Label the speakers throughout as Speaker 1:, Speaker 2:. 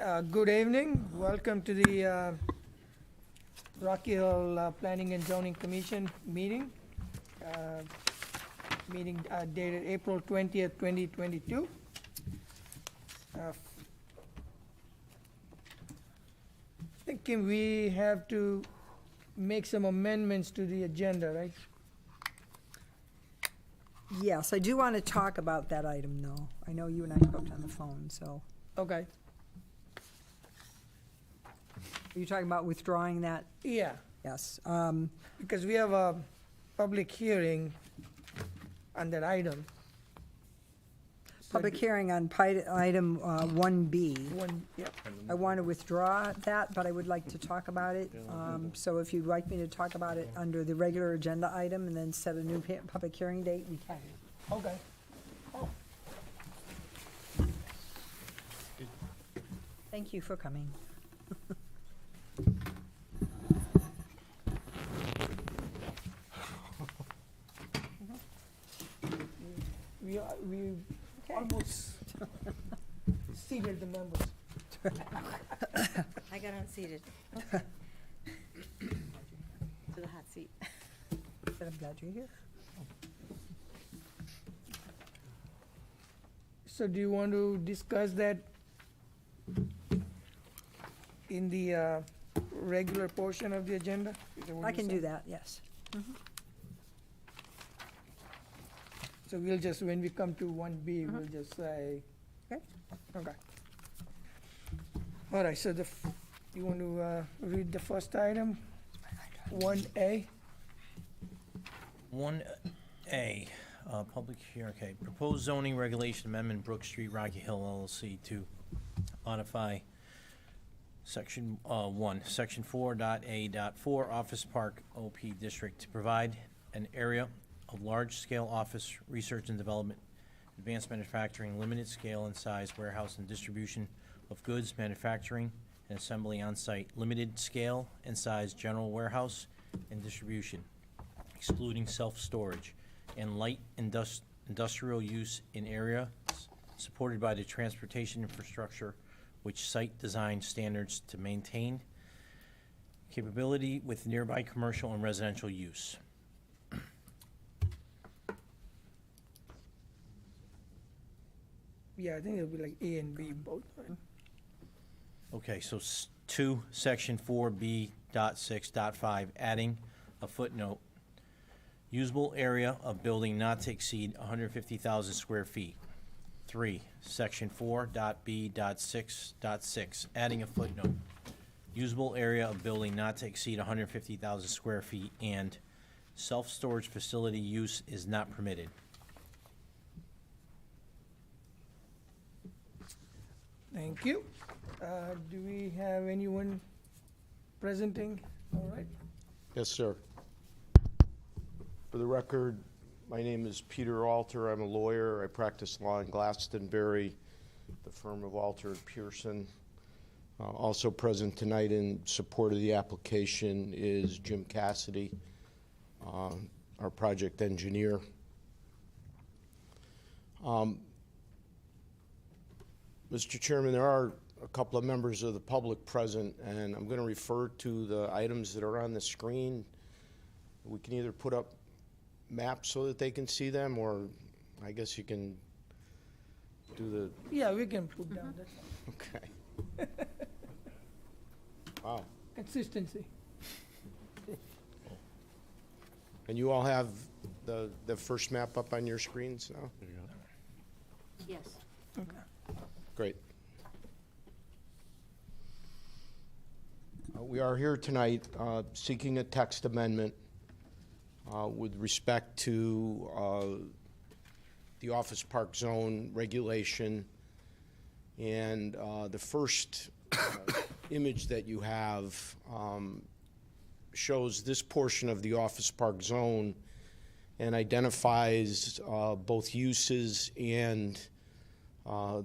Speaker 1: Good evening. Welcome to the Rocky Hill Planning and Zoning Commission meeting. Meeting dated April 20th, 2022. I think we have to make some amendments to the agenda, right?
Speaker 2: Yes, I do want to talk about that item, though. I know you and I talked on the phone, so.
Speaker 1: Okay.
Speaker 2: Are you talking about withdrawing that?
Speaker 1: Yeah,
Speaker 2: Yes.
Speaker 1: because we have a public hearing on that item.
Speaker 2: Public hearing on item 1B.
Speaker 1: One, yeah.
Speaker 2: I want to withdraw that, but I would like to talk about it. So if you'd like me to talk about it under the regular agenda item and then set a new public hearing date, we can.
Speaker 1: Okay. Oh,
Speaker 2: Thank you for coming.
Speaker 1: we almost seated the members.
Speaker 3: I got unseated. To the hot seat.
Speaker 2: But I'm glad you're here.
Speaker 1: So do you want to discuss that in the regular portion of the agenda? Is that what
Speaker 2: I
Speaker 1: you
Speaker 2: can
Speaker 1: said?
Speaker 2: do that, yes.
Speaker 1: So we'll just, when we come to 1B, we'll just say.
Speaker 2: Okay.
Speaker 1: Okay. All right, so you want to read the first item? 1A?
Speaker 4: 1A, public hearing, okay. Proposed zoning regulation amendment, Brook Street, Rocky Hill LLC to modify Section 1, Section 4.A.4, Office Park OP District to provide an area of large-scale office, research and development, advanced manufacturing, limited scale and size warehouse and distribution of goods, manufacturing and assembly on-site, limited scale and size general warehouse and distribution, excluding self-storage, and light industrial use in areas supported by the transportation infrastructure which site design standards to maintain capability with nearby commercial and residential use.
Speaker 1: Yeah, I think it'll be like A and B both, right?
Speaker 4: Okay, so 2, Section 4B.6.5, adding a footnote. Usable area of building not to exceed 150,000 square feet. 3, Section 4.B.6.6, adding a footnote. Usable area of building not to exceed 150,000 square feet, and self-storage facility use is not permitted.
Speaker 1: Thank you. Do we have anyone presenting? All right.
Speaker 5: Yes, sir. For the record, my name is Peter Alter. I'm a lawyer. I practice law in Glastonbury, the firm of Alter and Pearson. Also present tonight in support of the application is Jim Cassidy, our project engineer. Mr. Chairman, there are a couple of members of the public present, and I'm going to refer to the items that are on the screen. We can either put up maps so that they can see them, or I guess you can do the,
Speaker 1: Yeah, we can put down, that's fine.
Speaker 5: okay. Wow.
Speaker 1: Consistency.
Speaker 5: And you all have the first map up on your screens now?
Speaker 3: Yes.
Speaker 1: Okay.
Speaker 5: Great. We are here tonight seeking a text amendment with respect to the office park zone regulation. And the first image that you have shows this portion of the office park zone and identifies both uses and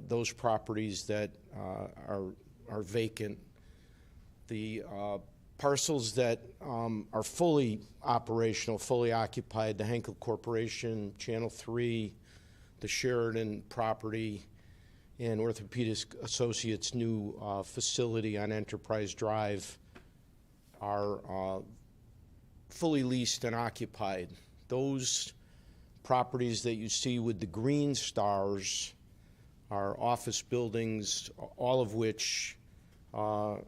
Speaker 5: those properties that are vacant. The parcels that are fully operational, fully occupied, the Henkel Corporation, Channel 3, the Sheridan property, and Orthopedic Associates' new facility on Enterprise Drive are fully leased and occupied. Those properties that you see with the green stars are office buildings, all of which are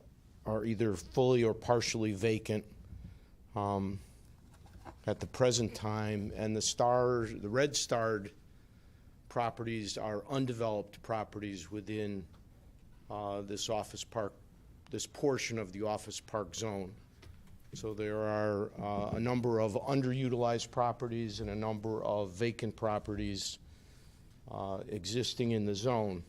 Speaker 5: either fully or partially vacant at the present time, and the red starred properties are undeveloped properties within this office park, this portion of the office park zone. So there are a number of underutilized properties and a number of vacant properties existing in the zone.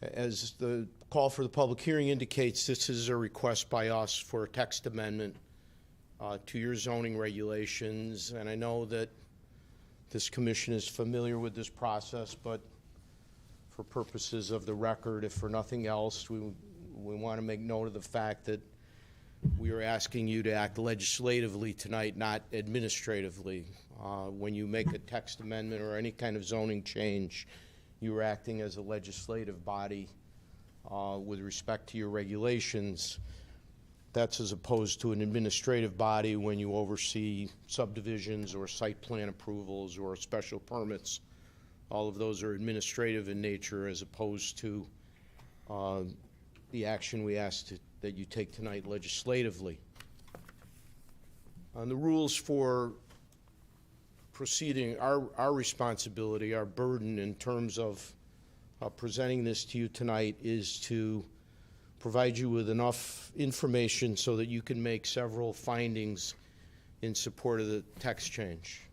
Speaker 5: As the call for the public hearing indicates, this is a request by us for a text amendment to your zoning regulations, and I know that this commission is familiar with this process, but for purposes of the record, if for nothing else, we want to make note of the fact that we are asking you to act legislatively tonight, not administratively. When you make a text amendment or any kind of zoning change, you are acting as a legislative body with respect to your regulations. That's as opposed to an administrative body when you oversee subdivisions or site plan approvals or special permits. All of those are administrative in nature as opposed to the action we ask that you take tonight legislatively. On the rules for proceeding, our responsibility, our burden in terms of presenting this to you tonight is to provide you with enough information so that you can make several findings in support of the text change.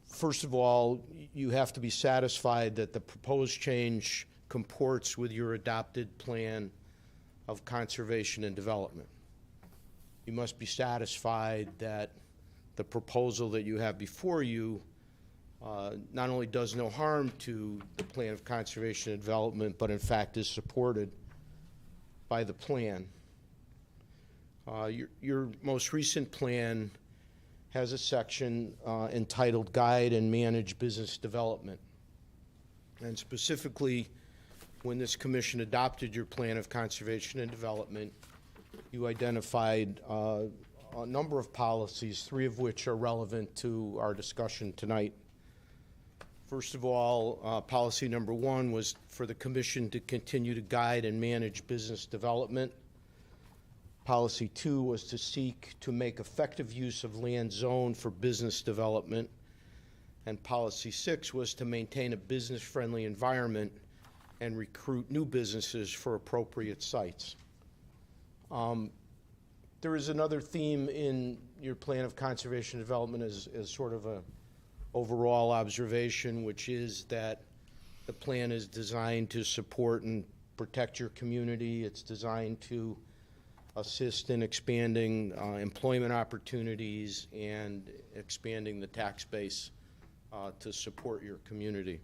Speaker 5: First of all, you have to be satisfied that the proposed change comports with your adopted plan of conservation and development. You must be satisfied that the proposal that you have before you not only does no harm to the plan of conservation and development, but in fact is supported by the plan. Your most recent plan has a section entitled Guide and Manage Business Development. And specifically, when this commission adopted your plan of conservation and development, you identified a number of policies, 3 of which are relevant to our discussion tonight. First of all, policy number 1 was for the commission to continue to guide and manage business development. Policy 2 was to seek to make effective use of land zoned for business development. And policy 6 was to maintain a business-friendly environment and recruit new businesses for appropriate sites. There is another theme in your plan of conservation and development as sort of a overall observation, which is that the plan is designed to support and protect your community. It's designed to assist in expanding employment opportunities and expanding the tax base to support your community.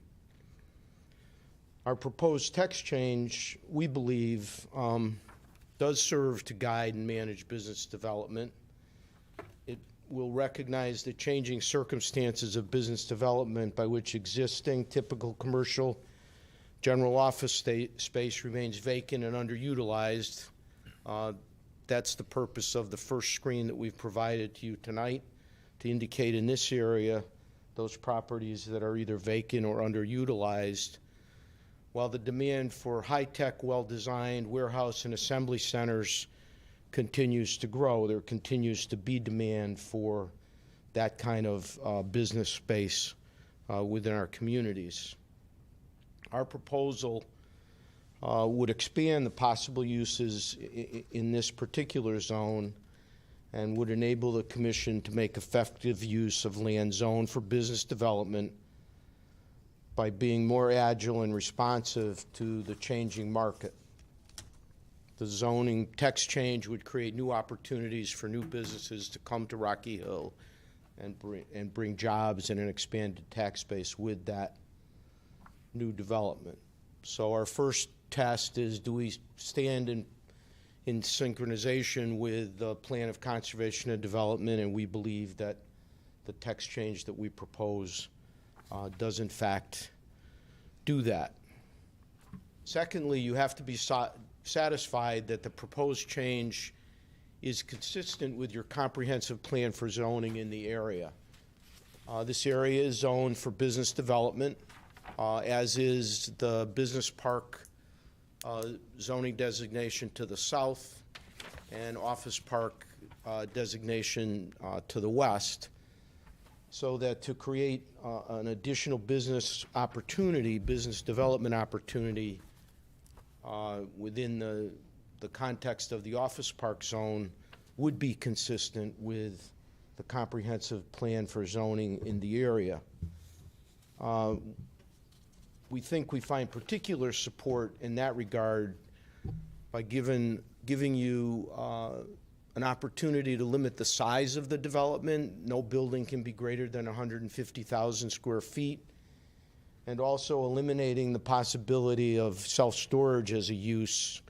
Speaker 5: Our proposed text change, we believe, does serve to guide and manage business development. It will recognize the changing circumstances of business development by which existing typical commercial general office space remains vacant and underutilized. That's the purpose of the first screen that we've provided to you tonight, to indicate in this area those properties that are either vacant or underutilized. While the demand for high-tech, well-designed warehouse and assembly centers continues to grow, there continues to be demand for that kind of business space within our communities. Our proposal would expand the possible uses in this particular zone and would enable the commission to make effective use of land zoned for business development by being more agile and responsive to the changing market. The zoning text change would create new opportunities for new businesses to come to Rocky Hill and bring jobs and an expanded tax base with that new development. So our first test is, do we stand in synchronization with the plan of conservation and development? And we believe that the text change that we propose does in fact do that. Secondly, you have to be satisfied that the proposed change is consistent with your comprehensive plan for zoning in the area. This area is zoned for business development, as is the business park zoning designation to the south and office park designation to the west, so that to create an additional business opportunity, business development opportunity within the context of the office park zone would be consistent with the comprehensive plan for zoning in the area. We think we find particular support in that regard by giving you an opportunity to limit the size of the development. No building can be greater than 150,000 square feet, and also eliminating the possibility of self-storage as a use,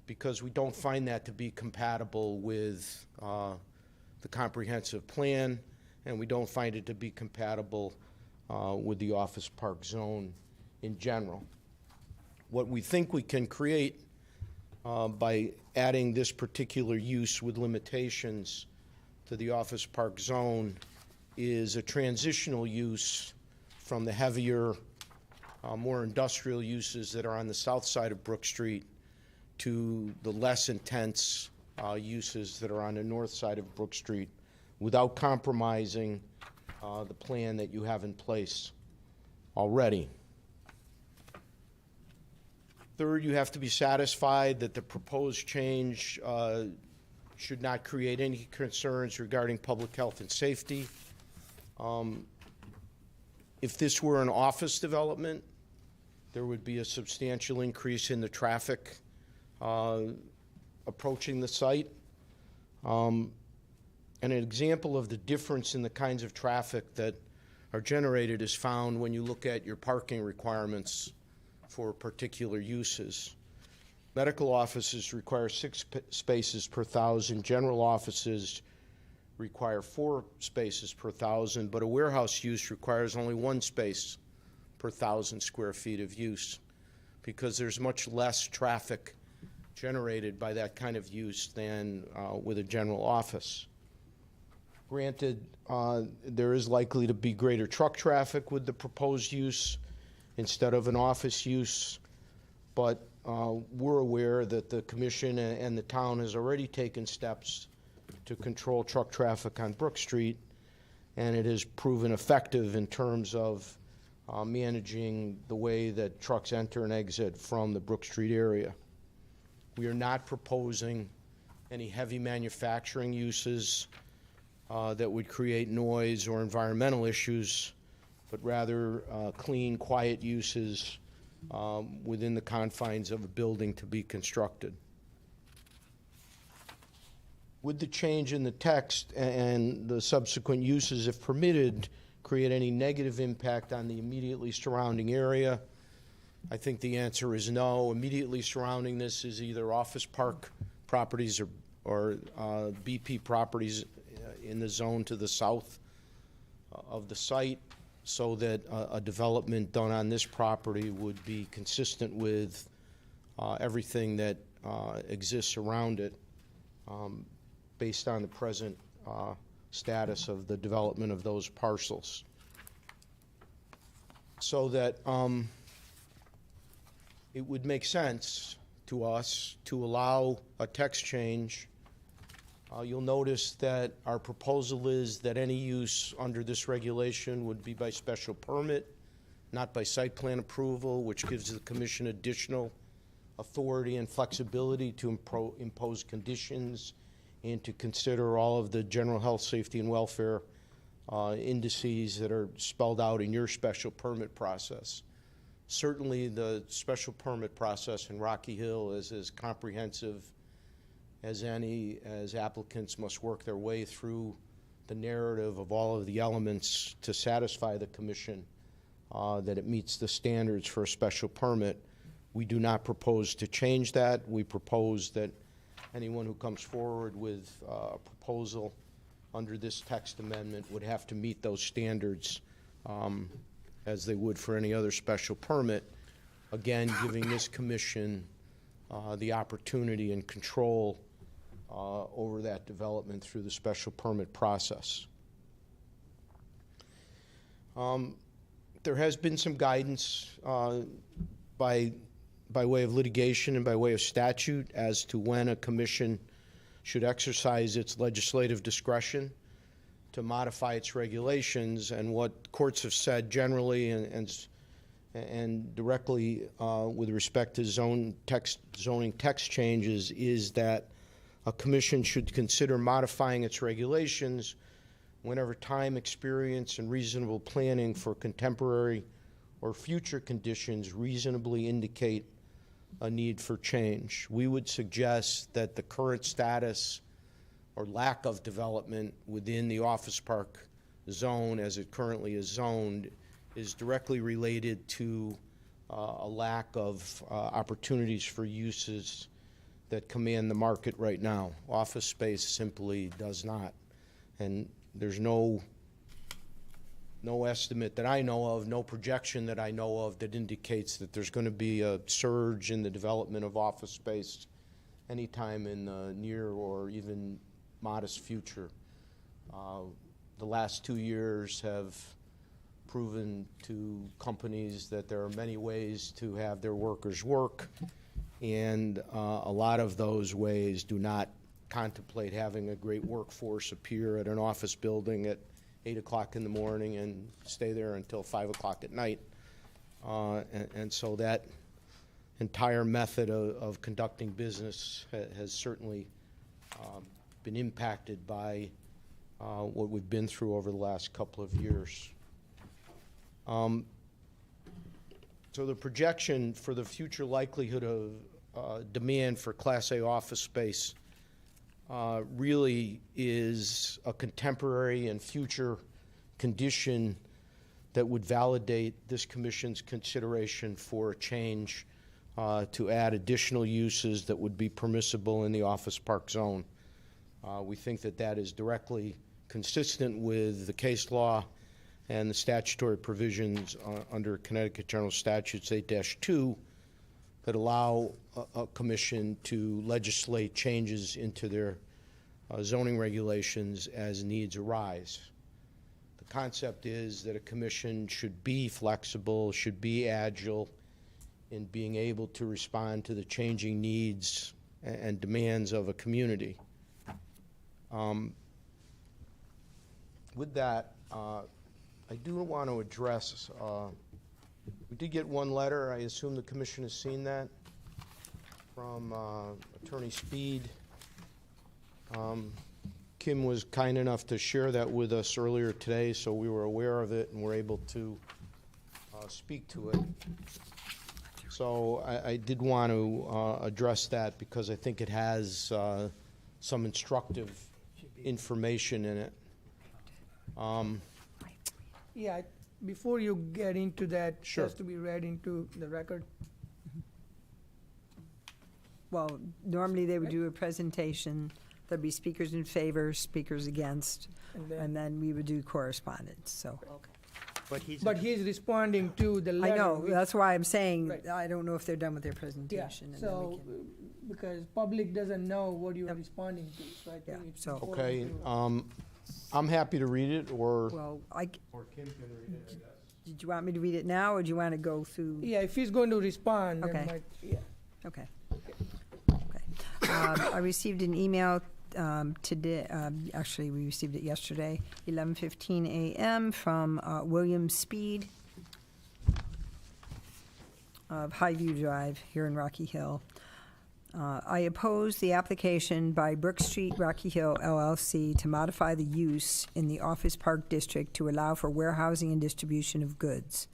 Speaker 5: because we don't find that to be compatible with the comprehensive plan, and we don't find it to be compatible with the office park zone in general. What we think we can create by adding this particular use with limitations to the office park zone is a transitional use from the heavier, more industrial uses that are on the south side of Brook Street to the less intense uses that are on the north side of Brook Street, without compromising the plan that you have in place already. Third, you have to be satisfied that the proposed change should not create any concerns regarding public health and safety. If this were an office development, there would be a substantial increase in the traffic approaching the site. And an example of the difference in the kinds of traffic that are generated is found when you look at your parking requirements for particular uses. Medical offices require 6 spaces per 1,000. General offices require 4 spaces per 1,000, but a warehouse use requires only 1 space per 1,000 square feet of use, because there's much less traffic generated by that kind of use than with a general office. Granted, there is likely to be greater truck traffic with the proposed use instead of an office use, but we're aware that the commission and the town has already taken steps to control truck traffic on Brook Street, and it has proven effective in terms of managing the way that trucks enter and exit from the Brook Street area. We are not proposing any heavy manufacturing uses that would create noise or environmental issues, but rather clean, quiet uses within the confines of a building to be constructed. Would the change in the text and the subsequent uses, if permitted, create any negative impact on the immediately surrounding area? I think the answer is no. Immediately surrounding this is either office park properties or BP properties in the zone to the south of the site, so that a development done on this property would be consistent with everything that exists around it, based on the present status of the development of those parcels. So that it would make sense to us to allow a text change. You'll notice that our proposal is that any use under this regulation would be by special permit, not by site plan approval, which gives the commission additional authority and flexibility to impose conditions and to consider all of the general health, safety, and welfare indices that are spelled out in your special permit process. Certainly, the special permit process in Rocky Hill is as comprehensive as any, as applicants must work their way through the narrative of all of the elements to satisfy the commission that it meets the standards for a special permit. We do not propose to change that. We propose that anyone who comes forward with a proposal under this text amendment would have to meet those standards as they would for any other special permit, again, giving this commission the opportunity and control over that development through the special permit process. There has been some guidance by way of litigation and by way of statute as to when a commission should exercise its legislative discretion to modify its regulations. And what courts have said generally and directly with respect to zoning text changes is that a commission should consider modifying its regulations whenever time, experience, and reasonable planning for contemporary or future conditions reasonably indicate a need for change. We would suggest that the current status or lack of development within the office park zone as it currently is zoned is directly related to a lack of opportunities for uses that command the market right now. Office space simply does not. And there's no estimate that I know of, no projection that I know of that indicates that there's going to be a surge in the development of office space anytime in the near or even modest future. The last 2 years have proven to companies that there are many ways to have their workers work, and a lot of those ways do not contemplate having a great workforce appear at an office building at 8 o'clock in the morning and stay there until 5 o'clock at night. And so that entire method of conducting business has certainly been impacted by what we've been through over the last couple of years. So the projection for the future likelihood of demand for Class A office space really is a contemporary and future condition that would validate this commission's consideration for a change to add additional uses that would be permissible in the office park zone. We think that that is directly consistent with the case law and the statutory provisions under Connecticut General Statutes 8-2 that allow a commission to legislate changes into their zoning regulations as needs arise. The concept is that a commission should be flexible, should be agile in being able to respond to the changing needs and demands of a community. With that, I do want to address, we did get one letter, I assume the commission has seen that, from Attorney Speed. Kim was kind enough to share that with us earlier today, so we were aware of it and were able to speak to it. So I did want to address that because I think it has some instructive information in it.
Speaker 1: Yeah, before you get into that,
Speaker 5: Sure.
Speaker 1: has to be read into the record.
Speaker 2: Well, normally they would do a presentation, there'd be speakers in favor, speakers against, and then we would do correspondence, so.
Speaker 1: But he's responding to the letter.
Speaker 2: I know,
Speaker 1: which-
Speaker 2: that's why I'm saying,
Speaker 1: Right.
Speaker 2: I don't know if they're done with their
Speaker 1: Yeah,
Speaker 2: presentation. and then we
Speaker 1: so,
Speaker 2: can-
Speaker 1: because public doesn't know what you are
Speaker 2: Yep.
Speaker 1: responding to, so I think
Speaker 2: Yeah,
Speaker 1: it's
Speaker 2: so-
Speaker 1: important
Speaker 5: Okay,
Speaker 1: to-
Speaker 5: I'm happy to read it, or
Speaker 2: Well,
Speaker 5: Kim can read it, I guess.
Speaker 2: did you want me to read it now, or do you want to go through?
Speaker 1: Yeah, if he's going to respond, then
Speaker 2: Okay.
Speaker 1: yeah.
Speaker 2: Okay. Okay. I received an email today, actually, we received it yesterday, 11:15 a.m. from William Speed of Highview Drive here in Rocky Hill. I oppose the application by Brook Street Rocky Hill LLC to modify the use in the Office Park District to allow for warehousing and distribution of goods.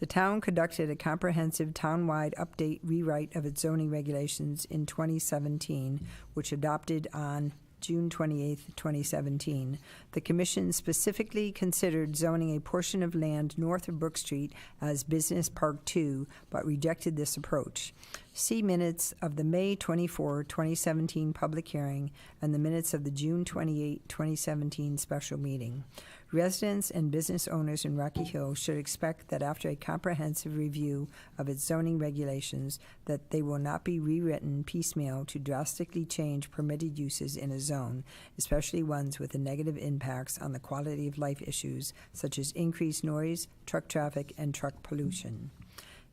Speaker 2: The town conducted a comprehensive town-wide update rewrite of its zoning regulations in 2017, which adopted on June 28, 2017. The commission specifically considered zoning a portion of land north of Brook Street as Business Park 2, but rejected this approach. See minutes of the May 24, 2017 public hearing and the minutes of the June 28, 2017 special meeting. Residents and business owners in Rocky Hill should expect that after a comprehensive review of its zoning regulations, that they will not be rewritten piecemeal to drastically change permitted uses in a zone, especially ones with a negative impacts on the quality of life issues such as increased noise, truck traffic, and truck pollution.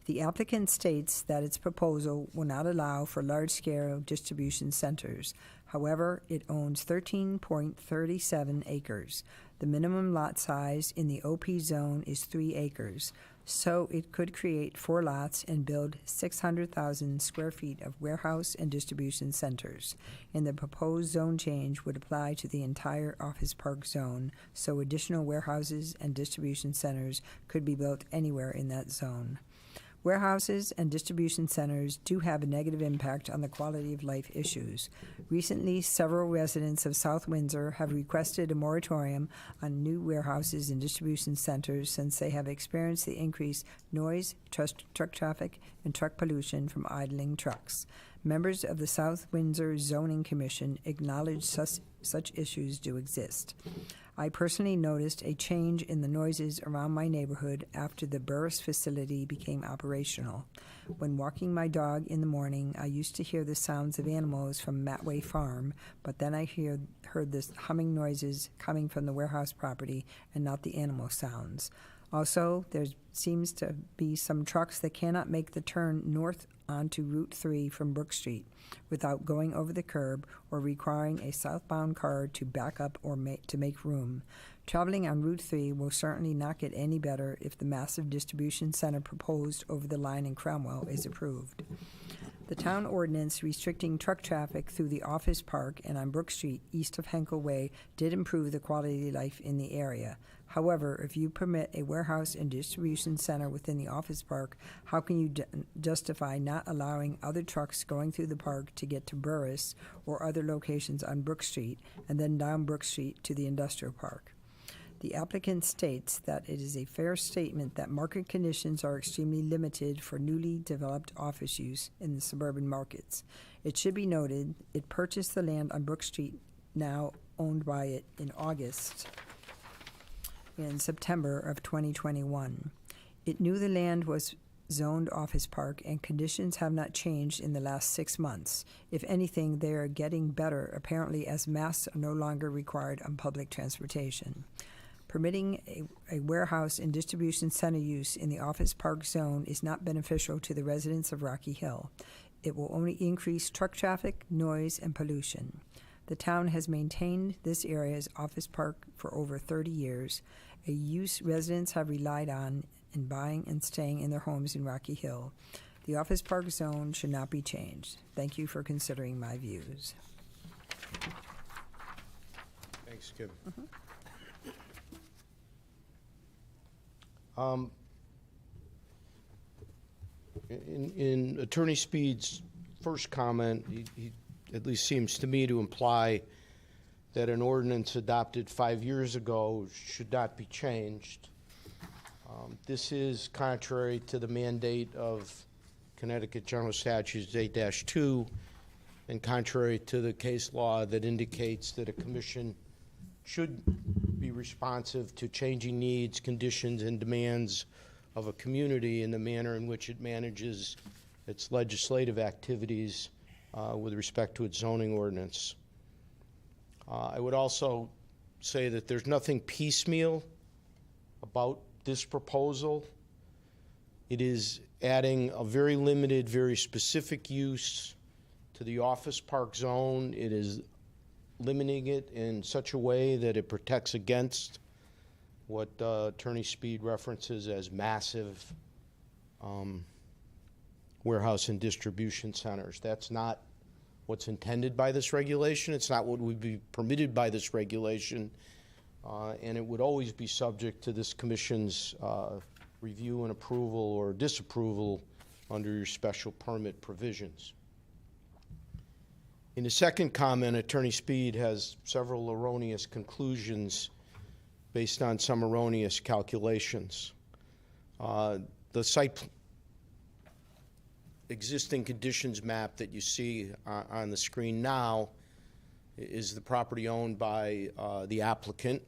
Speaker 2: The applicant states that its proposal will not allow for large-scale distribution centers. However, it owns 13.37 acres. The minimum lot size in the OP zone is 3 acres, so it could create 4 lots and build 600,000 square feet of warehouse and distribution centers. And the proposed zone change would apply to the entire office park zone, so additional warehouses and distribution centers could be built anywhere in that zone. Warehouses and distribution centers do have a negative impact on the quality of life issues. Recently, several residents of South Windsor have requested a moratorium on new warehouses and distribution centers since they have experienced the increased noise, truck traffic, and truck pollution from idling trucks. Members of the South Windsor Zoning Commission acknowledge such issues do exist. I personally noticed a change in the noises around my neighborhood after the Burris facility became operational. When walking my dog in the morning, I used to hear the sounds of animals from Matway Farm, but then I heard the humming noises coming from the warehouse property and not the animal sounds. Also, there seems to be some trucks that cannot make the turn north onto Route 3 from Brook Street without going over the curb or requiring a southbound car to back up or to make room. Traveling on Route 3 will certainly not get any better if the massive distribution center proposed over the line in Cromwell is approved. The town ordinance restricting truck traffic through the office park and on Brook Street east of Henkel Way did improve the quality of life in the area. However, if you permit a warehouse and distribution center within the office park, how can you justify not allowing other trucks going through the park to get to Burris or other locations on Brook Street and then down Brook Street to the industrial park? The applicant states that it is a fair statement that market conditions are extremely limited for newly developed office use in the suburban markets. It should be noted it purchased the land on Brook Street, now owned by it, in September of 2021. It knew the land was zoned office park and conditions have not changed in the last 6 months. If anything, they are getting better, apparently, as masks are no longer required on public transportation. Permitting a warehouse and distribution center use in the office park zone is not beneficial to the residents of Rocky Hill. It will only increase truck traffic, noise, and pollution. The town has maintained this area as office park for over 30 years, a use residents have relied on in buying and staying in their homes in Rocky Hill. The office park zone should not be changed. Thank you for considering my views.
Speaker 5: Thanks, Kim. In Attorney Speed's first comment, he at least seems to me to imply that an ordinance adopted 5 years ago should not be changed. This is contrary to the mandate of Connecticut General Statutes 8-2 and contrary to the case law that indicates that a commission should be responsive to changing needs, conditions, and demands of a community in the manner in which it manages its legislative activities with respect to its zoning ordinance. I would also say that there's nothing piecemeal about this proposal. It is adding a very limited, very specific use to the office park zone. It is limiting it in such a way that it protects against what Attorney Speed references as massive warehouse and distribution centers. That's not what's intended by this regulation. It's not what would be permitted by this regulation, and it would always be subject to this commission's review and approval or disapproval under your special permit provisions. In the second comment, Attorney Speed has several erroneous conclusions based on some erroneous calculations. The existing conditions map that you see on the screen now is the property owned by the applicant.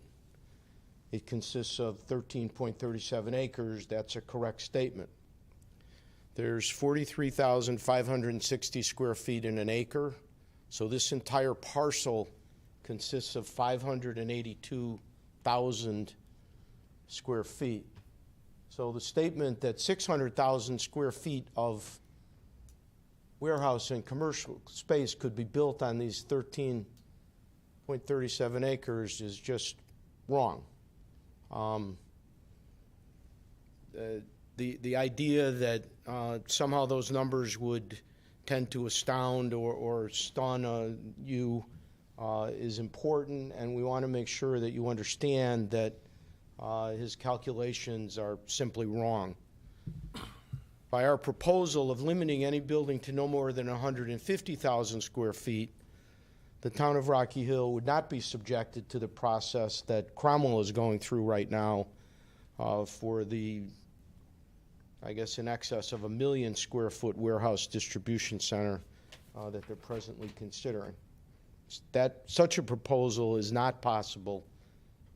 Speaker 5: It consists of 13.37 acres. That's a correct statement. There's 43,560 square feet in an acre. So this entire parcel consists of 582,000 square feet. So the statement that 600,000 square feet of warehouse and commercial space could be built on these 13.37 acres is just wrong. The idea that somehow those numbers would tend to astound or stun you is important, and we want to make sure that you understand that his calculations are simply wrong. By our proposal of limiting any building to no more than 150,000 square feet, the town of Rocky Hill would not be subjected to the process that Cromwell is going through right now for the, I guess, in excess of 1 million square foot warehouse distribution center that they're presently considering. Such a proposal is not possible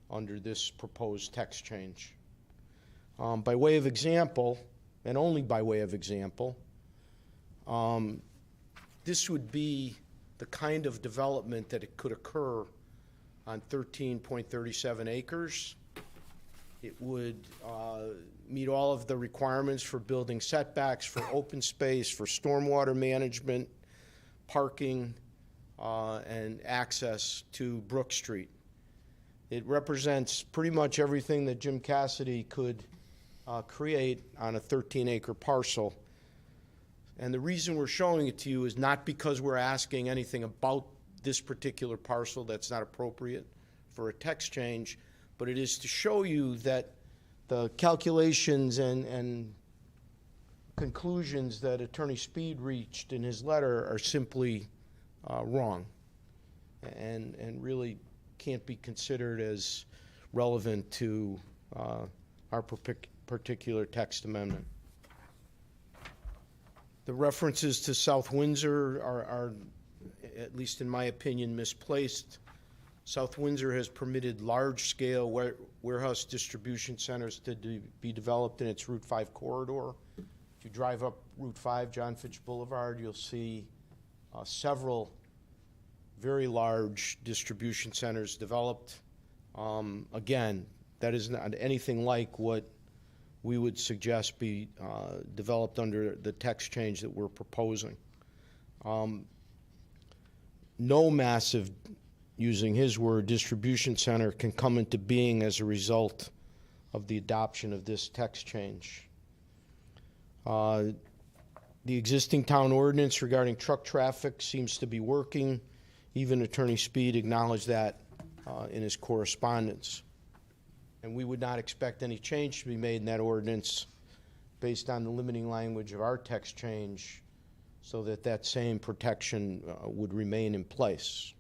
Speaker 5: under this proposed text change. By way of example, and only by way of example, this would be the kind of development that it could occur on 13.37 acres. It would meet all of the requirements for building setbacks, for open space, for stormwater management, parking, and access to Brook Street. It represents pretty much everything that Jim Cassidy could create on a 13-acre parcel. And the reason we're showing it to you is not because we're asking anything about this particular parcel that's not appropriate for a text change, but it is to show you that the calculations and conclusions that Attorney Speed reached in his letter are simply wrong and really can't be considered as relevant to our particular text amendment. The references to South Windsor are, at least in my opinion, misplaced. South Windsor has permitted large-scale warehouse distribution centers to be developed in its Route 5 corridor. If you drive up Route 5, John Fitch Boulevard, you'll see several very large distribution centers developed. Again, that is not anything like what we would suggest be developed under the text change that we're proposing. No massive, using his word, distribution center can come into being as a result of the adoption of this text change. The existing town ordinance regarding truck traffic seems to be working. Even Attorney Speed acknowledged that in his correspondence. And we would not expect any change to be made in that ordinance based on the limiting language of our text change so that that same protection would remain in place.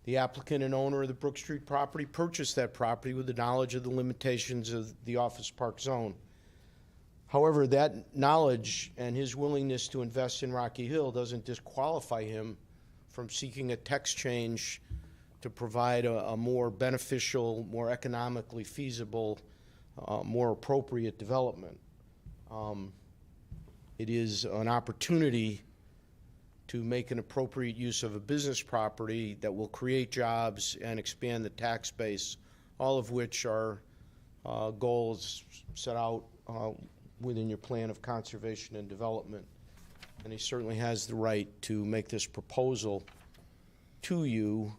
Speaker 5: The applicant and owner of the Brook Street property purchased that property with the knowledge of the limitations of the office park zone. However, that knowledge and his willingness to invest in Rocky Hill doesn't disqualify him from seeking a text change to provide a more beneficial, more economically feasible, more appropriate development. It is an opportunity to make an appropriate use of a business property that will create jobs and expand the tax base, all of which are goals set out within your plan of conservation and development. And he certainly has the right to make this proposal to you,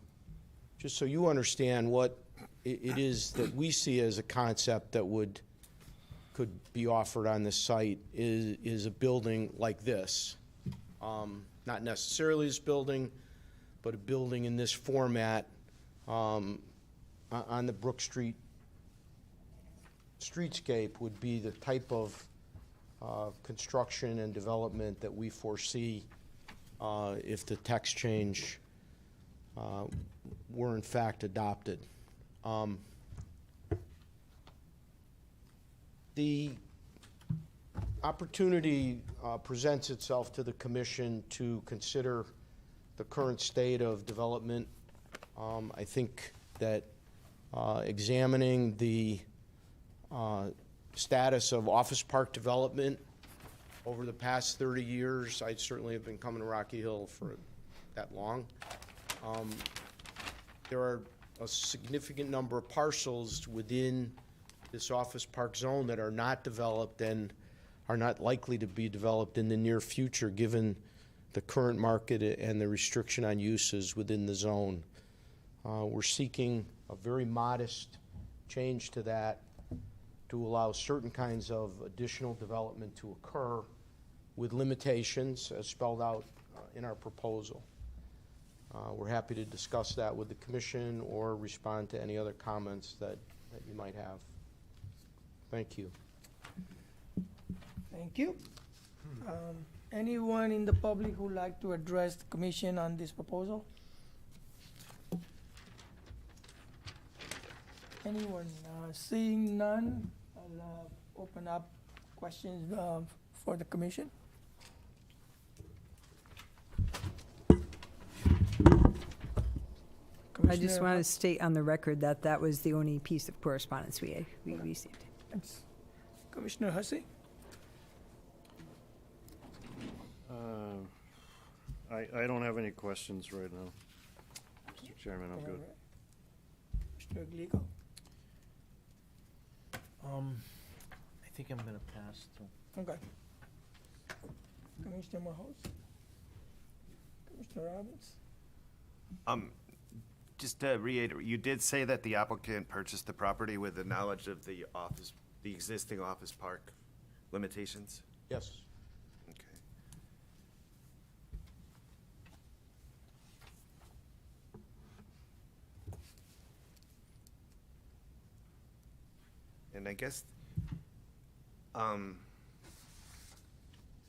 Speaker 5: just so you understand what it is that we see as a concept that could be offered on this site is a building like this. Not necessarily this building, but a building in this format on the Brook Street streetscape would be the type of construction and development that we foresee if the text change were in fact adopted. The opportunity presents itself to the commission to consider the current state of development. I think that examining the status of office park development over the past 30 years, I certainly have been coming to Rocky Hill for that long. There are a significant number of parcels within this office park zone that are not developed and are not likely to be developed in the near future, given the current market and the restriction on uses within the zone. We're seeking a very modest change to that to allow certain kinds of additional development to occur with limitations as spelled out in our proposal. We're happy to discuss that with the commission or respond to any other comments that you might have. Thank you.
Speaker 1: Thank you. Anyone in the public who would like to address the commission on this proposal? Anyone? Seeing none, I'll open up questions for the commission.
Speaker 2: I just
Speaker 1: Commissioner
Speaker 2: want to state on the record that that was the only piece of correspondence we received.
Speaker 1: Huss- Commissioner Hussey?
Speaker 6: I don't have any questions right now. Mr. Chairman, I'm good.
Speaker 1: Commissioner Glico?
Speaker 4: I think I'm gonna pass to.
Speaker 1: Okay. Commissioner Mahos? Commissioner Robbins?
Speaker 7: Just to reiterate, you did say that the applicant purchased the property with the knowledge of the existing office park limitations?
Speaker 5: Yes.
Speaker 7: Okay. And I guess,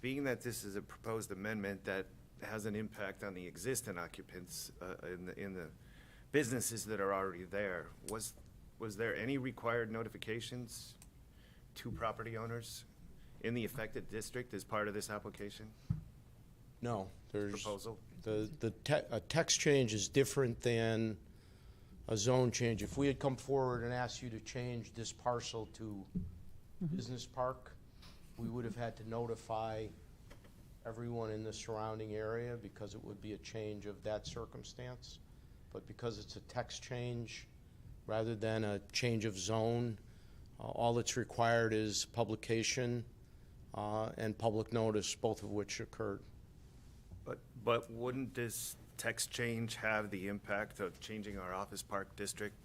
Speaker 7: being that this is a proposed amendment that has an impact on the existing occupants in the businesses that are already there, was there any required notifications to property owners in the affected district as part of this application
Speaker 5: No, there's.
Speaker 7: proposal?
Speaker 5: A text change is different than a zone change. If we had come forward and asked you to change this parcel to business park, we would have had to notify everyone in the surrounding area because it would be a change of that circumstance. But because it's a text change rather than a change of zone, all that's required is publication and public notice, both of which occurred.
Speaker 7: But wouldn't this text change have the impact of changing our office park district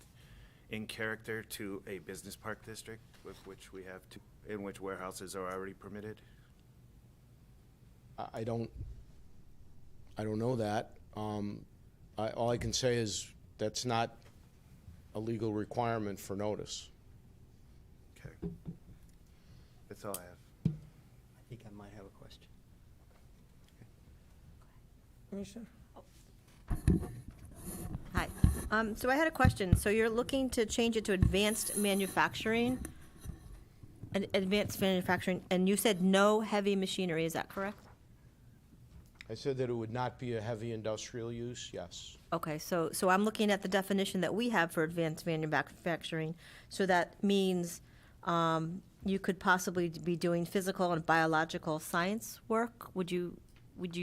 Speaker 7: in character to a business park district with which we have to, in which warehouses are already permitted?
Speaker 5: I don't know that. All I can say is that's not a legal requirement for notice.
Speaker 7: Okay. That's all I have.
Speaker 8: I think I might have a question.
Speaker 1: Commissioner?
Speaker 3: Hi. So I had a question. So you're looking to change it to advanced manufacturing? Advanced manufacturing, and you said no heavy machinery, is that correct?
Speaker 5: I said that it would not be a heavy industrial use, yes.
Speaker 3: Okay, so I'm looking at the definition that we have for advanced manufacturing. So that means you could possibly be doing physical and biological science work? Would you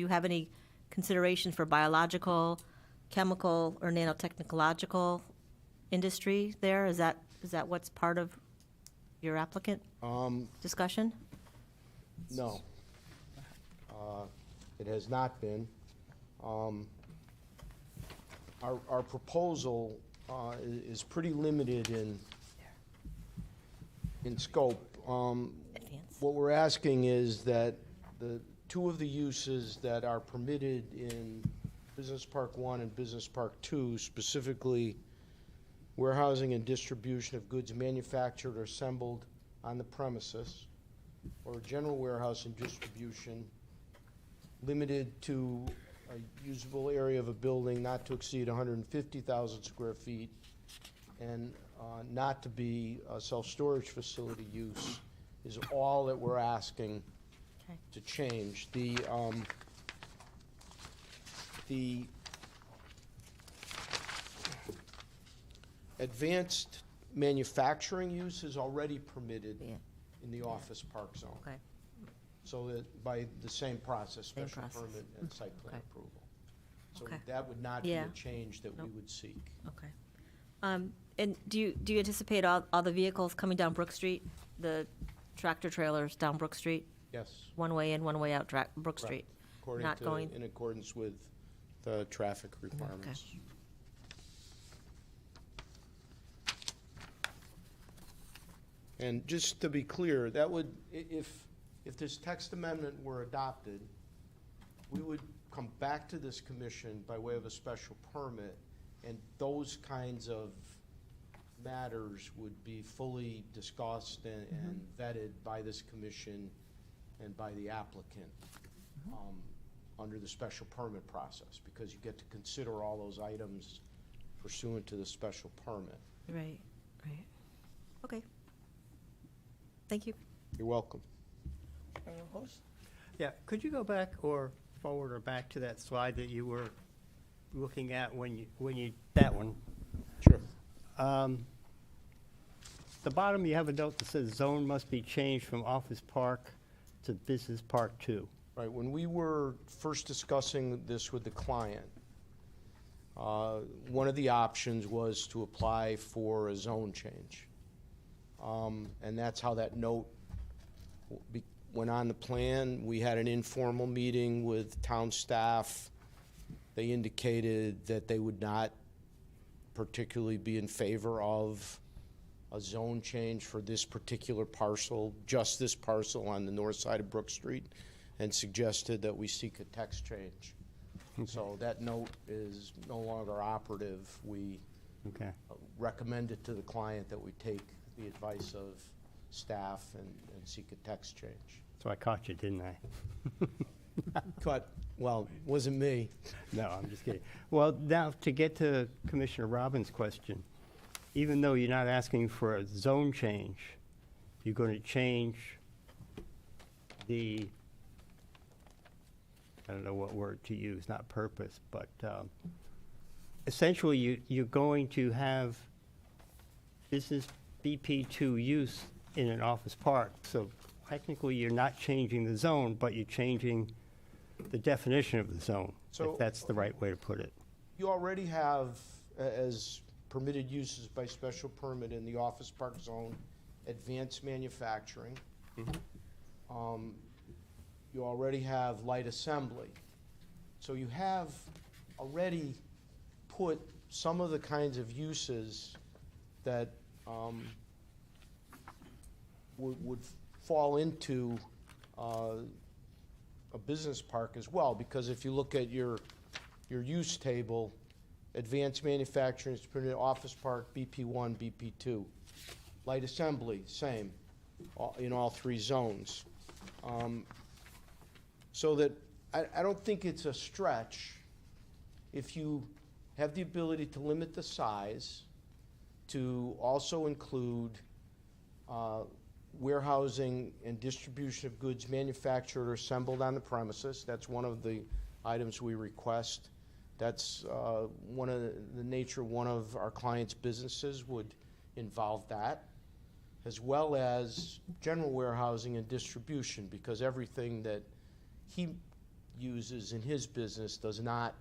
Speaker 3: have any consideration for biological, chemical, or nanotechnological industry there? Is that what's part of your applicant discussion?
Speaker 5: No. It has not been. Our proposal is pretty limited in scope.
Speaker 3: Advanced.
Speaker 5: What we're asking is that the two of the uses that are permitted in Business Park 1 and Business Park 2, specifically warehousing and distribution of goods manufactured or assembled on the premises, or general warehouse and distribution limited to a usable area of a building not to exceed 150,000 square feet, and not to be a self-storage facility use, is all that we're asking
Speaker 3: Okay.
Speaker 5: to change. The advanced manufacturing use is already permitted
Speaker 3: Yeah.
Speaker 5: in the office park zone.
Speaker 3: Okay,
Speaker 5: So that by the same process,
Speaker 3: Same
Speaker 5: special
Speaker 3: process.
Speaker 5: permit and site plan
Speaker 3: Okay.
Speaker 5: approval. So
Speaker 3: Okay.
Speaker 5: that would not be
Speaker 3: Yeah.
Speaker 5: a change that we
Speaker 3: Nope.
Speaker 5: would seek.
Speaker 3: okay. And do you anticipate all the vehicles coming down Brook Street? The tractor trailers down Brook Street?
Speaker 5: Yes.
Speaker 3: One way in, one way out, Brook
Speaker 5: Correct.
Speaker 3: Street?
Speaker 5: According
Speaker 3: Not
Speaker 5: to,
Speaker 3: going-
Speaker 5: in accordance with the traffic requirements. And just to be clear, that would, if this text amendment were adopted, we would come back to this commission by way of a special permit, and those kinds of matters would be fully discussed and vetted by this commission and by the applicant under the special permit process, because you get to consider all those items pursuant to the special permit.
Speaker 3: Right, right. Okay. Thank you.
Speaker 5: You're welcome.
Speaker 1: Host?
Speaker 8: Yeah, could you go back or forward or back to that slide that you were looking at when you, that one?
Speaker 5: Sure.
Speaker 8: The bottom, you have a note that says zone must be changed from office park to business park 2.
Speaker 5: Right, when we were first discussing this with the client, one of the options was to apply for a zone change. And that's how that note went on the plan. We had an informal meeting with town staff. They indicated that they would not particularly be in favor of a zone change for this particular parcel, just this parcel on the north side of Brook Street, and suggested that we seek a text change. So that note is no longer operative. We
Speaker 8: Okay.
Speaker 5: recommended to the client that we take the advice of staff and seek a text change.
Speaker 8: So I caught you, didn't I?
Speaker 5: But, well, wasn't me.
Speaker 8: No, I'm just kidding. Well, now, to get to Commissioner Robbins' question, even though you're not asking for a zone change, you're going to change the, I don't know what word to use, not purpose, but essentially you're going to have business BP2 use in an office park. So technically, you're not changing the zone, but you're changing the definition of the zone,
Speaker 5: So-
Speaker 8: if that's the right way to put it.
Speaker 5: You already have, as permitted uses by special permit in the office park zone, advanced manufacturing. You already have light assembly. So you have already put some of the kinds of uses that would fall into a business park as well, because if you look at your use table, advanced manufacturing is printed office park, BP1, BP2. Light assembly, same, in all three zones. So that, I don't think it's a stretch if you have the ability to limit the size to also include warehousing and distribution of goods manufactured or assembled on the premises. That's one of the items we request. That's one of the nature of one of our clients' businesses would involve that, as well as general warehousing and distribution, because everything that he uses in his business does not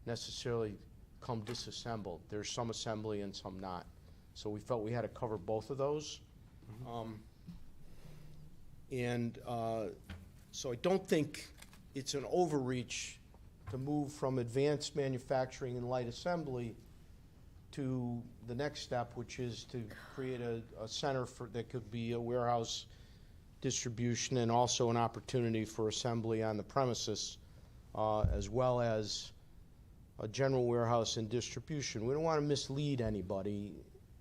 Speaker 5: necessarily come disassembled. There's some assembly and some not. So we felt we had to cover both of those. So I don't think it's an overreach to move from advanced manufacturing and light assembly to the next step, which is to create a center that could be a warehouse distribution and also an opportunity for assembly on the premises, as well as a general warehouse and distribution. We don't want to mislead anybody.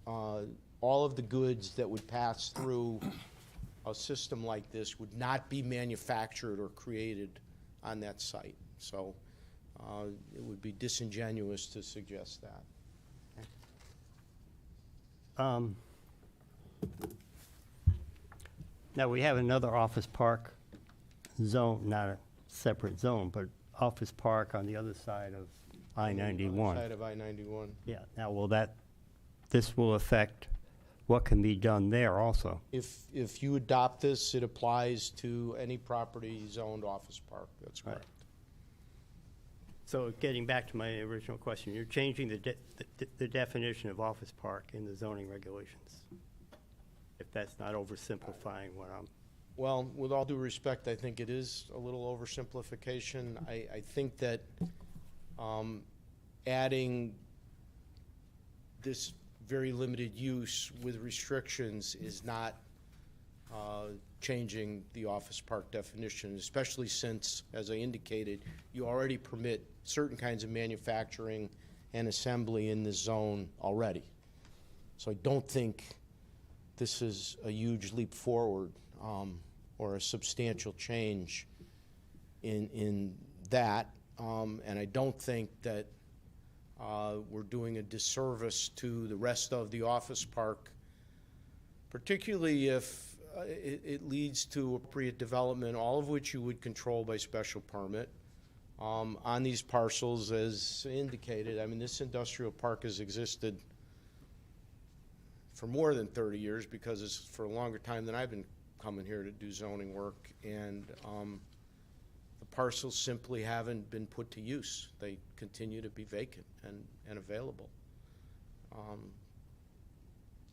Speaker 5: All of the goods that would pass through a system like this would not be manufactured or created on that site. So it would be disingenuous to suggest that.
Speaker 8: Now, we have another office park zone, not a separate zone, but office park on the other side of I-91.
Speaker 5: Side of I-91.
Speaker 8: Yeah, now this will affect what can be done there also.
Speaker 5: If you adopt this, it applies to any property zoned office park. That's
Speaker 8: Right.
Speaker 5: correct.
Speaker 8: So getting back to my original question, you're changing the definition of office park in the zoning regulations. If that's not oversimplifying what I'm,
Speaker 5: Well, with all due respect, I think it is a little oversimplification. I think that adding this very limited use with restrictions is not changing the office park definition, especially since, as I indicated, you already permit certain kinds of manufacturing and assembly in this zone already. So I don't think this is a huge leap forward or a substantial change in that. And I don't think that we're doing a disservice to the rest of the office park, particularly if it leads to appropriate development, all of which you would control by special permit on these parcels as indicated. I mean, this industrial park has existed for more than 30 years because it's for a longer time than I've been coming here to do zoning work, and the parcels simply haven't been put to use. They continue to be vacant and available.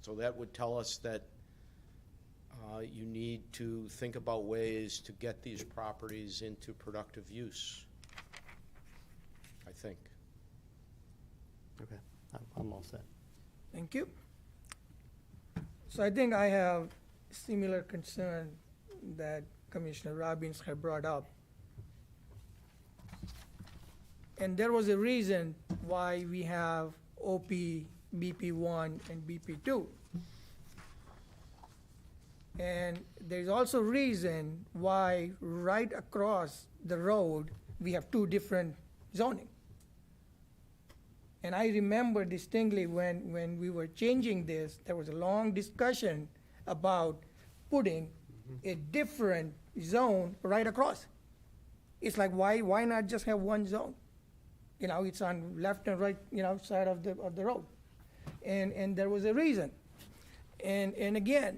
Speaker 5: So that would tell us that you need to think about ways to get these properties into productive use, I think.
Speaker 8: okay, I'm all set.
Speaker 1: Thank you. So I think I have similar concern that Commissioner Robbins had brought up. And there was a reason why we have OP, BP1, and BP2. And there's also reason why right across the road, we have two different zoning. And I remember distinctly when we were changing this, there was a long discussion about putting a different zone right across. It's like, why not just have one zone? You know, it's on left and right, side of the road. And there was a reason. And again,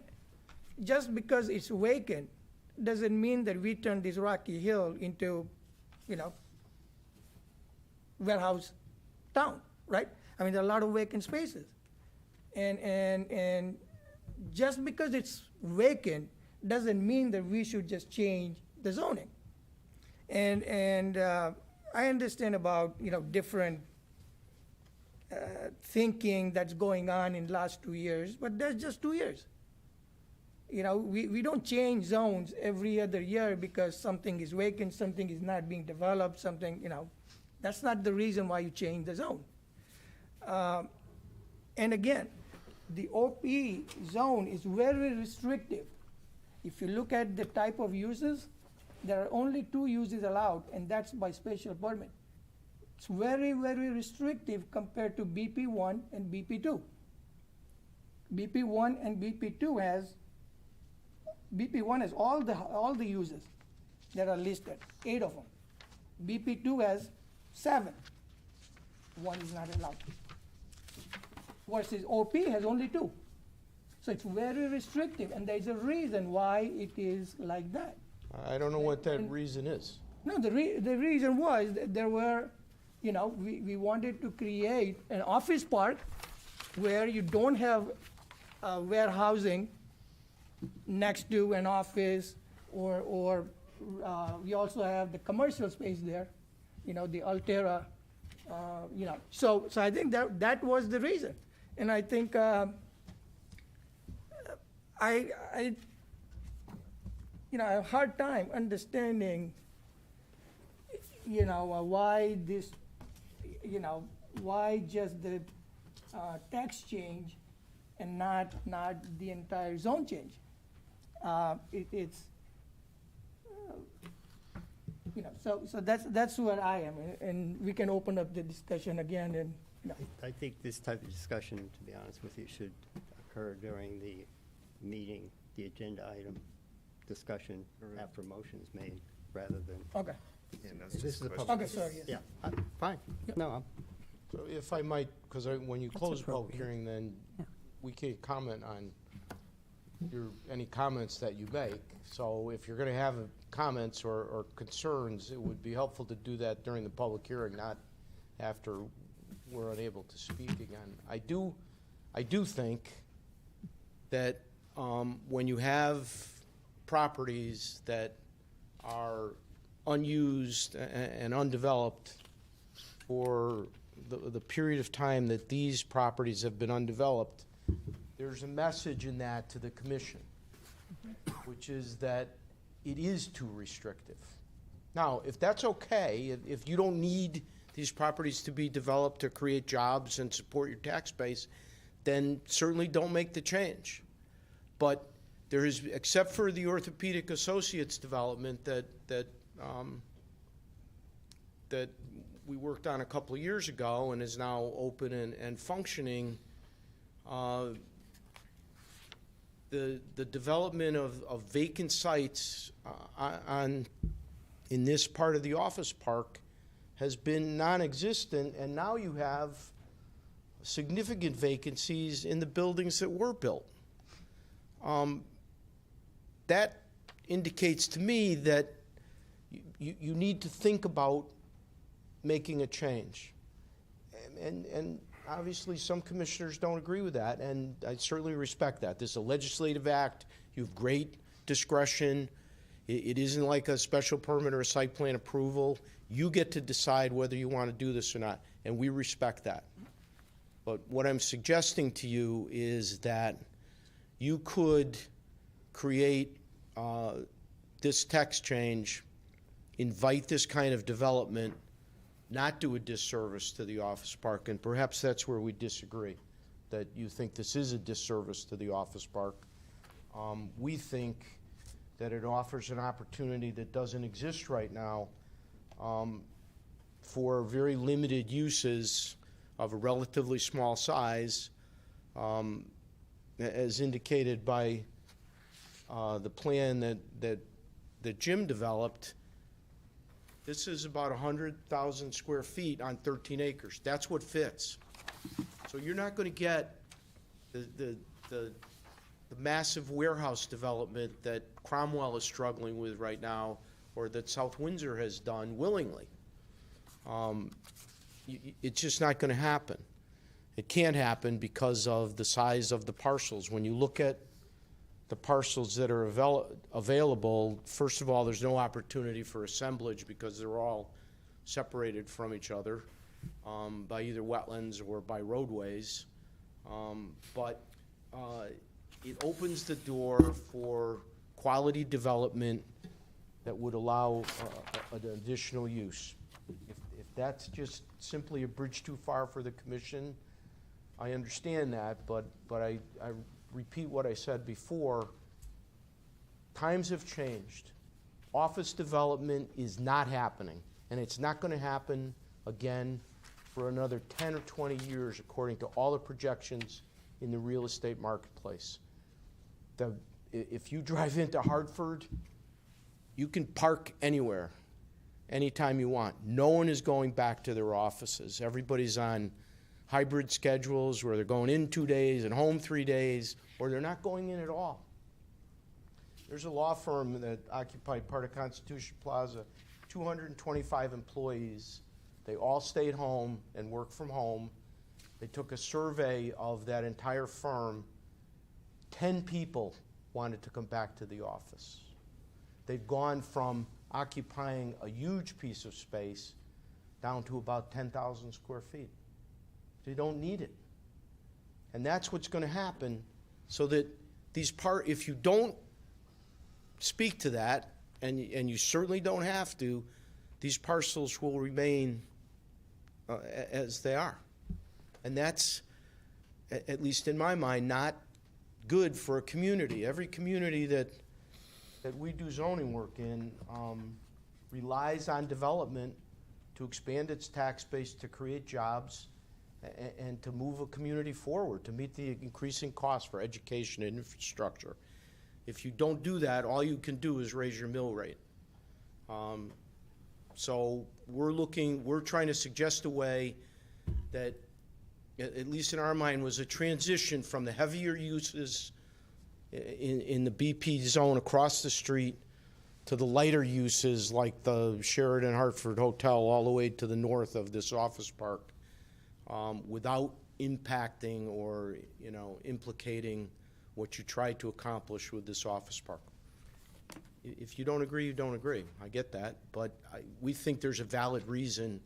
Speaker 1: just because it's vacant doesn't mean that we turn this Rocky Hill into, warehouse town, right? I mean, there are a lot of vacant spaces. And just because it's vacant doesn't mean that we should just change the zoning. And I understand about, different thinking that's going on in the last 2 years, but that's just 2 years. We don't change zones every other year because something is vacant, something is not being developed, something, that's not the reason why you change the zone. And again, the OP zone is very restrictive. If you look at the type of uses, there are only 2 uses allowed, and that's by special permit. It's very, very restrictive compared to BP1 and BP2. BP1 and BP2 has all the uses that are listed, 8 of them. BP2 has 7. 1 is not allowed. Versus OP has only 2. So it's very restrictive, and there's a reason why it is like that.
Speaker 5: I don't know what that reason is.
Speaker 1: No, the reason was that there were, we wanted to create an office park where you don't have warehousing next to an office, or we also have the commercial space there, the Altera, So I think that was the reason. And I think I have a hard time understanding, why this, why just the tax change and not the entire zone change. So that's where I am, and we can open up the discussion again, and,
Speaker 8: I think this type of discussion, to be honest with you, should occur during the meeting, the agenda item discussion after a motion is made, rather than,
Speaker 1: Okay,
Speaker 7: Yeah, that's
Speaker 8: this
Speaker 7: just
Speaker 8: is
Speaker 7: a
Speaker 8: a
Speaker 7: question.
Speaker 8: public.
Speaker 1: okay, sorry, yes.
Speaker 8: Yeah, fine. No,
Speaker 5: So if I might, because when you close the public
Speaker 2: appropriate.
Speaker 5: hearing, then
Speaker 2: Yeah.
Speaker 5: we can't comment on any comments that you make. So if you're gonna have comments or concerns, it would be helpful to do that during the public hearing, not after we're unable to speak again. I do think that when you have properties that are unused and undeveloped for the period of time that these properties have been undeveloped, there's a message in that to the commission, which is that it is too restrictive. Now, if that's okay, if you don't need these properties to be developed to create jobs and support your tax base, then certainly don't make the change. But there is, except for the Orthopedic Associates development that we worked on a couple of years ago and is now open and functioning, the development of vacant sites in this part of the office park has been non-existent, and now you have significant vacancies in the buildings that were built. That indicates to me that you need to think about making a change. And obviously, some commissioners don't agree with that, and I certainly respect that. This is a legislative act. You have great discretion. It isn't like a special permit or a site plan approval. You get to decide whether you want to do this or not, and we respect that. But what I'm suggesting to you is that you could create this text change, invite this kind of development, not do a disservice to the office park, and perhaps that's where we disagree, that you think this is a disservice to the office park. We think that it offers an opportunity that doesn't exist right now for very limited uses of a relatively small size, as indicated by the plan that Jim developed. This is about 100,000 square feet on 13 acres. That's what fits. So you're not going to get the massive warehouse development that Cromwell is struggling with right now, or that South Windsor has done willingly. It's just not going to happen. It can't happen because of the size of the parcels. When you look at the parcels that are available, first of all, there's no opportunity for assemblage because they're all separated from each other by either wetlands or by roadways. But it opens the door for quality development that would allow an additional use. If that's just simply a bridge too far for the commission, I understand that, but I repeat what I said before. Times have changed. Office development is not happening, and it's not going to happen again for another 10 or 20 years, according to all the projections in the real estate marketplace. If you drive into Hartford, you can park anywhere, anytime you want. No one is going back to their offices. Everybody's on hybrid schedules where they're going in 2 days and home 3 days, or they're not going in at all. There's a law firm that occupied part of Constitution Plaza, 225 employees. They all stayed home and worked from home. They took a survey of that entire firm. 10 people wanted to come back to the office. They've gone from occupying a huge piece of space down to about 10,000 square feet. They don't need it. And that's what's going to happen, so that if you don't speak to that, and you certainly don't have to, these parcels will remain as they are. And that's, at least in my mind, not good for a community. Every community that we do zoning work in relies on development to expand its tax base, to create jobs, and to move a community forward, to meet the increasing costs for education and infrastructure. If you don't do that, all you can do is raise your mill rate. So we're trying to suggest a way that, at least in our mind, was a transition from the heavier uses in the BP zone across the street to the lighter uses like the Sheraton Hartford Hotel all the way to the north of this office park, without impacting or, implicating what you tried to accomplish with this office park. If you don't agree, you don't agree. I get that, but we think there's a valid reason,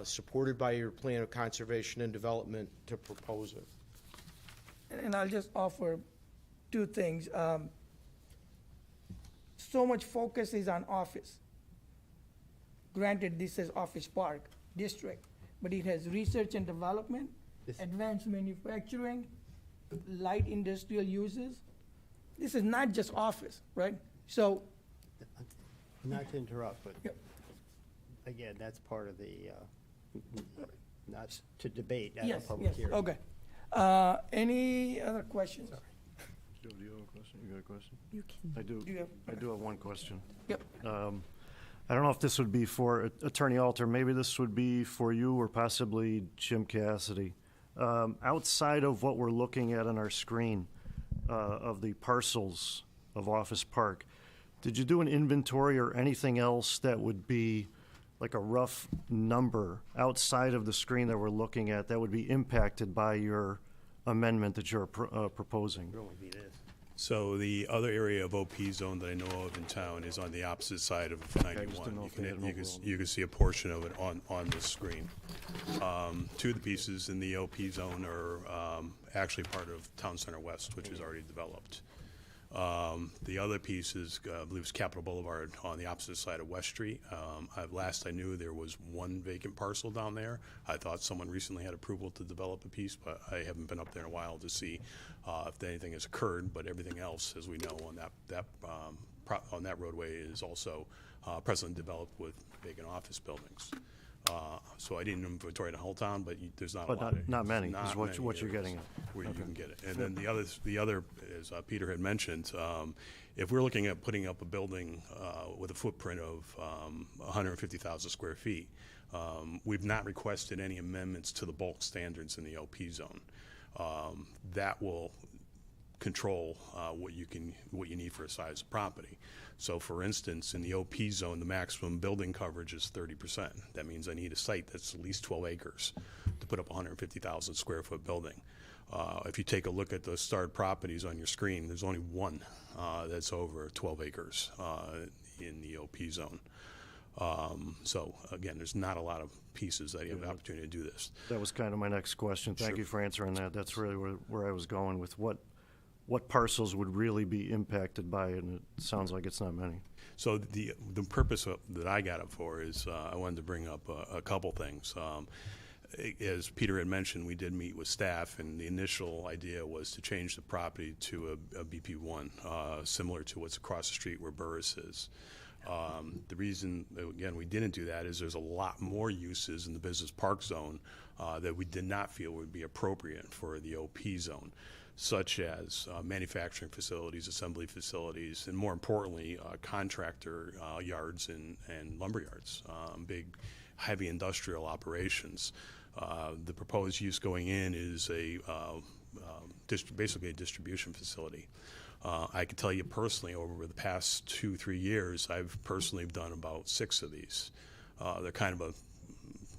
Speaker 5: supported by your plan of conservation and development, to propose it.
Speaker 1: And I'll just offer two things. So much focus is on office. Granted, this is Office Park District, but it has research and development, advanced manufacturing, light industrial uses. This is not just office, right? So,
Speaker 8: Not to interrupt, but
Speaker 1: Yep.
Speaker 8: again, that's part of the, not to debate at a
Speaker 1: yes,
Speaker 8: public
Speaker 1: yes,
Speaker 8: hearing.
Speaker 1: okay. Any other questions?
Speaker 6: Do you have a question? You got a question?
Speaker 2: You can.
Speaker 6: I do.
Speaker 1: Do you have-
Speaker 6: I do have one question.
Speaker 1: Yep.
Speaker 6: I don't know if this would be for Attorney Alter. Maybe this would be for you or possibly Jim Cassidy. Outside of what we're looking at on our screen of the parcels of Office Park, did you do an inventory or anything else that would be like a rough number outside of the screen that we're looking at that would be impacted by your amendment that you're proposing?
Speaker 8: It'd only be this.
Speaker 9: So the other area of OP zone that I know of in town is on the opposite side of
Speaker 6: just didn't
Speaker 9: 91.
Speaker 6: know
Speaker 9: You
Speaker 6: if they had an overall.
Speaker 9: you can see a portion of it on this screen. Two of the pieces in the OP zone are actually part of Town Center West, which is already developed. The other piece is, I believe it's Capitol Boulevard on the opposite side of West Street. Last I knew, there was one vacant parcel down there. I thought someone recently had approval to develop a piece, but I haven't been up there in a while to see if anything has occurred. But everything else, as we know, on that roadway is also presently developed with vacant office buildings. So I didn't inventory the whole town, but there's not a
Speaker 6: But
Speaker 9: lot.
Speaker 6: not many, is
Speaker 9: not
Speaker 6: what
Speaker 9: many
Speaker 6: you're
Speaker 9: areas
Speaker 6: getting at.
Speaker 9: where you can get it. And then the other, as Peter had mentioned, if we're looking at putting up a building with a footprint of 150,000 square feet, we've not requested any amendments to the bulk standards in the LP zone. That will control what you need for a size of property. So for instance, in the OP zone, the maximum building coverage is 30%. That means I need a site that's at least 12 acres to put up a 150,000 square foot building. If you take a look at the starred properties on your screen, there's only one that's over 12 acres in the OP zone. So again, there's not a lot of pieces that you have the opportunity to do this.
Speaker 6: That was kind of my next question. Thank
Speaker 9: Sure.
Speaker 6: you for answering that. That's really where I was going with what parcels would really be impacted by it, and it sounds like it's not many.
Speaker 9: So the purpose that I got it for is I wanted to bring up a couple things. As Peter had mentioned, we did meet with staff, and the initial idea was to change the property to a BP1, similar to what's across the street where Burris is. The reason, again, we didn't do that is there's a lot more uses in the business park zone that we did not feel would be appropriate for the OP zone, such as manufacturing facilities, assembly facilities, and more importantly, contractor yards and lumber yards, big, heavy industrial operations. The proposed use going in is basically a distribution facility. I can tell you personally, over the past 2-3 years, I've personally done about 6 of these. They're kind of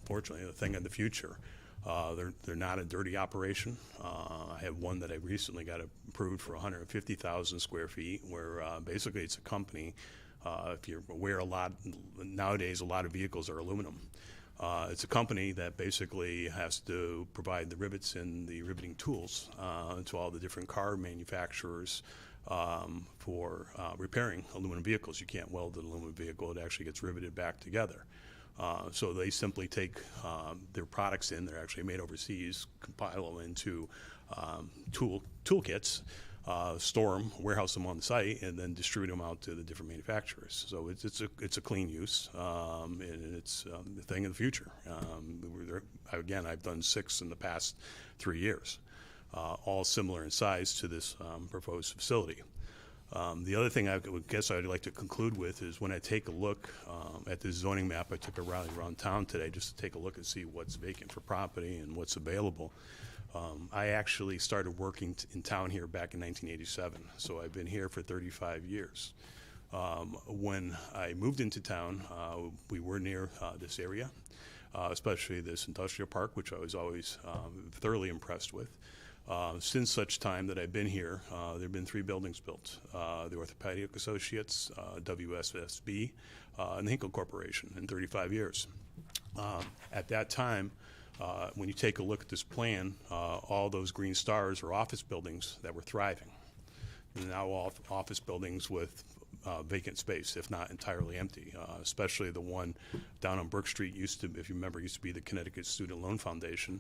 Speaker 9: fortunately, a thing of the future. They're not a dirty operation. I have one that I recently got approved for 150,000 square feet, where basically it's a company. If you're aware, nowadays a lot of vehicles are aluminum. It's a company that basically has to provide the rivets and the riveting tools to all the different car manufacturers for repairing aluminum vehicles. You can't weld an aluminum vehicle. It actually gets riveted back together. So they simply take their products in, they're actually made overseas, compile them into toolkits, store them, warehouse them on the site, and then distribute them out to the different manufacturers. So it's a clean use, and it's the thing of the future. Again, I've done 6 in the past 3 years, all similar in size to this proposed facility. The other thing I would guess I'd like to conclude with is when I take a look at this zoning map, I took a rally around town today just to take a look and see what's vacant for property and what's available. I actually started working in town here back in 1987, so I've been here for 35 years. When I moved into town, we were near this area, especially this industrial park, which I was always thoroughly impressed with. Since such time that I've been here, there have been 3 buildings built. The Orthopedic Associates, WSSB, and the Hinkle Corporation in 35 years. At that time, when you take a look at this plan, all those green stars are office buildings that were thriving. And now all office buildings with vacant space, if not entirely empty, especially the one down on Brook Street used to, if you remember, used to be the Connecticut Student Loan Foundation.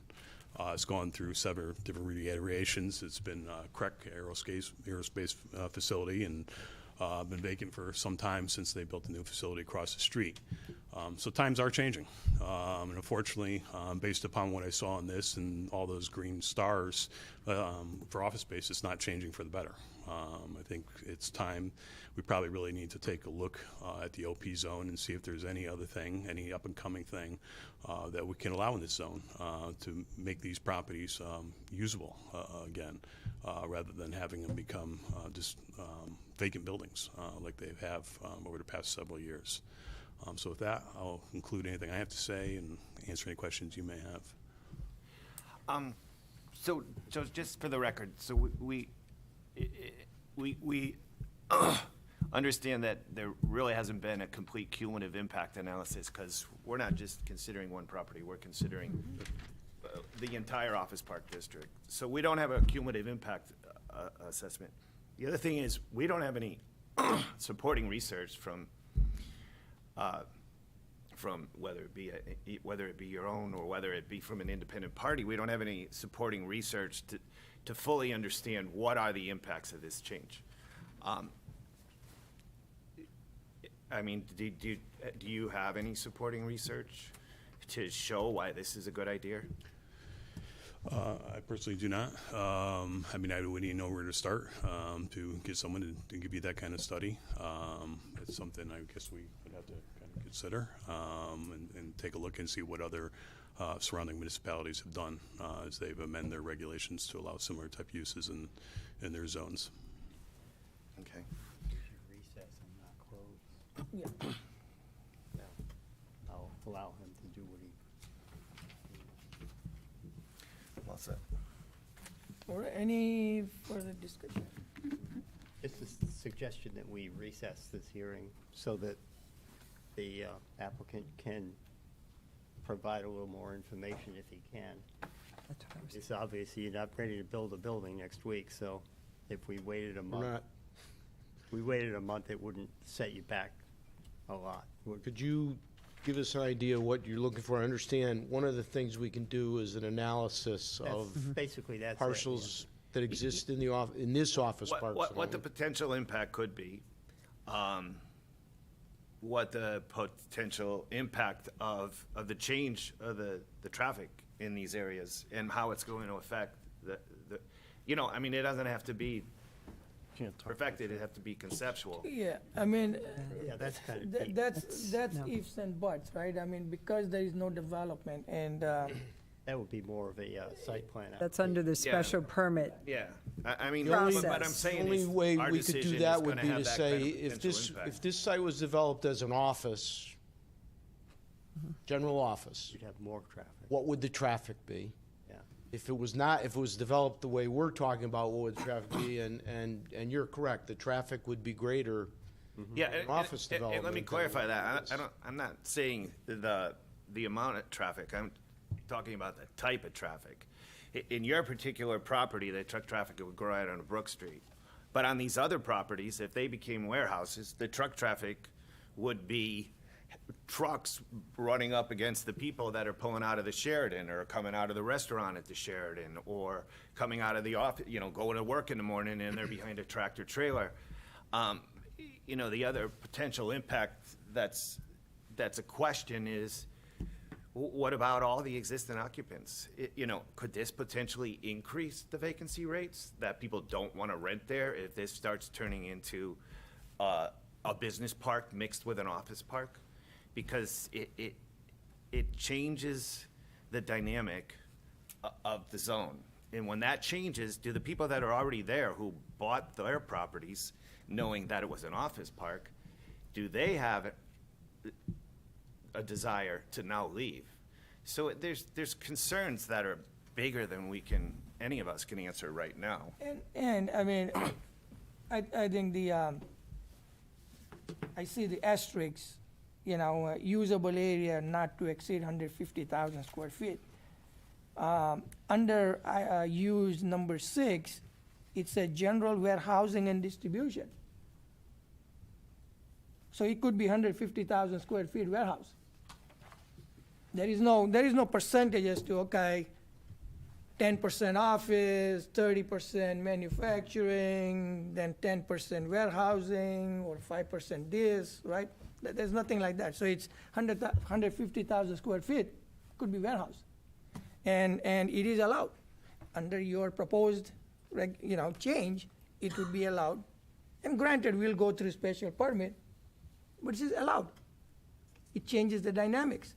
Speaker 9: It's gone through several different reiterations. It's been Crack aerospace facility and been vacant for some time since they built a new facility across the street. So times are changing. And unfortunately, based upon what I saw in this and all those green stars for office space, it's not changing for the better. I think it's time we probably really need to take a look at the OP zone and see if there's any other thing, any up-and-coming thing that we can allow in this zone to make these properties usable again, rather than having them become just vacant buildings like they have over the past several years. So with that, I'll include anything I have to say and answer any questions you may have.
Speaker 7: So just for the record, so we understand that there really hasn't been a complete cumulative impact analysis, because we're not just considering one property, we're considering the entire office park district. So we don't have a cumulative impact assessment. The other thing is, we don't have any supporting research from whether it be your own or whether it be from an independent party. We don't have any supporting research to fully understand what are the impacts of this change. I mean, do you have any supporting research to show why this is a good idea?
Speaker 9: I personally do not. I mean, I wouldn't even know where to start to get someone to give you that kind of study. It's something I guess we would have to kind of consider and take a look and see what other surrounding municipalities have done as they've amended their regulations to allow similar type uses in their zones.
Speaker 7: Okay.
Speaker 8: Recess and not close.
Speaker 1: Yeah.
Speaker 8: I'll allow him to do what he.
Speaker 7: Well said.
Speaker 1: Or any further discussion?
Speaker 8: It's a suggestion that we recess this hearing so that the applicant can provide a little more information if he can.
Speaker 2: That's what I was-
Speaker 8: It's obviously you're not ready to build a building next week, so if we waited a
Speaker 5: We're
Speaker 8: month,
Speaker 5: not.
Speaker 8: it wouldn't set you back a lot.
Speaker 5: Could you give us an idea what you're looking for? I understand one of the things we can do is an analysis of
Speaker 8: Basically, that's it, yeah.
Speaker 5: parcels that exist in in this office park
Speaker 7: What the
Speaker 5: zone.
Speaker 7: potential impact could be, what the potential impact of the change of the traffic in these areas, and how it's going to affect the I mean, it doesn't have to be
Speaker 6: Can't talk
Speaker 7: perfected, it have to be conceptual.
Speaker 1: Yeah, I mean,
Speaker 8: Yeah, that's kind of deep.
Speaker 1: that's
Speaker 2: no.
Speaker 1: ifs and buts, right? I mean, because there is no development and,
Speaker 8: That would be more of a site plan.
Speaker 2: That's under the special permit.
Speaker 7: Yeah, I mean,
Speaker 2: The only-
Speaker 7: but I'm
Speaker 2: Process.
Speaker 7: saying
Speaker 5: The only
Speaker 7: is,
Speaker 5: way
Speaker 7: our
Speaker 5: we could
Speaker 7: decision
Speaker 5: do
Speaker 7: is
Speaker 5: that would
Speaker 7: gonna
Speaker 5: be
Speaker 7: have
Speaker 5: to
Speaker 7: that
Speaker 5: say,
Speaker 7: kind of
Speaker 5: if
Speaker 7: potential impact.
Speaker 5: this site was developed as an office, general office,
Speaker 8: You'd have more traffic,
Speaker 5: what would the traffic be?
Speaker 8: yeah.
Speaker 5: If it was not, if it was developed the way we're talking about, what would the traffic be? And you're correct, the traffic would be greater.
Speaker 7: Yeah,
Speaker 5: Office
Speaker 7: and let me
Speaker 5: development
Speaker 7: clarify
Speaker 5: than
Speaker 7: that.
Speaker 5: what it is.
Speaker 7: I'm not saying the amount of traffic. I'm talking about the type of traffic. In your particular property, the truck traffic would go right on Brook Street. But on these other properties, if they became warehouses, the truck traffic would be trucks running up against the people that are pulling out of the Sheridan, or coming out of the restaurant at the Sheridan, or coming out of the office, going to work in the morning and they're behind a tractor trailer. The other potential impact that's a question is, What about all the existing occupants? You know, could this potentially increase the vacancy rates, that people don't want to rent there if this starts turning into a business park mixed with an office park? Because it changes the dynamic of the zone. And when that changes, do the people that are already there who bought their properties knowing that it was an office park, do they have a desire to now leave? So there's concerns that are bigger than any of us can answer right now.
Speaker 1: And I mean, I think I see the asterisks, you know, usable area not to exceed 150,000 square feet. Under use number 6, it said general warehousing and distribution. So it could be 150,000 square feet warehouse. There is no percentage as to, okay, 10% office, 30% manufacturing, then 10% warehousing, or 5% this, right? There's nothing like that. So it's 150,000 square feet, could be warehouse. And it is allowed. Under your proposed, change, it would be allowed. And granted, we'll go through special permit, but it is allowed. It changes the dynamics.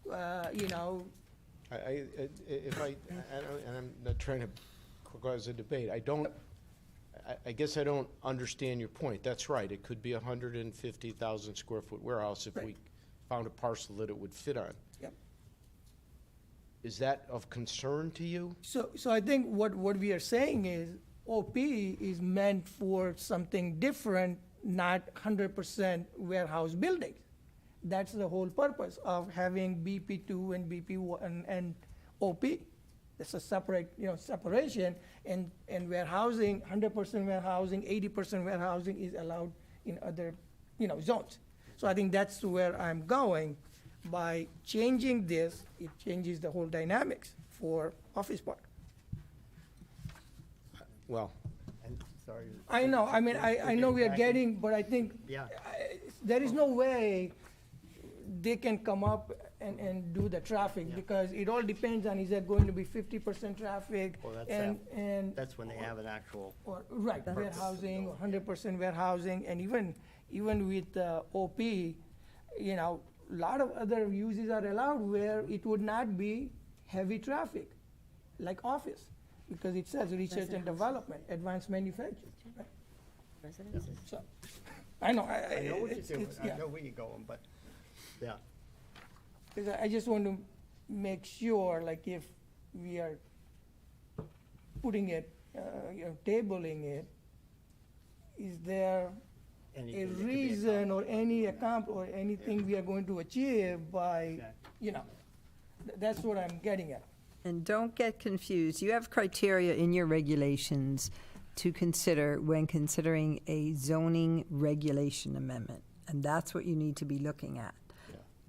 Speaker 5: If and I'm not trying to cause a debate, I guess I don't understand your point. That's right, it could be a 150,000 square foot warehouse if we
Speaker 1: Right.
Speaker 5: found a parcel that it would fit on.
Speaker 1: Yep.
Speaker 5: Is that of concern to you?
Speaker 1: So I think what we are saying is OP is meant for something different, not 100% warehouse buildings. That's the whole purpose of having BP2 and BP1 and OP. That's a separate, separation, and warehousing, 100% warehousing, 80% warehousing is allowed in other, zones. So I think that's where I'm going. By changing this, it changes the whole dynamics for office park.
Speaker 5: Well,
Speaker 8: And, sorry.
Speaker 1: I know, I mean, I know we are
Speaker 8: Back in-
Speaker 1: getting, but I think
Speaker 8: Yeah.
Speaker 1: there is no way they can come up and do the traffic, because it all depends on, is there going to be 50% traffic?
Speaker 8: Well, that's
Speaker 1: And
Speaker 8: That's when they have an actual,
Speaker 1: or, right, warehousing, or 100% warehousing, and even with OP, a lot of other uses are allowed where it would not be heavy traffic, like office, because it says research and development, advanced manufacturing, right?
Speaker 3: Residences.
Speaker 1: So, I know,
Speaker 8: I know what you're
Speaker 1: it's,
Speaker 8: doing, I
Speaker 1: yeah.
Speaker 8: know where you're going, but, yeah.
Speaker 1: 'Cause I just want to make sure, like, if we are putting it, tabling it, is there
Speaker 8: Anything
Speaker 1: a
Speaker 8: that could be
Speaker 1: reason or any or anything we are going to achieve by,
Speaker 8: Exactly.
Speaker 1: that's what I'm getting at.
Speaker 2: And don't get confused. You have criteria in your regulations to consider when considering a zoning regulation amendment. And that's what you need to be looking at.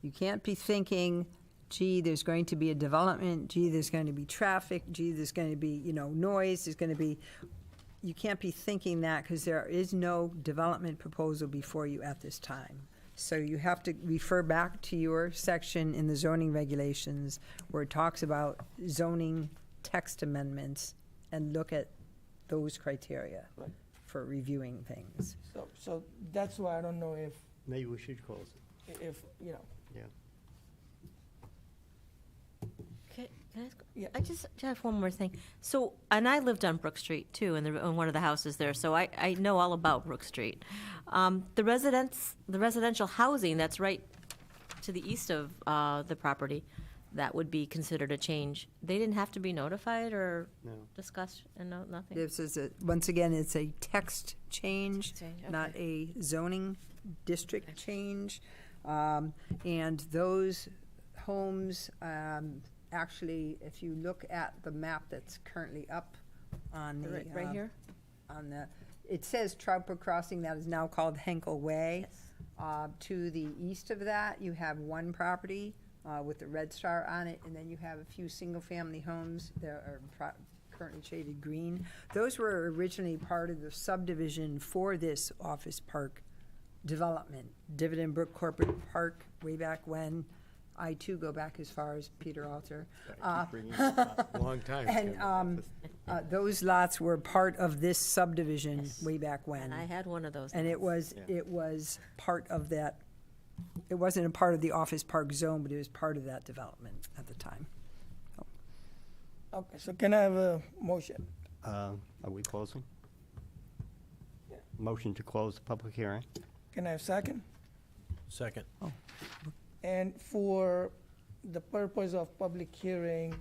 Speaker 2: You can't be thinking, gee, there's going to be a development, gee, there's going to be traffic, gee, there's going to be, noise, there's going to be, you can't be thinking that because there is no development proposal before you at this time. So you have to refer back to your section in the zoning regulations where it talks about zoning text amendments and look at those criteria
Speaker 1: Right.
Speaker 2: for reviewing things.
Speaker 1: So that's why I don't know
Speaker 8: Maybe we should close it,
Speaker 1: if,
Speaker 8: yeah.
Speaker 3: Can I ask?
Speaker 1: Yeah.
Speaker 3: I just have one more thing. So, and I lived on Brook Street too, in one of the houses there, so I know all about Brook Street. The residential housing that's right to the east of the property, that would be considered a change. They didn't have to be notified or
Speaker 8: No.
Speaker 3: discussed, and nothing?
Speaker 2: This is once again, it's a text change,
Speaker 3: Change,
Speaker 2: not a zoning district change. And those homes, actually, if you look at the map that's currently up on the.
Speaker 3: Right here?
Speaker 2: On the, it says Trout Brook Crossing, that is now called Henkel Way.
Speaker 3: Yes.
Speaker 2: To the east of that, you have one property with the red star on it, and then you have a few single-family homes that are currently shaded green. Those were originally part of the subdivision for this office park development, Dividend Brook Corporate Park, way back when. I too go back as far as Peter Alter.
Speaker 5: Long time.
Speaker 2: And those lots were part of this subdivision way back when.
Speaker 3: And I had one of those.
Speaker 2: And it was part of that, it wasn't a part of the office park zone, but it was part of that development at the time.
Speaker 1: Okay, so can I have a motion?
Speaker 8: Are we closing? Motion to close the public hearing?
Speaker 1: Can I have second?
Speaker 4: Second.
Speaker 1: And for the purpose of public hearing,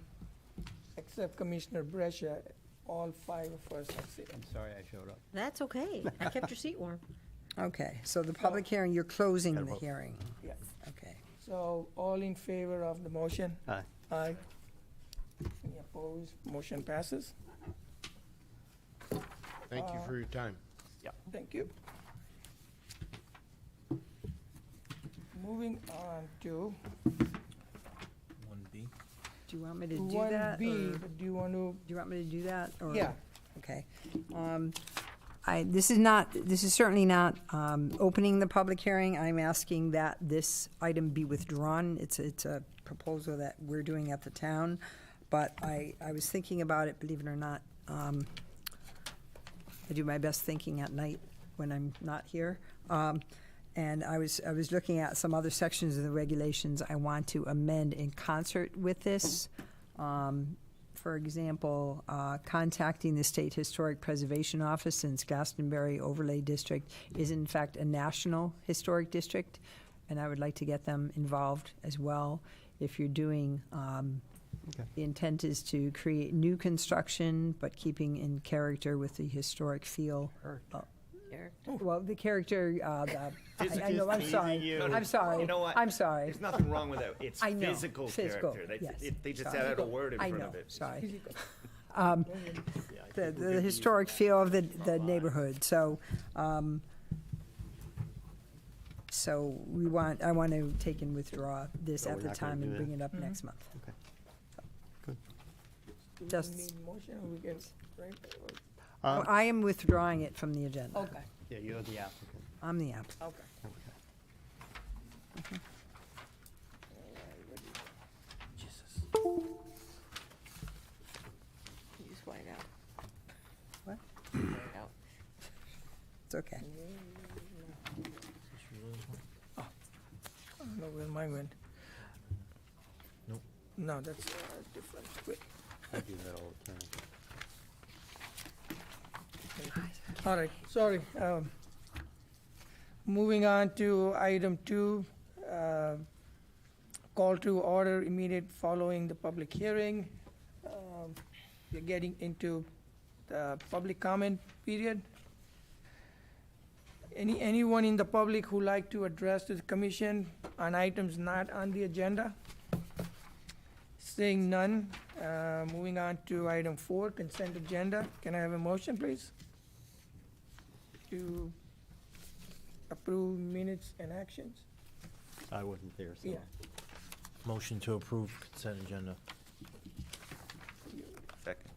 Speaker 1: except Commissioner Brescia, all 5 of us are sitting.
Speaker 8: I'm sorry I showed up.
Speaker 3: That's okay. I kept your seat warm.
Speaker 2: Okay, so the public hearing, you're closing
Speaker 8: Gotta
Speaker 2: the
Speaker 8: vote.
Speaker 2: hearing.
Speaker 1: Yes.
Speaker 2: Okay.
Speaker 1: So all in favor of the motion?
Speaker 8: Aye.
Speaker 1: Aye. Any opposed? Motion passes.
Speaker 5: Thank you for your time.
Speaker 1: Thank you. Moving on to
Speaker 4: 1B.
Speaker 2: Do you want me to do that?
Speaker 1: 1B,
Speaker 2: or-
Speaker 1: but do you want to?
Speaker 2: Do you want me to do that? or-
Speaker 1: Yeah.
Speaker 2: Okay. This is certainly not opening the public hearing. I'm asking that this item be withdrawn. It's a proposal that we're doing at the town, but I was thinking about it, believe it or not. I do my best thinking at night when I'm not here. And I was looking at some other sections of the regulations I want to amend in concert with this. For example, contacting the State Historic Preservation Office, since Glastonbury Overlay District is in fact a national historic district, and I would like to get them involved as well. If you're doing, the intent is to create new construction, but keeping in character with the historic feel. Well, the character, I know, I'm sorry, I'm sorry,
Speaker 7: You know what?
Speaker 2: I'm sorry.
Speaker 7: There's nothing wrong with that. It's
Speaker 2: I know,
Speaker 7: physical
Speaker 2: physical,
Speaker 7: character.
Speaker 2: yes,
Speaker 7: They just
Speaker 2: sorry.
Speaker 7: added a word in
Speaker 2: I
Speaker 7: front
Speaker 2: know,
Speaker 7: of it.
Speaker 2: sorry. The historic feel of the neighborhood, so, so I want to take and withdraw this
Speaker 8: So
Speaker 2: at
Speaker 8: we're
Speaker 2: the
Speaker 8: not gonna
Speaker 2: time
Speaker 8: do
Speaker 2: and
Speaker 8: that?
Speaker 2: bring it up next month.
Speaker 8: Okay. Good.
Speaker 1: Do we
Speaker 2: Just-
Speaker 1: need motion or we can, right?
Speaker 2: Oh, I am withdrawing it from the agenda.
Speaker 1: Okay,
Speaker 8: Yeah, you're the applicant.
Speaker 2: I'm the applicant.
Speaker 1: okay.
Speaker 4: Jesus.
Speaker 3: You just white out.
Speaker 2: What?
Speaker 3: White out.
Speaker 2: It's okay.
Speaker 1: I don't know where mine went.
Speaker 4: Nope.
Speaker 1: No, that's different. Wait.
Speaker 8: I do that all the time.
Speaker 1: All right, sorry. Moving on to item 2, call to order immediate following the public hearing. We're getting into the public comment period. Anyone in the public who like to address the commission on items not on the agenda? Seeing none, moving on to item 4, consent agenda. Can I have a motion, please? To approve minutes and actions?
Speaker 8: I wasn't there, so.
Speaker 1: Yeah.
Speaker 4: Motion to approve consent agenda.
Speaker 7: Second.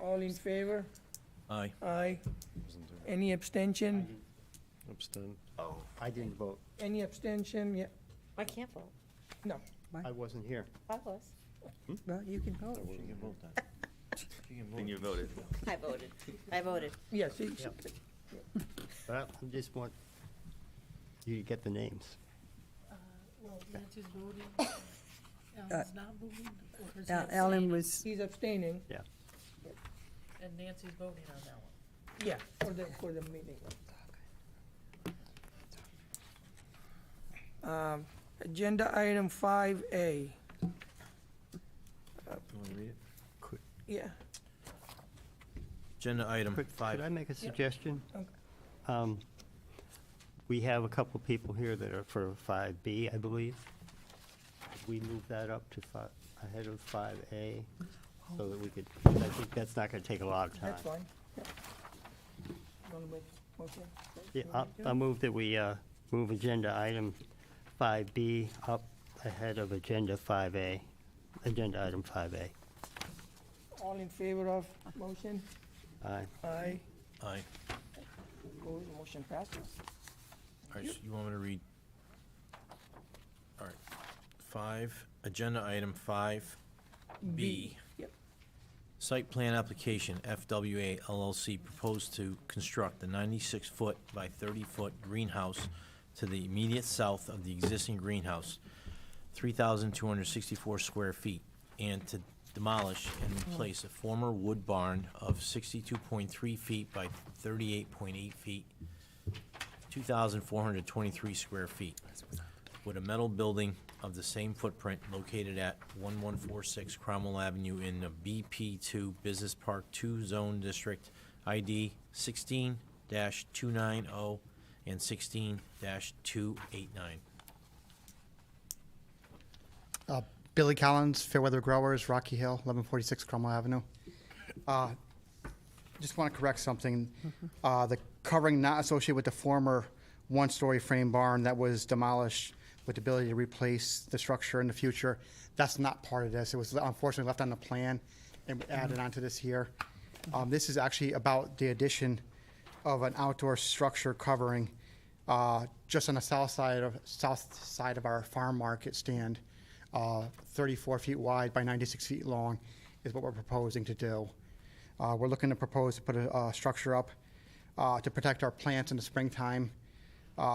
Speaker 1: All in favor?
Speaker 4: Aye.
Speaker 1: Aye. Any abstention?
Speaker 6: Abstain.
Speaker 7: Oh,
Speaker 8: I didn't vote.
Speaker 1: Any abstention? Yeah,
Speaker 3: I can't vote.
Speaker 1: no.
Speaker 8: I wasn't here.
Speaker 3: I was.
Speaker 2: Well, you can vote.
Speaker 4: She can vote then. She can
Speaker 7: then you
Speaker 4: vote.
Speaker 7: voted.
Speaker 3: I voted. I voted.
Speaker 1: Yes,
Speaker 8: But I just want you to get the names.
Speaker 10: Well, Nancy's voting, Alan's not voting, or is he
Speaker 2: Alan
Speaker 10: abstaining?
Speaker 2: was,
Speaker 1: he's abstaining,
Speaker 10: And Nancy's voting on that one.
Speaker 1: yeah, for the meeting. Agenda item 5A.
Speaker 4: You want to read it?
Speaker 1: Yeah,
Speaker 4: Agenda item
Speaker 8: Could
Speaker 4: 5.
Speaker 8: I make a suggestion?
Speaker 1: okay.
Speaker 8: We have a couple people here that are for 5B, I believe. Could we move that up to ahead of 5A, so that we could, I think that's not gonna take a lot of time.
Speaker 1: That's fine. Yeah. You wanna make motion?
Speaker 8: Yeah, I'll move that we move agenda item 5B up ahead of agenda 5A, agenda item 5A.
Speaker 1: All in favor of motion?
Speaker 8: Aye.
Speaker 1: Aye.
Speaker 4: Aye.
Speaker 1: Opposed, motion passes.
Speaker 4: All right, so you want me to read All right. Agenda item 5B.
Speaker 1: Yep.
Speaker 4: Site plan application, FWA LLC, proposed to construct a 96-foot by 30-foot greenhouse to the immediate south of the existing greenhouse, 3,264 square feet, and to demolish and replace a former wood barn of 62.3 feet by 38.8 feet, 2,423 square feet, with a metal building of the same footprint located at 1146 Cromwell Avenue in the BP2 Business Park 2 Zone District, ID 16-290 and 16-289.
Speaker 11: Billy Collins, Fairweather Growers, Rocky Hill, 1146 Cromwell Avenue. Just want to correct something. The covering not associated with the former one-story frame barn that was demolished with the ability to replace the structure in the future, that's not part of this. It was unfortunately left on the plan and added onto this here. This is actually about the addition of an outdoor structure covering just on the south side of our farm market stand. 34 feet wide by 96 feet long is what we're proposing to do. We're looking to propose to put a structure up to protect our plants in the springtime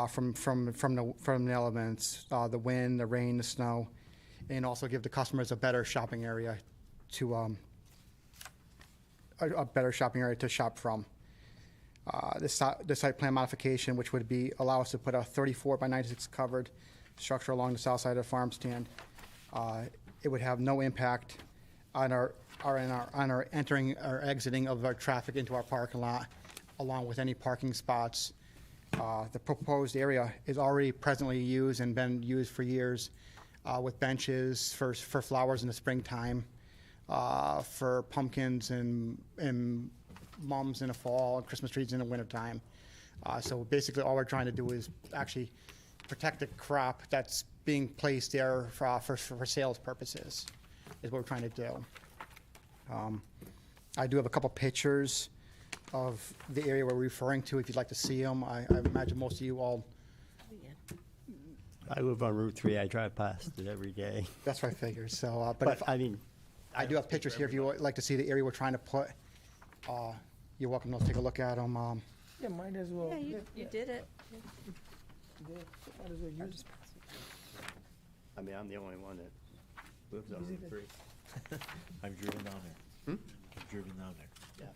Speaker 11: from the elements, the wind, the rain, the snow, and also give the customers a better shopping area to shop from. The site plan modification, which would allow us to put a 34 by 96 covered structure along the south side of the farm stand. It would have no impact on our entering or exiting of our traffic into our parking lot, along with any parking spots. The proposed area is already presently used and been used for years with benches for flowers in the springtime, for pumpkins and mums in the fall, and Christmas trees in the wintertime. So basically all we're trying to do is actually protect the crop that's being placed there for sales purposes, is what we're trying to do. I do have a couple pictures of the area we're referring to, if you'd like to see them. I imagine most of you all,
Speaker 8: I live on Route 3, I drive past it every day.
Speaker 11: that's what I figured, so,
Speaker 8: But I mean,
Speaker 11: I do have pictures here if you would like to see the area we're trying to put. You're welcome to take a look at them.
Speaker 1: Yeah, might as well.
Speaker 3: Yeah, you did it.
Speaker 1: Might as well use.
Speaker 8: I mean, I'm the only one that lives on Route 3.
Speaker 4: I've driven down there. I've driven down there.
Speaker 8: Yeah.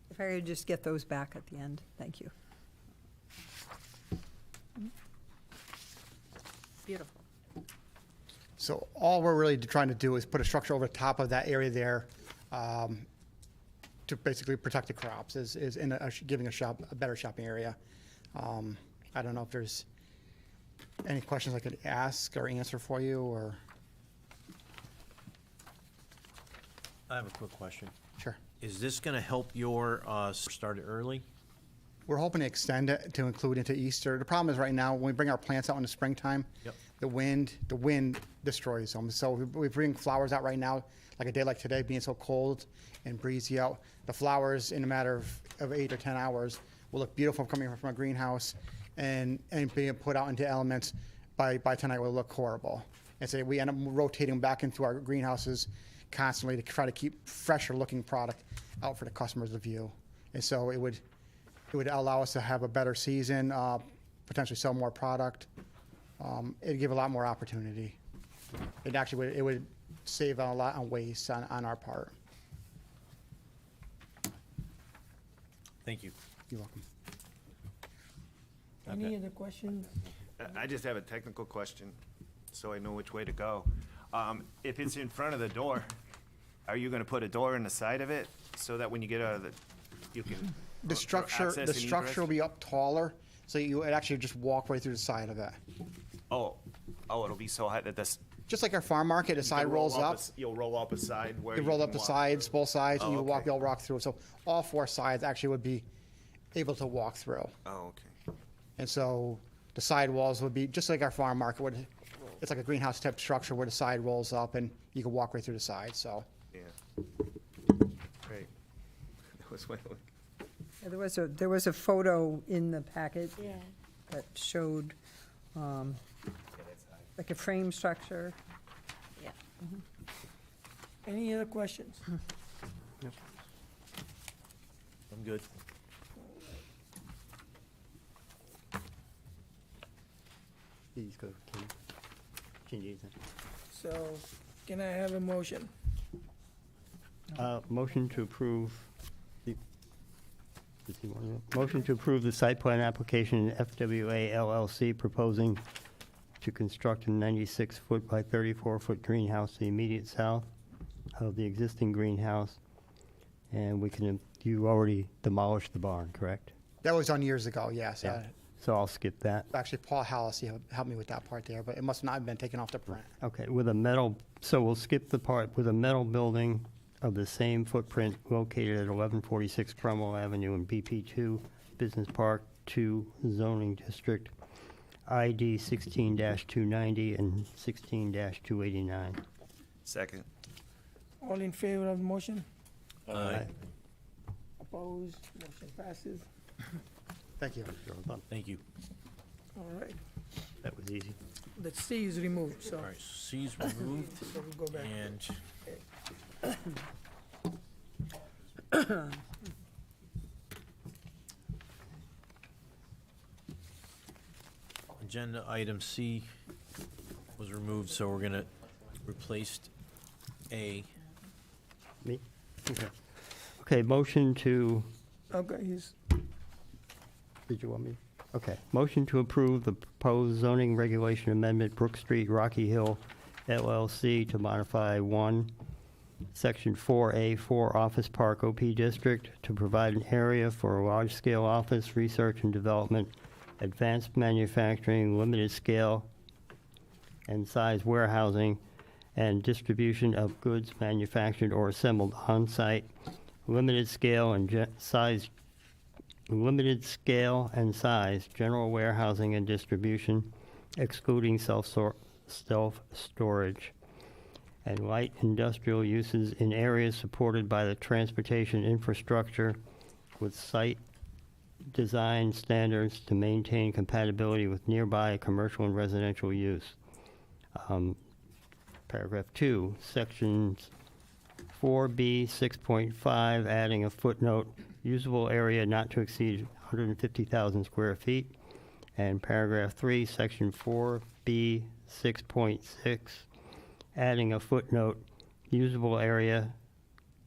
Speaker 2: If I could just get those back at the end, thank you.
Speaker 3: Beautiful.
Speaker 11: So all we're really trying to do is put a structure over the top of that area there to basically protect the crops, is giving a better shopping area. I don't know if there's any questions I could ask or answer for you, or,
Speaker 4: I have a quick question.
Speaker 11: sure.
Speaker 4: Is this going to help your start it early?
Speaker 11: We're hoping to extend it to include into Easter. The problem is right now, when we bring our plants out in the springtime,
Speaker 4: Yep.
Speaker 11: the wind destroys them. So we bring flowers out right now, like a day like today, being so cold and breezy out. The flowers, in a matter of 8 or 10 hours, will look beautiful coming from a greenhouse, and being put out into elements by tonight will look horrible. And so we end up rotating back into our greenhouses constantly to try to keep fresher looking product out for the customers to view. And so it would allow us to have a better season, potentially sell more product. It'd give a lot more opportunity. It would save a lot on waste on our part.
Speaker 4: Thank you.
Speaker 11: You're welcome.
Speaker 1: Any
Speaker 4: Okay.
Speaker 1: other questions?
Speaker 7: I just have a technical question, so I know which way to go. If it's in front of the door, are you gonna put a door in the side of it so that when you get out of you can
Speaker 11: The structure
Speaker 7: access and egress?
Speaker 11: will be up taller, so you would actually just walk right through the side of it.
Speaker 7: Oh, it'll be so high that this.
Speaker 11: Just like our farm market, the side rolls up.
Speaker 7: You'll roll up a side where
Speaker 11: You roll up the
Speaker 7: walk
Speaker 11: sides,
Speaker 7: through.
Speaker 11: both sides, and
Speaker 7: Oh,
Speaker 11: you
Speaker 7: okay.
Speaker 11: you'll walk through. So all 4 sides actually would be able to walk through.
Speaker 7: Oh, okay.
Speaker 11: And so the side walls would be just like our farm market would. It's like a greenhouse type structure where the side rolls up and you can walk right through the side, so.
Speaker 7: Yeah. Great. was when,
Speaker 2: Yeah, there was a photo in the packet
Speaker 3: Yeah.
Speaker 2: that showed, like a frame structure.
Speaker 3: Yeah.
Speaker 1: Any other questions?
Speaker 4: I'm good.
Speaker 8: Please go, Ken. Change it.
Speaker 1: So, can I have a motion?
Speaker 8: Motion to approve the, does he want to- motion to approve the site plan application FWA LLC proposing to construct a 96-foot by 34-foot greenhouse to the immediate south of the existing greenhouse. And we can, you already demolished the barn, correct?
Speaker 11: That was done years ago, yes.
Speaker 8: So I'll skip that.
Speaker 11: Actually, Paul Hallis, he helped me with that part there, but it must not have been taken off the print.
Speaker 8: Okay, with a metal, so we'll skip the part with a metal building of the same footprint located at 1146 Cromwell Avenue in BP2 Business Park 2 zoning district, ID 16-290 and 16-289.
Speaker 7: second.
Speaker 1: All in favor of the motion?
Speaker 4: Aye.
Speaker 1: Opposed? Motion passes.
Speaker 11: Thank you.
Speaker 4: Thank you.
Speaker 1: All right.
Speaker 8: That was easy.
Speaker 1: The C is removed, so
Speaker 4: All right, C's removed,
Speaker 1: so we'll go back.
Speaker 4: and agenda item C was removed, so we're gonna replace A.
Speaker 8: Me? Okay. Okay, motion to,
Speaker 1: Okay, he's,
Speaker 8: did you want me? Okay, motion to approve the proposed zoning regulation amendment Brook Street, Rocky Hill LLC to modify 1, Section 4A4 Office Park OP District to provide an area for a large-scale office, research and development, advanced manufacturing, limited scale and size warehousing, and distribution of goods manufactured or assembled on-site, limited scale and size general warehousing and distribution, excluding self-storage, and light industrial uses in areas supported by the transportation infrastructure with site design standards to maintain compatibility with nearby commercial and residential use. Paragraph 2, sections 4B 6.5, adding a footnote, usable area not to exceed 150,000 square feet. And paragraph 3, section 4B 6.6, adding a footnote, usable area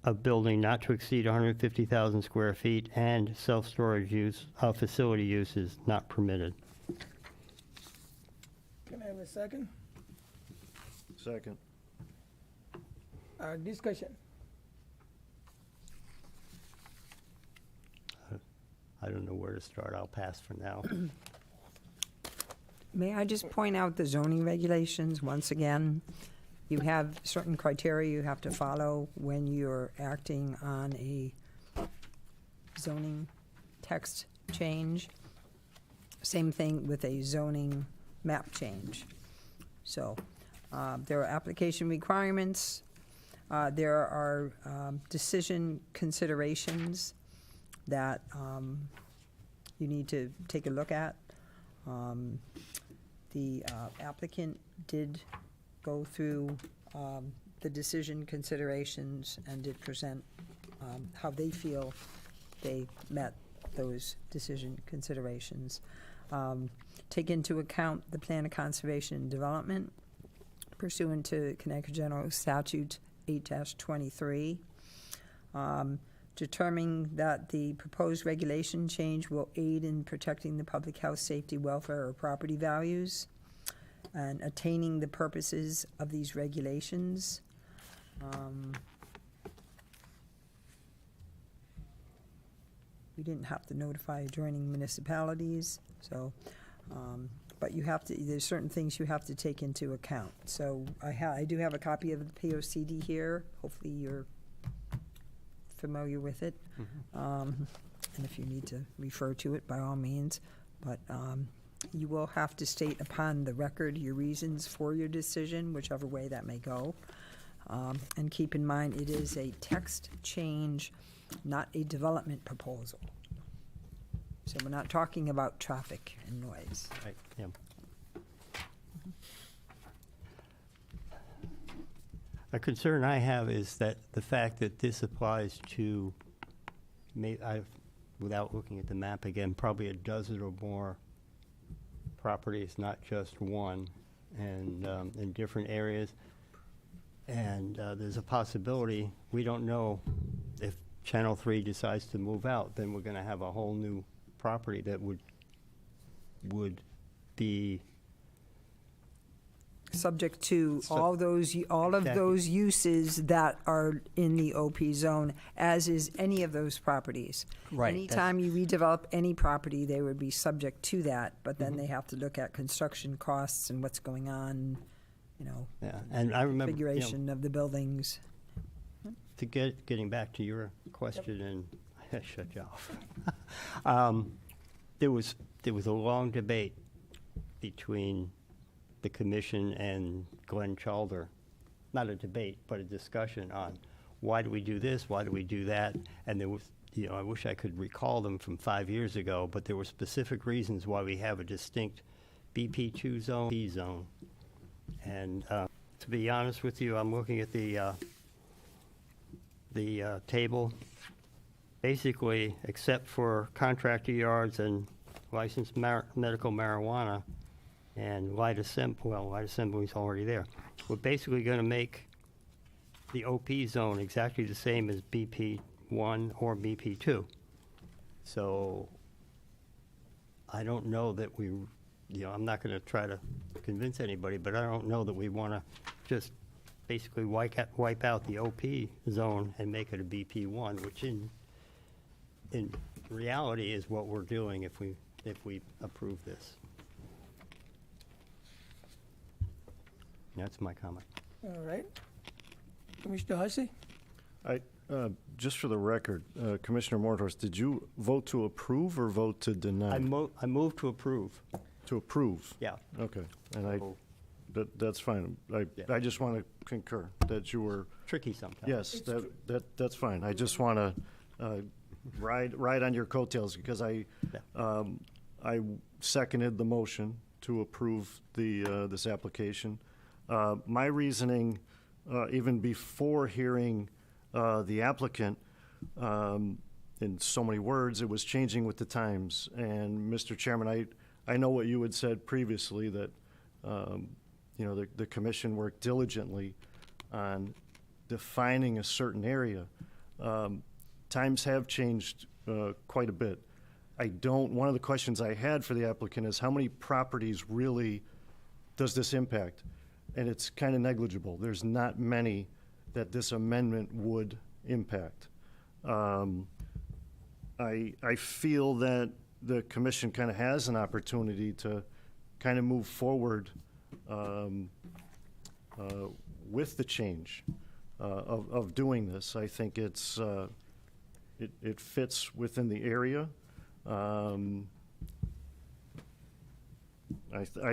Speaker 8: of building not to exceed 150,000 square feet and self-storage use, facility use is not permitted.
Speaker 1: can I have a second?
Speaker 6: Second.
Speaker 1: Discussion.
Speaker 8: I don't know where to start. I'll pass for now.
Speaker 2: May I just point out the zoning regulations once again? You have certain criteria you have to follow when you're acting on a zoning text change. Same thing with a zoning map change. So, there are application requirements, there are decision considerations that you need to take a look at. The applicant did go through the decision considerations and did present how they feel they met those decision considerations. Take into account the plan of conservation and development pursuant to Connecticut General Statute 8-23. Determining that the proposed regulation change will aid in protecting the public health, safety, welfare, or property values, and attaining the purposes of these regulations. We didn't have to notify adjoining municipalities, so, but you have to, there's certain things you have to take into account. So I do have a copy of the POCD here. Hopefully you're familiar with it. And if you need to refer to it, by all means. But you will have to state upon the record your reasons for your decision, whichever way that may go. And keep in mind, it is a text change not a development proposal. So we're not talking about traffic and noise.
Speaker 8: Right, yeah. A concern I have is that the fact that this applies to, without looking at the map again, probably a dozen or more properties, not just one, and in different areas. And there's a possibility, we don't know if Channel 3 decides to move out, then we're going to have a whole new property that would be
Speaker 2: Subject to
Speaker 8: So-
Speaker 2: all of
Speaker 8: Exactly.
Speaker 2: those uses that are in the OP zone, as is any of those properties.
Speaker 8: Right,
Speaker 2: Anytime you redevelop any property, they would be subject to that, but
Speaker 8: Mm-hmm.
Speaker 2: then they have to look at construction costs and what's going on,
Speaker 8: yeah. And I remember,
Speaker 2: configuration of the buildings.
Speaker 8: getting back to your question, and I shut you off. There was a long debate between the commission and Glenn Chalder. Not a debate, but a discussion on why do we do this, why do we do that? And there was, I wish I could recall them from 5 years ago, but there were specific reasons why we have a distinct BP2 zone, P zone. And to be honest with you, I'm looking at the table. Basically, except for contractor yards and licensed medical marijuana and light assembly is already there. We're basically going to make the OP zone exactly the same as BP1 or BP2. So I don't know that we, I'm not going to try to convince anybody, but I don't know that we want to just basically wipe out the OP zone and make it a BP1, which in reality is what we're doing if we approve this. That's my comment.
Speaker 1: All right. Commissioner Hussey?
Speaker 6: Just for the record, Commissioner Morthorst, did you vote to approve or vote to deny?
Speaker 8: I move to approve.
Speaker 6: To approve?
Speaker 8: Yeah.
Speaker 6: Okay, and
Speaker 8: Oh.
Speaker 6: that's fine.
Speaker 8: Yeah.
Speaker 6: I just want to concur that you were,
Speaker 8: Tricky sometimes.
Speaker 6: yes, that's fine. I just want to ride on your coattails because I seconded the motion to approve this application. My reasoning, even before hearing the applicant, in so many words, it was changing with the times. And Mr. Chairman, I know what you had said previously, that the commission worked diligently on defining a certain area. Times have changed quite a bit. One of the questions I had for the applicant is how many properties really does this impact? And it's kind of negligible. There's not many that this amendment would impact. I feel that the commission kind of has an opportunity to kind of move forward with the change of doing this. I think it fits within the area. I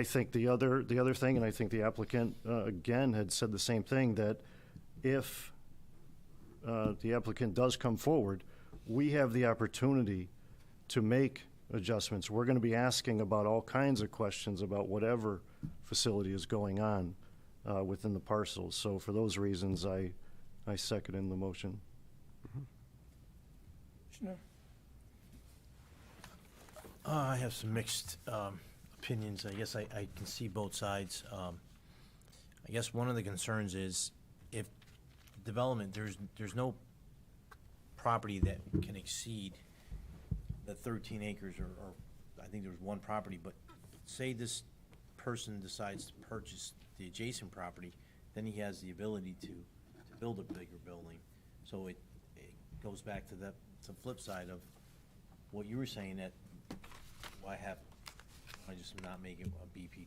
Speaker 6: think the other thing, and I think the applicant, again, had said the same thing, that if the applicant does come forward, we have the opportunity to make adjustments. We're going to be asking about all kinds of questions about whatever facility is going on within the parcels. So for those reasons, I second in the motion.
Speaker 1: Commissioner?
Speaker 4: I have some mixed opinions. I guess I can see both sides. I guess one of the concerns is if development, there's no property that can exceed the 13 acres, or I think there's one property, but say this person decides to purchase the adjacent property, then he has the ability to build a bigger building. So it goes back to the flip side of what you were saying, that I just not make it a BP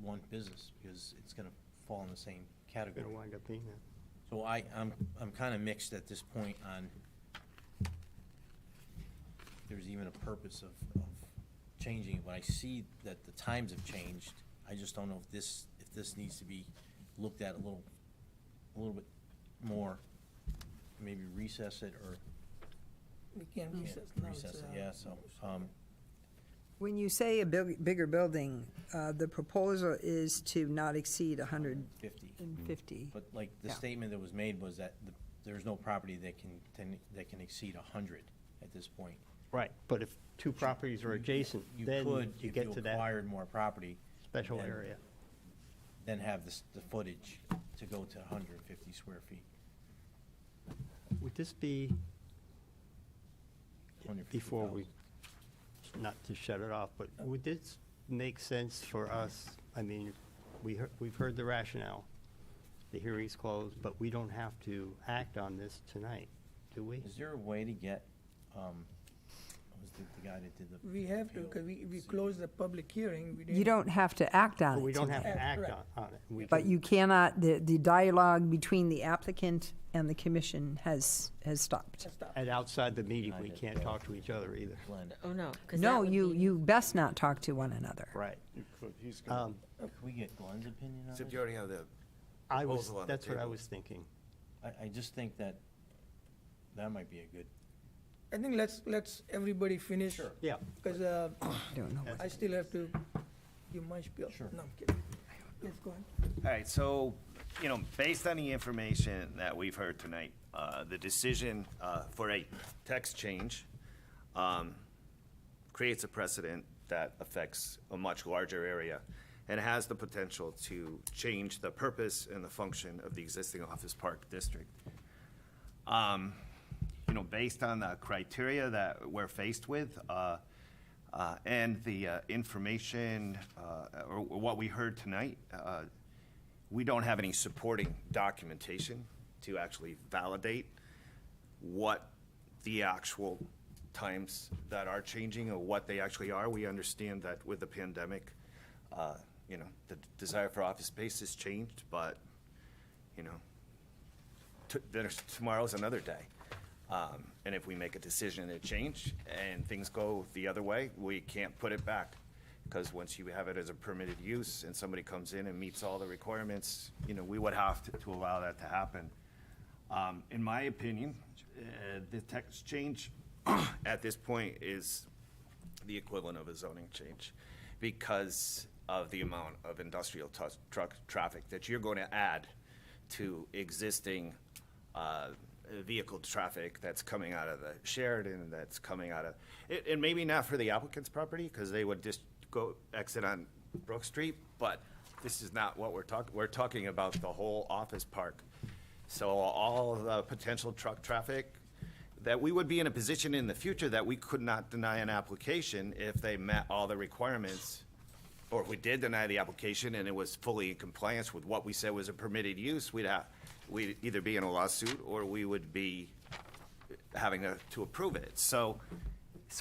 Speaker 4: one business, because it's gonna fall in the same category.
Speaker 8: It'll wind up being that.
Speaker 4: So I'm kind of mixed at this point on if there's even a purpose of changing it. When I see that the times have changed, I just don't know if this needs to be looked at a little bit more maybe recess it or
Speaker 1: We can't recess now.
Speaker 4: recess it, yeah, so,
Speaker 2: When you say a bigger building, the proposal is to not exceed
Speaker 4: 50.
Speaker 2: 150.
Speaker 4: But like, the
Speaker 2: Yeah.
Speaker 4: statement that was made was that there's no property that can exceed 100 at this point.
Speaker 8: Right, but if two properties are adjacent,
Speaker 4: You
Speaker 8: then
Speaker 4: could,
Speaker 8: you
Speaker 4: if
Speaker 8: get
Speaker 4: you
Speaker 8: to that
Speaker 4: acquired more property,
Speaker 8: special
Speaker 4: then-
Speaker 8: area.
Speaker 4: then have the footage to go to 150 square feet.
Speaker 8: Would this be,
Speaker 4: 150,000.
Speaker 8: before we, not to shut it off, but would this make sense for us? I mean, we've heard the rationale, the hearing's closed, but we don't have to act on this tonight, do we?
Speaker 4: Is there a way to get, what was the guy that did the?
Speaker 1: We have to, because we closed the public hearing. We
Speaker 2: You
Speaker 1: didn't-
Speaker 2: don't have to act on
Speaker 8: But
Speaker 2: it
Speaker 8: we don't have
Speaker 2: tonight.
Speaker 8: to act
Speaker 1: Correct.
Speaker 8: on it. We
Speaker 2: But
Speaker 8: can-
Speaker 2: you cannot, the dialogue between the applicant and the commission has stopped.
Speaker 1: Just stop.
Speaker 8: And outside the meeting, we can't talk to each other either.
Speaker 4: Glenn,
Speaker 3: Oh, no. 'cause that
Speaker 2: No,
Speaker 3: would
Speaker 2: you,
Speaker 3: be-
Speaker 2: you best not talk to one another.
Speaker 8: Right.
Speaker 6: You could, he's gonna,
Speaker 4: can we get Glenn's opinion on
Speaker 7: Except
Speaker 4: it?
Speaker 7: you already have the
Speaker 8: I was,
Speaker 7: proposal on the
Speaker 8: that's what I
Speaker 7: table.
Speaker 8: was thinking.
Speaker 4: I just think that might be a good,
Speaker 1: I think let's everybody finish.
Speaker 4: Sure.
Speaker 8: Yeah.
Speaker 1: Because
Speaker 2: Don't know what.
Speaker 1: I still have to give my spiel.
Speaker 4: Sure.
Speaker 1: No, I'm kidding. Yes, go ahead.
Speaker 7: All right, so, based on the information that we've heard tonight, the decision for a text change creates a precedent that affects a much larger area and has the potential to change the purpose and the function of the existing office park district. Based on the criteria that we're faced with, and the information, or what we heard tonight, we don't have any supporting documentation to actually validate what the actual times that are changing or what they actually are. We understand that with the pandemic, the desire for office space has changed, but, tomorrow's another day. And if we make a decision to change and things go the other way, we can't put it back. Because once you have it as a permitted use and somebody comes in and meets all the requirements, we would have to allow that to happen. In my opinion, the text change at this point is the equivalent of a zoning change because of the amount of industrial truck traffic that you're going to add to existing vehicle traffic that's coming out of the Sheridan, that's coming out of, and maybe not for the applicant's property, because they would just go exit on Brook Street, but this is not what we're talking about the whole office park. So all of the potential truck traffic, that we would be in a position in the future that we could not deny an application if they met all the requirements, or if we did deny the application and it was fully in compliance with what we said was a permitted use, we'd either be in a lawsuit or we would be having to approve it. So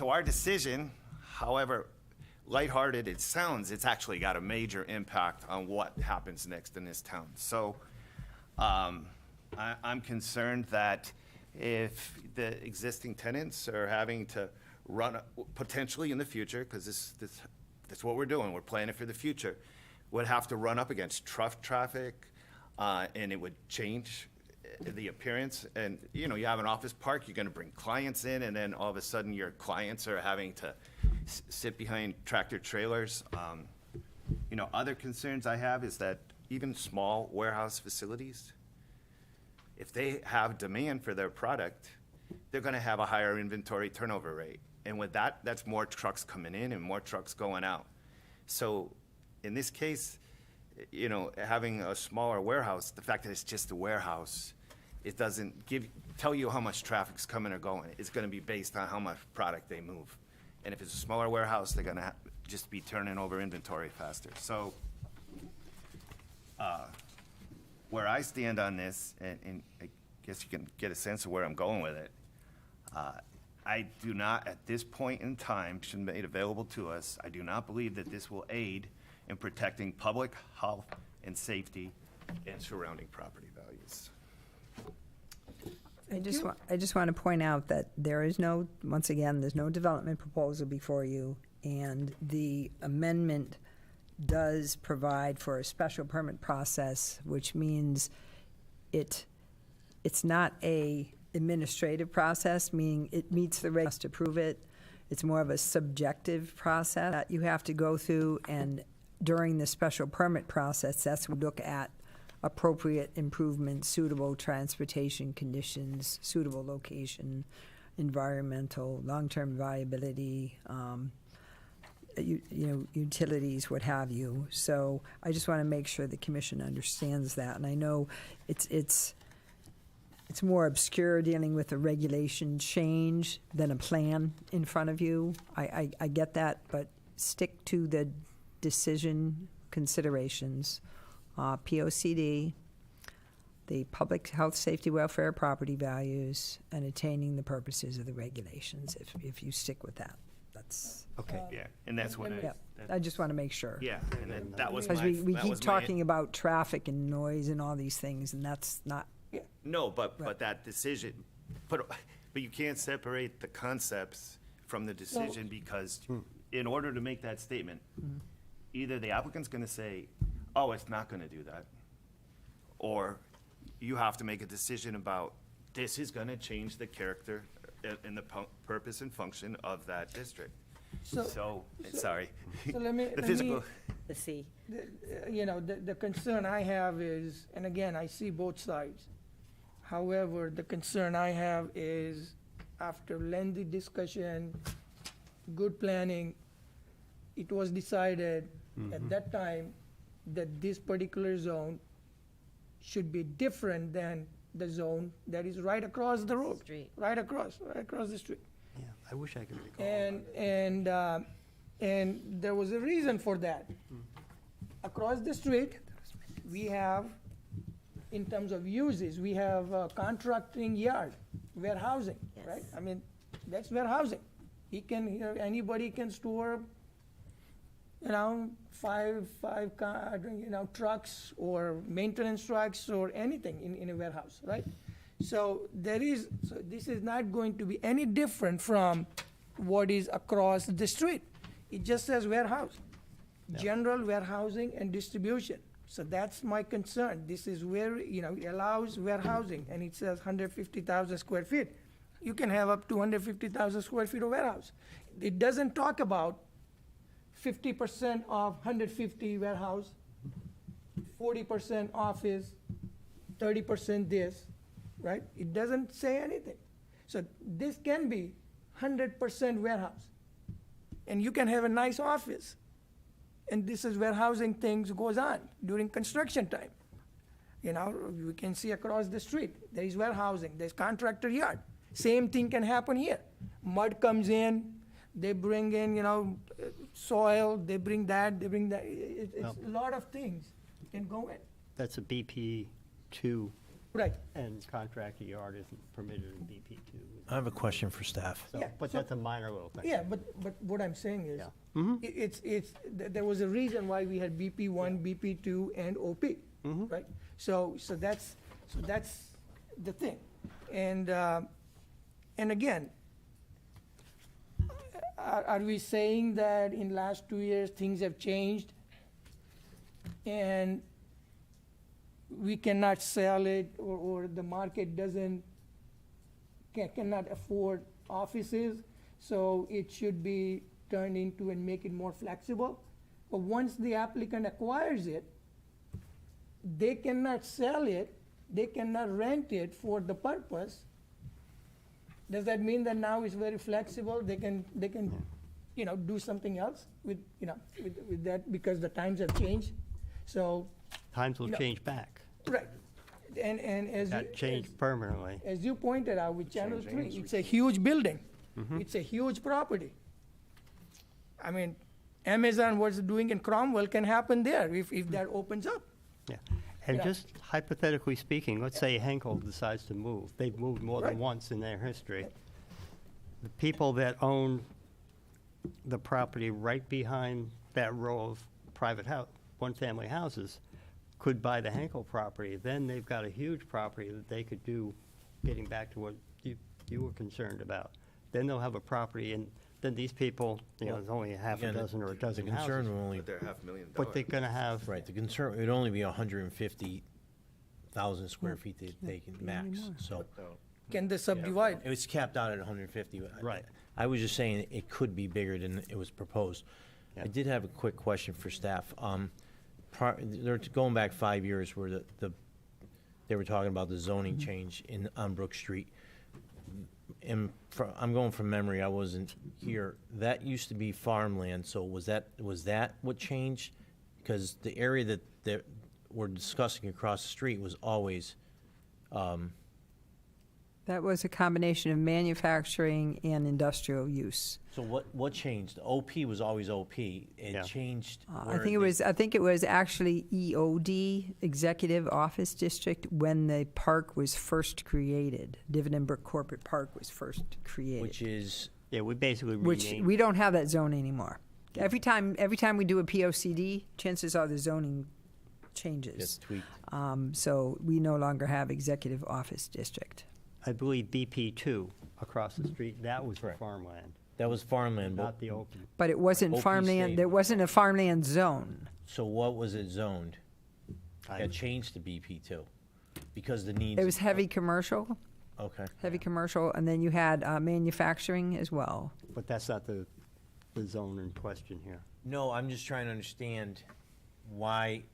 Speaker 7: our decision, however lighthearted it sounds, it's actually got a major impact on what happens next in this town. So I'm concerned that if the existing tenants are having to run, potentially in the future, because that's what we're doing, we're planning for the future, would have to run up against truck traffic, and it would change the appearance. And, you have an office park, you're gonna bring clients in, and then all of a sudden your clients are having to sit behind tractor trailers. Other concerns I have is that even small warehouse facilities, if they have demand for their product, they're gonna have a higher inventory turnover rate. And with that, that's more trucks coming in and more trucks going out. So in this case, having a smaller warehouse, the fact that it's just a warehouse, it doesn't tell you how much traffic's coming or going. It's gonna be based on how much product they move. And if it's a smaller warehouse, they're gonna just be turning over inventory faster. So, where I stand on this, and I guess you can get a sense of where I'm going with it, I do not, at this point in time, should be made available to us, I do not believe that this will aid in protecting public health and safety and surrounding property values.
Speaker 2: I just want to point out that there is no, once again, there's no development proposal before you, and the amendment does provide for a special permit process, which means it's not a administrative process, meaning it meets the regs to prove it. It's more of a subjective process that you have to go through, and during the special permit process, that's when we look at appropriate improvements, suitable transportation conditions, suitable location, environmental, long-term viability, utilities, what have you. So I just want to make sure the commission understands that. And I know it's more obscure dealing with a regulation change than a plan in front of you. I get that, but stick to the decision considerations. POCD, the public health, safety, welfare, property values, and attaining the purposes of the regulations. If you stick with that, that's.
Speaker 7: Okay, yeah, and that's what
Speaker 2: Yeah, I just want to make sure.
Speaker 7: yeah, and then that was
Speaker 2: Because
Speaker 7: my.
Speaker 2: we
Speaker 7: that
Speaker 2: keep
Speaker 7: was my-
Speaker 2: talking about traffic and noise and all these things, and that's not,
Speaker 7: No, but
Speaker 2: Right.
Speaker 7: that decision, but you can't separate the concepts from the decision, because in order to make that statement, either the applicant's gonna say, oh, it's not gonna do that, or you have to make a decision about, this is gonna change the character and the purpose and function of that district. So, sorry.
Speaker 1: So let me-
Speaker 7: The
Speaker 1: let me-
Speaker 7: physical,
Speaker 3: The C.
Speaker 1: The concern I have is, and again, I see both sides. However, the concern I have is, after lengthy discussion, good planning, it was decided at that time that this particular zone should be different than the zone that is right across the road.
Speaker 3: Street.
Speaker 1: Right across the street.
Speaker 8: Yeah, I wish I could recall.
Speaker 1: And there was a reason for that. Across the street, we have, in terms of uses, we have a contracting yard, warehousing, right?
Speaker 3: Yes.
Speaker 1: I mean, that's warehousing. Anybody can store, five trucks or maintenance trucks or anything in a warehouse, right? So this is not going to be any different from what is across the street. It just says warehouse, general warehousing and distribution. So that's my concern. This is where, it allows warehousing, and it says 150,000 square feet. You can have up to 150,000 square feet of warehouse. It doesn't talk about 50% of 150 warehouse, 40% office, 30% this, right? It doesn't say anything. So this can be 100% warehouse. And you can have a nice office. And this is where housing things goes on during construction time. We can see across the street, there is warehousing, there's contractor yard. Same thing can happen here. Mud comes in, they bring in, soil, they bring that. It's a lot of things can go in.
Speaker 8: That's a BP2,
Speaker 1: Right.
Speaker 8: and contractor yard isn't permitted in BP2.
Speaker 4: I have a question for staff.
Speaker 8: So,
Speaker 1: Yeah,
Speaker 8: but
Speaker 1: so-
Speaker 8: that's a minor little thing.
Speaker 1: Yeah, but what I'm saying is,
Speaker 8: Yeah.
Speaker 1: there was a reason why we had BP1, BP2, and OP, right? So that's the thing. And again, are we saying that in last 2 years, things have changed? And we cannot sell it, or the market cannot afford offices, so it should be turned into and make it more flexible. But once the applicant acquires it, they cannot sell it, they cannot rent it for the purpose. Does that mean that now it's very flexible? They can do something else with that, because the times have changed? So,
Speaker 8: Times will change back.
Speaker 1: right. And as
Speaker 8: That changed permanently.
Speaker 1: as you pointed out with Channel
Speaker 7: Change
Speaker 1: 3,
Speaker 7: names.
Speaker 1: it's a huge building. It's a huge property. I mean, Amazon, what's doing in Cromwell can happen there if that opens up.
Speaker 8: Yeah. And
Speaker 1: Yeah.
Speaker 8: just hypothetically speaking, let's say Henkel decides to move. They've moved more than
Speaker 1: Right.
Speaker 8: once in their history. The people that own the property right behind that row of private one-family houses could buy the Henkel property. Then they've got a huge property that they could do, getting back to what you were concerned about. Then they'll have a property, and then these people, there's only a half a
Speaker 4: Again,
Speaker 8: dozen or a dozen
Speaker 4: The concern
Speaker 8: houses.
Speaker 4: will only,
Speaker 7: but they're $500,000.
Speaker 8: But they're gonna have,
Speaker 4: right, the concern, it would only be 150,000 square feet they can max, so.
Speaker 1: can they subdivide?
Speaker 4: It was capped out at 150.
Speaker 8: Right.
Speaker 4: I was just saying it could be bigger than it was proposed. I
Speaker 8: Yeah.
Speaker 4: did have a quick question for staff. They're going back 5 years where they were talking about the zoning change on Brook Street. And I'm going from memory, I wasn't here. That used to be farmland, so was that what changed? Because the area that we're discussing across the street was always,
Speaker 2: That was a combination of manufacturing and industrial use.
Speaker 4: so what changed? OP was always OP.
Speaker 8: Yeah.
Speaker 4: It changed.
Speaker 2: I
Speaker 4: where
Speaker 2: think it was actually EOD, Executive Office District, when the park was first created. Dividend Brook Corporate Park was first created.
Speaker 4: Which is,
Speaker 8: Yeah, we basically
Speaker 2: Which,
Speaker 8: renamed.
Speaker 2: we don't have that zone anymore. Every time we do a POCD, chances are the zoning
Speaker 4: gets
Speaker 2: changes.
Speaker 4: tweaked.
Speaker 2: So we no longer have Executive Office District.
Speaker 8: I believe BP2 across the street, that was
Speaker 4: Correct.
Speaker 8: farmland,
Speaker 4: That was farmland, but,
Speaker 8: not the open.
Speaker 2: But it wasn't
Speaker 4: OP
Speaker 2: farmland,
Speaker 4: stayed.
Speaker 2: there wasn't a farmland zone.
Speaker 4: so what was it zoned?
Speaker 8: I-
Speaker 4: Got changed to BP2? Because the needs.
Speaker 2: It was heavy commercial,
Speaker 4: Okay.
Speaker 2: and then you had manufacturing as well.
Speaker 8: But that's not the zone in question here.
Speaker 4: No, I'm just trying to understand why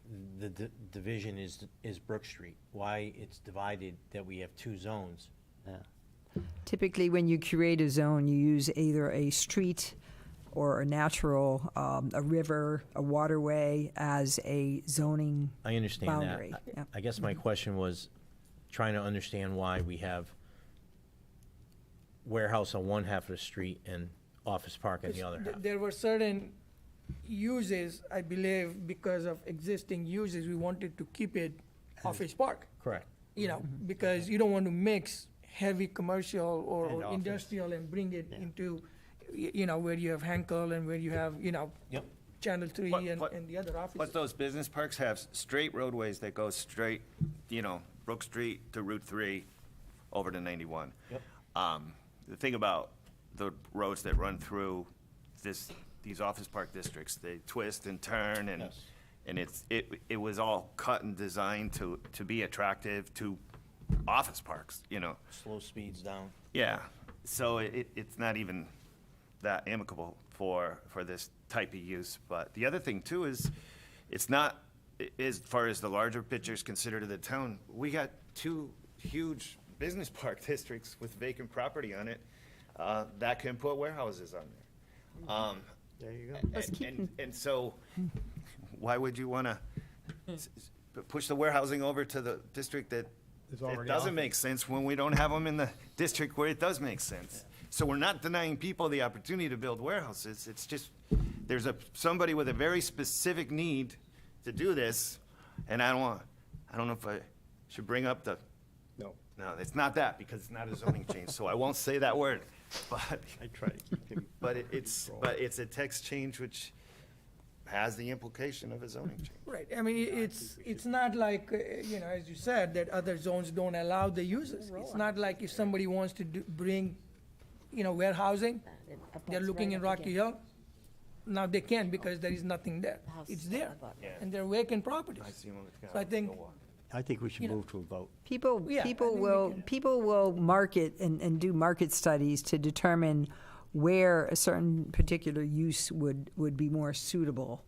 Speaker 4: the division is Brook Street, why it's divided, that we have two zones.
Speaker 8: Yeah.
Speaker 2: Typically, when you create a zone, you use either a street or a natural, a river, a waterway as a zoning
Speaker 4: I understand that.
Speaker 2: boundary. Yeah.
Speaker 4: I guess my question was trying to understand why we have warehouse on one half of the street and office park on the other half.
Speaker 1: There were certain uses, I believe, because of existing uses, we wanted to keep it office park.
Speaker 4: Correct.
Speaker 1: You know, because you don't want to mix heavy commercial
Speaker 8: And
Speaker 1: or
Speaker 8: office.
Speaker 1: industrial and bring it
Speaker 8: Yeah.
Speaker 1: into, you know, where you have Henkel and where you have, you know,
Speaker 4: Yep.
Speaker 1: Channel 3
Speaker 7: But-
Speaker 1: and
Speaker 7: but-
Speaker 1: and the other
Speaker 7: But
Speaker 1: offices.
Speaker 7: those business parks have straight roadways that go straight, you know, Brook Street to Route 3 over to 91.
Speaker 4: Yep.
Speaker 7: The thing about the roads that run through these office park districts, they twist and turn and,
Speaker 4: Yes.
Speaker 7: and it was all cut and designed to be attractive to office parks, you know?
Speaker 4: Slow speeds down.
Speaker 7: Yeah, so it's not even that amicable for this type of use. But the other thing too is, it's not, as far as the larger picture is considered to the town, we got two huge business park districts with vacant property on it, that can put warehouses on there.
Speaker 8: There you go.
Speaker 2: Let's keep
Speaker 7: And so, why would you wanna push the warehousing over to the district that
Speaker 11: There's
Speaker 7: it
Speaker 11: already
Speaker 7: doesn't
Speaker 11: office.
Speaker 7: make sense when we don't have them in the district where it does make sense? So we're not denying people the opportunity to build warehouses, it's just, there's somebody with a very specific need to do this, and I don't know if I should bring up the, no, it's not that, because it's not a zoning change, so I won't say that word, but,
Speaker 8: I try to keep him.
Speaker 7: but it's a text change which has the implication of a zoning change.
Speaker 1: Right, I mean, it's not like, you know, as you said, that other zones don't allow the uses. It's not like if somebody wants to bring, you know, warehousing, they're looking in Rocky Hill, now they can because there is nothing there. It's there, and they're vacant properties. So I think,
Speaker 8: I think we should
Speaker 1: You know.
Speaker 8: move to a vote.
Speaker 2: People
Speaker 1: Yeah, I think we can.
Speaker 2: people will market and do market studies to determine where a certain particular use would be more suitable,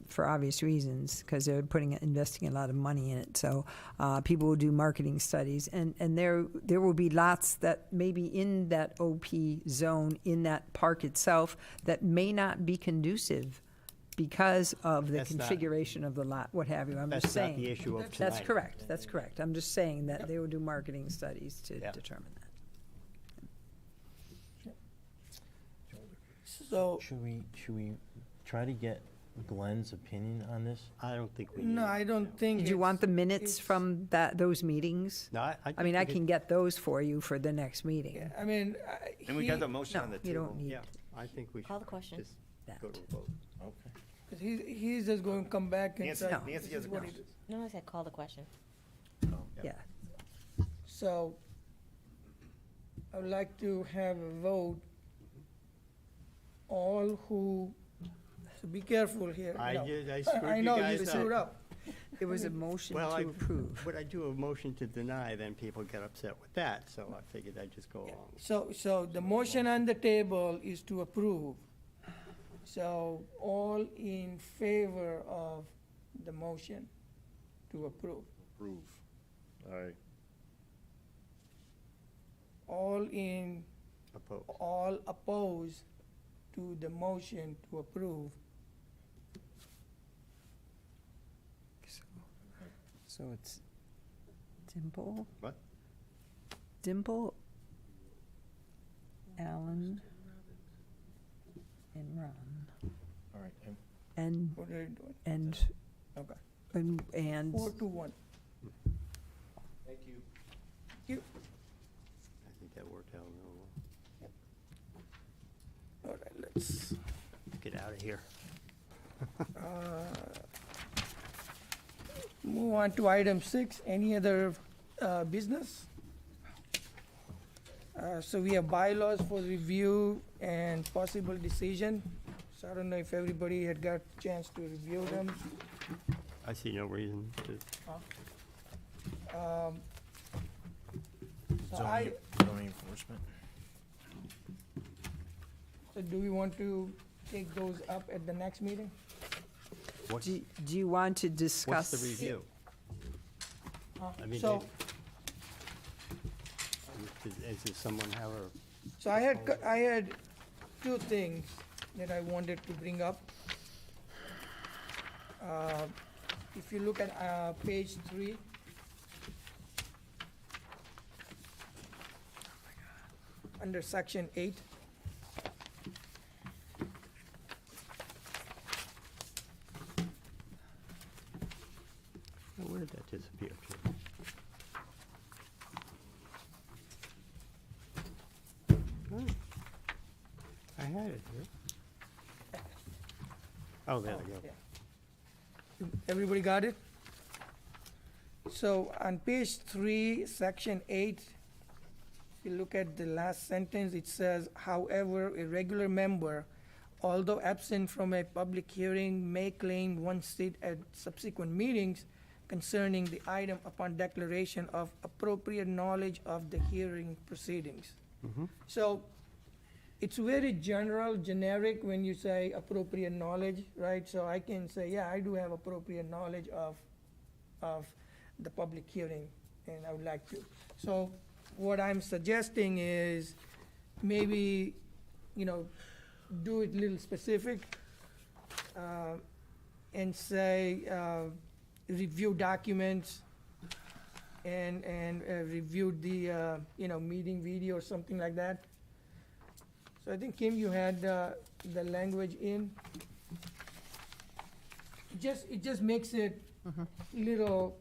Speaker 2: for obvious reasons, because they're investing a lot of money in it. So people will do marketing studies, and there will be lots that may be in that OP zone, in that park itself, that may not be conducive because of the
Speaker 8: That's not-
Speaker 2: configuration of the lot, what have you. I'm just
Speaker 8: That's not
Speaker 2: saying.
Speaker 8: the issue of
Speaker 2: That's
Speaker 8: tonight.
Speaker 2: correct, that's correct. I'm just saying that they will do marketing studies to
Speaker 8: Yeah.
Speaker 2: determine that.
Speaker 1: so,
Speaker 4: Should we try to get Glenn's opinion on this?
Speaker 8: I don't think we.
Speaker 1: no,
Speaker 8: need-
Speaker 1: I don't think.
Speaker 2: Did you want the
Speaker 1: it's-
Speaker 2: minutes
Speaker 1: it's-
Speaker 2: from those meetings?
Speaker 8: No,
Speaker 2: I
Speaker 8: think
Speaker 2: mean,
Speaker 8: we
Speaker 2: I
Speaker 8: could-
Speaker 2: can get those for you for the next meeting.
Speaker 1: Yeah, I mean,
Speaker 7: And we got the motion
Speaker 2: No,
Speaker 7: on the
Speaker 2: you
Speaker 7: table.
Speaker 2: don't need
Speaker 8: Yeah, I think we should.
Speaker 3: Call the question.
Speaker 8: Just
Speaker 2: that.
Speaker 8: go to a vote.
Speaker 4: Okay.
Speaker 1: he's just going to come back and
Speaker 7: Nancy-
Speaker 1: say,
Speaker 2: No.
Speaker 7: Nancy
Speaker 1: this
Speaker 7: has
Speaker 1: is
Speaker 7: a
Speaker 1: what
Speaker 7: question.
Speaker 1: it is.
Speaker 3: No, I said call the question.
Speaker 2: Yeah.
Speaker 1: So, I would like to have a vote. All who, so be careful here.
Speaker 8: I
Speaker 1: no.
Speaker 8: did- I screwed
Speaker 1: I
Speaker 8: you
Speaker 1: know
Speaker 8: guys
Speaker 1: you
Speaker 8: up.
Speaker 1: screwed up.
Speaker 2: It was a motion
Speaker 8: Well,
Speaker 2: to approve.
Speaker 8: Would I do a motion to deny, then people get upset with that, so I figured I'd just go along.
Speaker 1: So the motion on the table is to approve. So all in favor of the motion to approve?
Speaker 6: Approve. Aye.
Speaker 8: Opposed.
Speaker 1: All opposed to the motion to approve?
Speaker 2: So it's Dimple,
Speaker 8: What?
Speaker 2: Dimple, Alan, and Ron,
Speaker 4: All right,
Speaker 2: and,
Speaker 1: What are you doing?
Speaker 2: and,
Speaker 1: Okay.
Speaker 2: and
Speaker 1: 4-1.
Speaker 5: Thank you.
Speaker 1: You,
Speaker 8: I think that worked out real well.
Speaker 1: all right, let's,
Speaker 8: Get out of here.
Speaker 1: move on to item 6. Any other business? So we have bylaws for review and possible decision. So I don't know if everybody had got a chance to review them.
Speaker 8: I see no reason to.
Speaker 1: So I,
Speaker 4: zoning enforcement.
Speaker 1: so do we want to take those up at the next meeting?
Speaker 8: What's,
Speaker 2: do you want to
Speaker 8: what's
Speaker 2: discuss?
Speaker 8: the review? I mean,
Speaker 1: So,
Speaker 8: does someone have a,
Speaker 1: so I had two things that I wanted to bring up. If you look at page 3. Under section 8.
Speaker 8: where did that disappear to? Oh, I had it here. Oh, there we go.
Speaker 1: Yeah. Everybody got it? So on page 3, section 8, if you look at the last sentence, it says, however, a regular member, although absent from a public hearing, may claim one seat at subsequent meetings concerning the item upon declaration of appropriate knowledge of the hearing proceedings. So it's very general, generic when you say appropriate knowledge, right? So I can say, yeah, I do have appropriate knowledge of the public hearing, and I would like to. So what I'm suggesting is maybe, do it a little specific, and say, review documents and review the, meeting video or something like that. So I think, Kim, you had the language in. It just makes it little,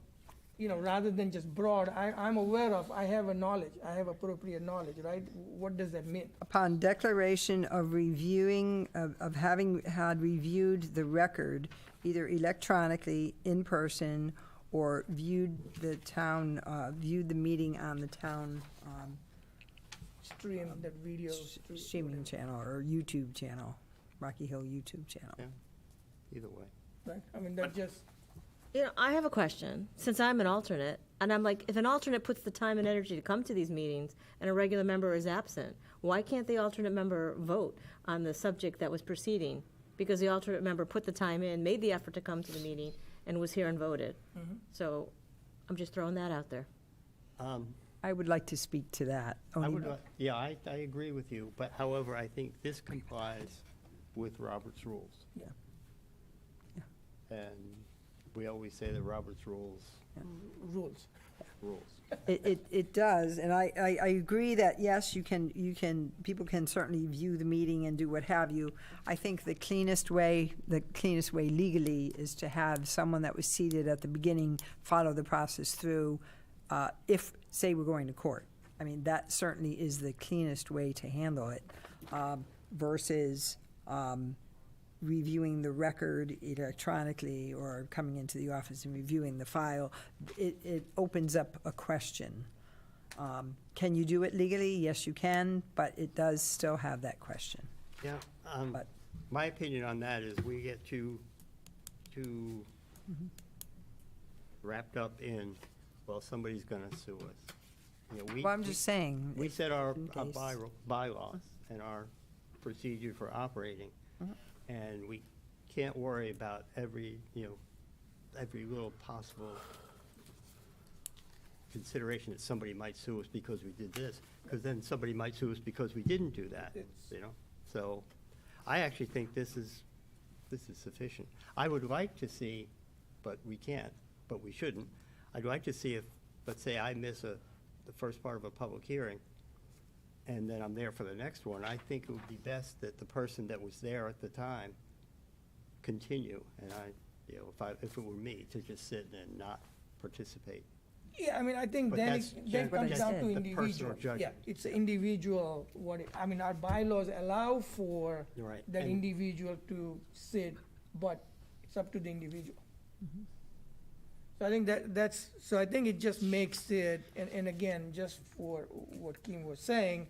Speaker 1: rather than just broad. I'm aware of, I have appropriate knowledge, right? What does that mean?
Speaker 2: Upon declaration of reviewing, of having had reviewed the record, either electronically, in person, or viewed the meeting on the town
Speaker 1: Stream, that video.
Speaker 2: streaming channel or YouTube channel, Rocky Hill YouTube channel.
Speaker 8: Yeah, either way.
Speaker 1: Right, I mean, that just,
Speaker 3: I have a question, since I'm an alternate, and I'm like, if an alternate puts the time and energy to come to these meetings and a regular member is absent, why can't the alternate member vote on the subject that was proceeding? Because the alternate member put the time in, made the effort to come to the meeting, and was here and voted. So I'm just throwing that out there.
Speaker 2: I would like to speak to that.
Speaker 8: I
Speaker 2: only-
Speaker 8: would, yeah, I agree with you, but however, I think this complies with Robert's rules.
Speaker 2: Yeah.
Speaker 8: And we always say that Robert's rules.
Speaker 2: It does, and I agree that, yes, people can certainly view the meeting and do what have you. I think the cleanest way legally is to have someone that was seated at the beginning follow the process through, if, say, we're going to court. I mean, that certainly is the cleanest way to handle it, versus reviewing the record electronically or coming into the office and reviewing the file. It opens up a question. Can you do it legally? Yes, you can, but it does still have that question.
Speaker 8: Yeah,
Speaker 2: But-
Speaker 8: my opinion on that is we get to wrapped up in, well, somebody's gonna sue us. You know,
Speaker 2: Well, I'm just saying.
Speaker 8: We set our
Speaker 2: in case.
Speaker 8: bylaws and our procedure for operating, and we can't worry about every little possible consideration that somebody might sue us because we did this, because then somebody might sue us because we didn't do that, you know? So I actually think this is sufficient. I would like to see, but we can't, but we shouldn't, I'd like to see if, let's say I miss the first part of a public hearing, and then I'm there for the next one, I think it would be best that the person that was there at the time continue, and if it were me, to just sit and not participate.
Speaker 1: Yeah, I mean, I think
Speaker 8: But
Speaker 1: then
Speaker 8: that's
Speaker 1: it comes down to
Speaker 8: the
Speaker 1: individual.
Speaker 8: personal judgment.
Speaker 1: Yeah, it's individual, I mean, our bylaws allow for
Speaker 8: Right,
Speaker 1: that
Speaker 8: and-
Speaker 1: individual to sit, but it's up to the individual. So I think so I think it just makes it, and again, just for what Kim was saying,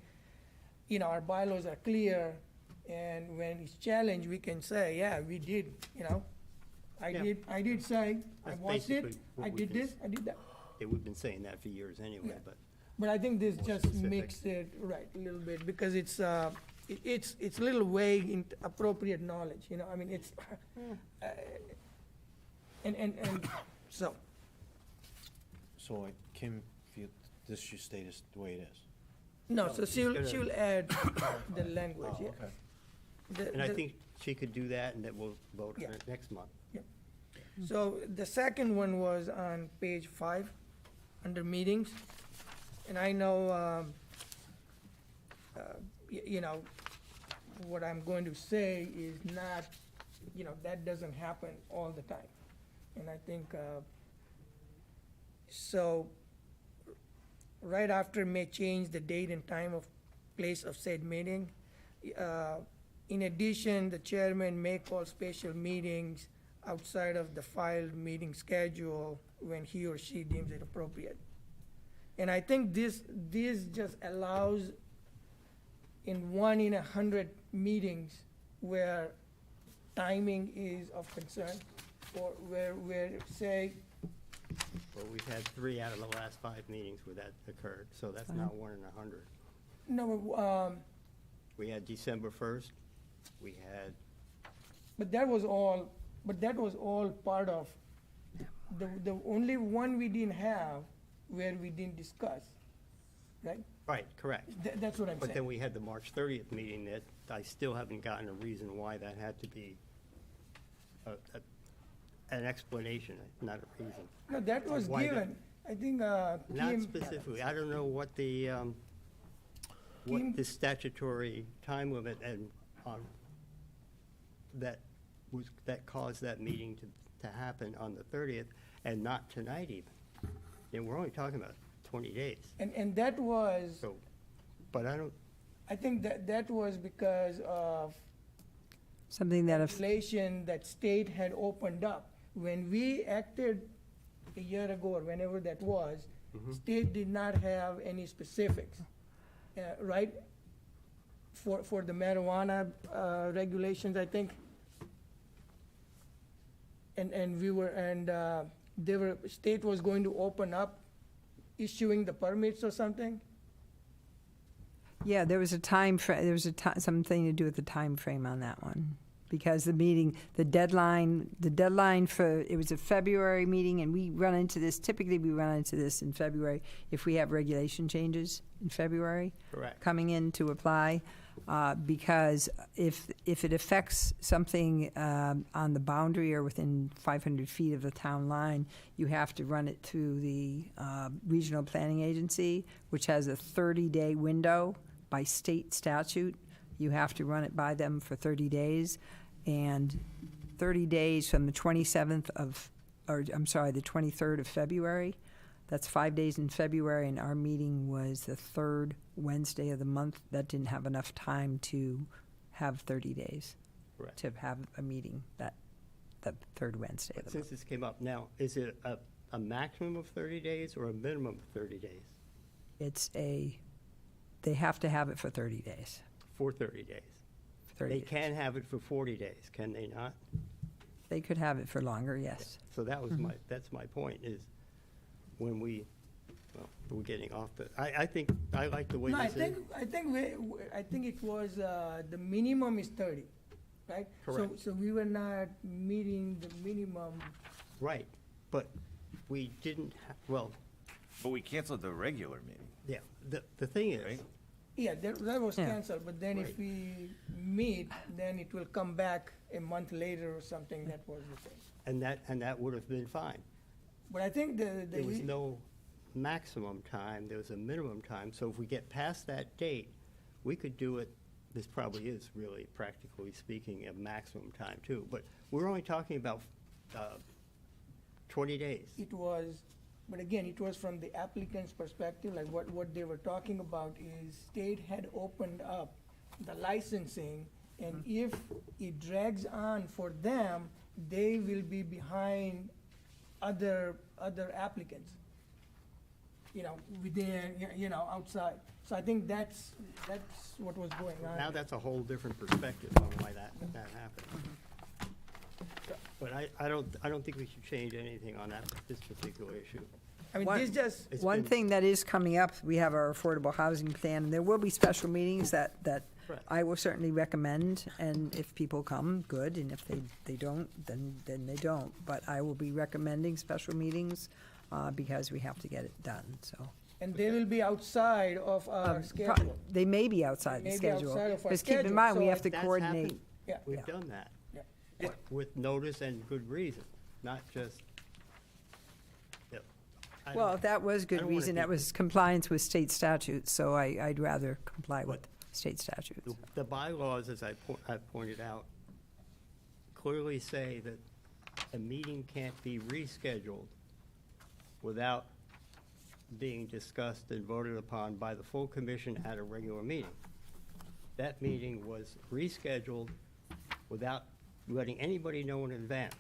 Speaker 1: our bylaws are clear, and when it's challenged, we can say, yeah, we did, I
Speaker 8: Yeah.
Speaker 1: did say, I
Speaker 8: That's
Speaker 1: watched it,
Speaker 8: basically what
Speaker 1: I
Speaker 8: we've
Speaker 1: did
Speaker 8: been
Speaker 1: this, I did that.
Speaker 8: Yeah, we've been saying that for years anyway,
Speaker 1: Yeah.
Speaker 8: but.
Speaker 1: But I think this
Speaker 8: More
Speaker 1: just
Speaker 8: specific.
Speaker 1: makes it, right, a little bit, because it's a little vague in appropriate knowledge, I mean, it's, and so,
Speaker 4: So Kim, this should stay the way it is.
Speaker 1: no, so she'll
Speaker 8: gonna-
Speaker 1: add the language,
Speaker 4: Oh,
Speaker 1: yeah.
Speaker 4: okay.
Speaker 8: And I think she could do that, and that we'll vote on
Speaker 1: Yeah.
Speaker 8: it next month.
Speaker 1: So the second one was on page 5, under meetings. And I know, what I'm going to say is not, that doesn't happen all the time. And I think, so, right after may change the date and time of place of said meeting. In addition, the chairman may call special meetings outside of the filed meeting schedule when he or she deems it appropriate. And I think this just allows in 1 in 100 meetings where timing is of concern, or where say,
Speaker 8: Well, we've had 3 out of the last 5 meetings where that occurred, so that's not 1 in 100.
Speaker 1: no,
Speaker 8: We had December 1st, we had,
Speaker 1: but that was all part of, the only one we didn't have where we didn't discuss, right?
Speaker 8: right, correct.
Speaker 1: That's what I'm
Speaker 8: But then
Speaker 1: saying.
Speaker 8: we had the March 30th meeting that I still haven't gotten a reason why that had to be an explanation, not a reason.
Speaker 1: No, that was
Speaker 8: Why that-
Speaker 1: given, I think,
Speaker 8: Not
Speaker 1: Kim.
Speaker 8: specifically, I don't know what
Speaker 1: Kim-
Speaker 8: the statutory time limit and, that caused that meeting to happen on the 30th, and not tonight even. And we're only talking about 20 days,
Speaker 1: And that was,
Speaker 8: so, but I don't,
Speaker 1: I think that was because of
Speaker 2: Something that if,
Speaker 1: regulation that state had opened up. When we acted a year ago, or whenever that was, state did not have any specifics, right? For the marijuana regulations, I think. State was going to open up issuing the permits or something.
Speaker 2: yeah, there was something to do with the time frame on that one. Because the deadline for, it was a February meeting, and typically we run into this in February if we have regulation changes in February.
Speaker 8: Correct.
Speaker 2: Coming in to apply, because if it affects something on the boundary or within 500 feet of the town line, you have to run it through the regional planning agency, which has a 30-day window by state statute. You have to run it by them for 30 days. And 30 days from the 23rd of February. That's 5 days in February, and our meeting was the 3rd Wednesday of the month. That didn't have enough time to have 30 days
Speaker 8: correct.
Speaker 2: to have a meeting the 3rd Wednesday of
Speaker 8: But
Speaker 2: the month.
Speaker 8: since this came up now, is it a maximum of 30 days or a minimum of 30 days?
Speaker 2: They have to have it for 30 days.
Speaker 8: For 30 days?
Speaker 2: 30
Speaker 8: They
Speaker 2: days.
Speaker 8: can have it for 40 days, can they not?
Speaker 2: They could have it for longer, yes.
Speaker 8: So that was that's my point, is when we're getting off the, I think, I like the way
Speaker 1: No,
Speaker 8: this is.
Speaker 1: I think it was, the minimum is 30, right?
Speaker 8: Correct.
Speaker 1: So we were not meeting the minimum.
Speaker 8: Right, but we didn't, well,
Speaker 7: But we canceled the regular meeting.
Speaker 8: yeah, the thing is,
Speaker 7: Right.
Speaker 1: Yeah, that was
Speaker 2: Yeah.
Speaker 1: canceled, but then if
Speaker 8: Right.
Speaker 1: we meet, then it will come back a month later or something, that was the thing.
Speaker 8: and that would have been fine.
Speaker 1: But I think
Speaker 8: There was no maximum time, there was a minimum time, so if we get past that date, we could do it, this probably is really, practically speaking, a maximum time too, but we're only talking about 20 days.
Speaker 1: it was, but again, it was from the applicant's perspective, like what they were talking about is state had opened up the licensing, and if it drags on for them, they will be behind other applicants, within, outside. So I think that's what was going on.
Speaker 8: Now that's a whole different perspective on why that happened. But I don't think we should change anything on this particular issue.
Speaker 1: I mean,
Speaker 2: One-
Speaker 1: this just,
Speaker 8: It's
Speaker 2: One
Speaker 8: been-
Speaker 2: thing that is coming up, we have our affordable housing plan, and there will be special meetings that
Speaker 8: Right.
Speaker 2: I will certainly recommend, and if people come, good, and if they don't, then they don't. But I will be recommending special meetings, because we have to get it done, so.
Speaker 1: and they will be outside of our schedule.
Speaker 2: They may be outside the
Speaker 1: May be
Speaker 2: schedule.
Speaker 1: outside of our
Speaker 2: Because keep in
Speaker 1: schedule,
Speaker 2: mind, we
Speaker 1: so
Speaker 2: have to
Speaker 8: That's
Speaker 2: coordinate.
Speaker 8: happened.
Speaker 1: Yeah.
Speaker 8: We've
Speaker 2: Yeah.
Speaker 8: done that,
Speaker 1: Yeah.
Speaker 8: but with notice and good reason, not just, yep. I
Speaker 2: Well,
Speaker 8: don't-
Speaker 2: that was
Speaker 8: I
Speaker 2: good
Speaker 8: don't wanna
Speaker 2: reason. That
Speaker 8: keep-
Speaker 2: was compliance with state statutes, so I'd rather comply with state statutes.
Speaker 8: The bylaws, as I've pointed out, clearly say that a meeting can't be rescheduled without being discussed and voted upon by the full commission at a regular meeting. That meeting was rescheduled without letting anybody know in advance.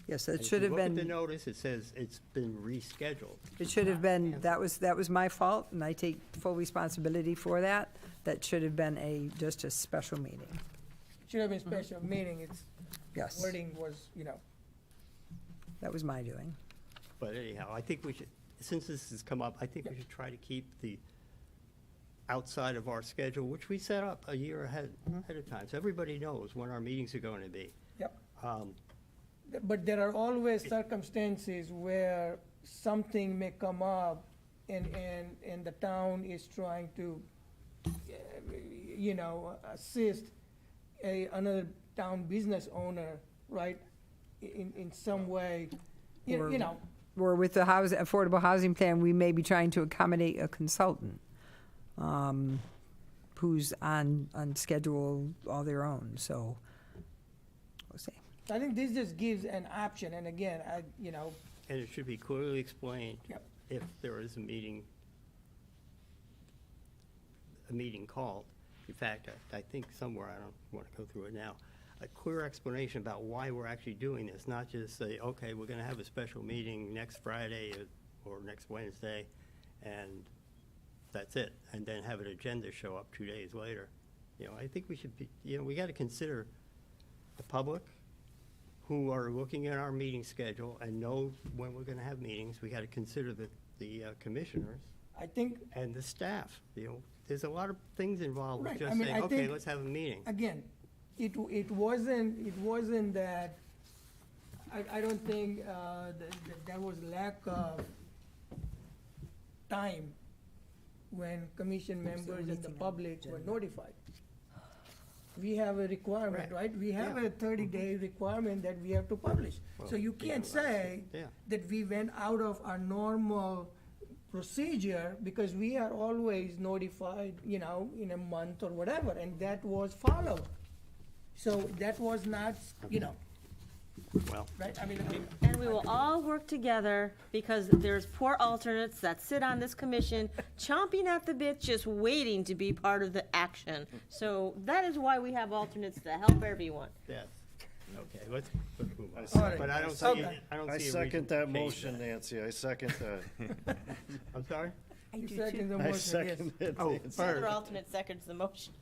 Speaker 2: Yes,
Speaker 8: And
Speaker 2: it
Speaker 8: if
Speaker 2: should
Speaker 8: you
Speaker 2: have
Speaker 8: look at the
Speaker 2: been,
Speaker 8: notice, it says it's been rescheduled.
Speaker 2: it should have been, that was my fault, and I take full responsibility for that. That should have been just a special meeting.
Speaker 1: Should have been special meeting, it's,
Speaker 2: Yes,
Speaker 1: wording was,
Speaker 2: that was my doing.
Speaker 8: But anyhow, I think we should, since this has come up, I think we should try to keep the outside of our schedule, which we set up a year ahead of time, so everybody knows when our meetings are going to be.
Speaker 1: yep.
Speaker 8: Um,
Speaker 1: But there are always circumstances where something may come up and the town is trying to, assist another town business owner, right? In some way,
Speaker 2: Or-
Speaker 1: you know,
Speaker 2: Or with the affordable housing plan, we may be trying to accommodate a consultant who's on schedule all their own, so we'll see.
Speaker 1: I think this just gives an option, and again,
Speaker 8: And it should be clearly explained
Speaker 1: Yep.
Speaker 8: if there is a meeting called. In fact, I think somewhere, I don't want to go through it now, a clear explanation about why we're actually doing this, not just say, okay, we're going to have a special meeting next Friday or next Wednesday, and that's it, and then have an agenda show up 2 days later. I think we should be, we got to consider the public who are looking at our meeting schedule and know when we're going to have meetings. We got to consider the commissioners
Speaker 1: I think,
Speaker 8: and the staff. There's a lot of things involved with
Speaker 1: Right,
Speaker 8: just
Speaker 1: I mean,
Speaker 8: saying,
Speaker 1: I
Speaker 8: okay,
Speaker 1: think-
Speaker 8: let's have a meeting.
Speaker 1: again, it wasn't that, I don't think that there was lack of time when commission members and the public were notified. We have a requirement, right? We have a 30-day requirement that we have to publish. So you can't say
Speaker 8: Yeah.
Speaker 1: that we went out of our normal procedure because we are always notified, in a month or whatever, and that was followed. So that was not,
Speaker 8: Well,
Speaker 1: right, I mean.
Speaker 3: And we will all work together because there's poor alternates that sit on this commission chomping at the bit, just waiting to be part of the action. So that is why we have alternates to help everyone.
Speaker 8: yes. Okay, let's move on.
Speaker 1: All right.
Speaker 8: But I don't see,
Speaker 1: Okay.
Speaker 8: I don't see
Speaker 6: I
Speaker 8: a reason
Speaker 6: second
Speaker 8: to
Speaker 6: that
Speaker 8: change
Speaker 6: motion, Nancy, I second that.
Speaker 8: I'm sorry?
Speaker 1: You second the
Speaker 6: I
Speaker 1: motion, yes.
Speaker 6: second it,
Speaker 8: Oh,
Speaker 6: Nancy.
Speaker 3: The other alternate seconds the motion.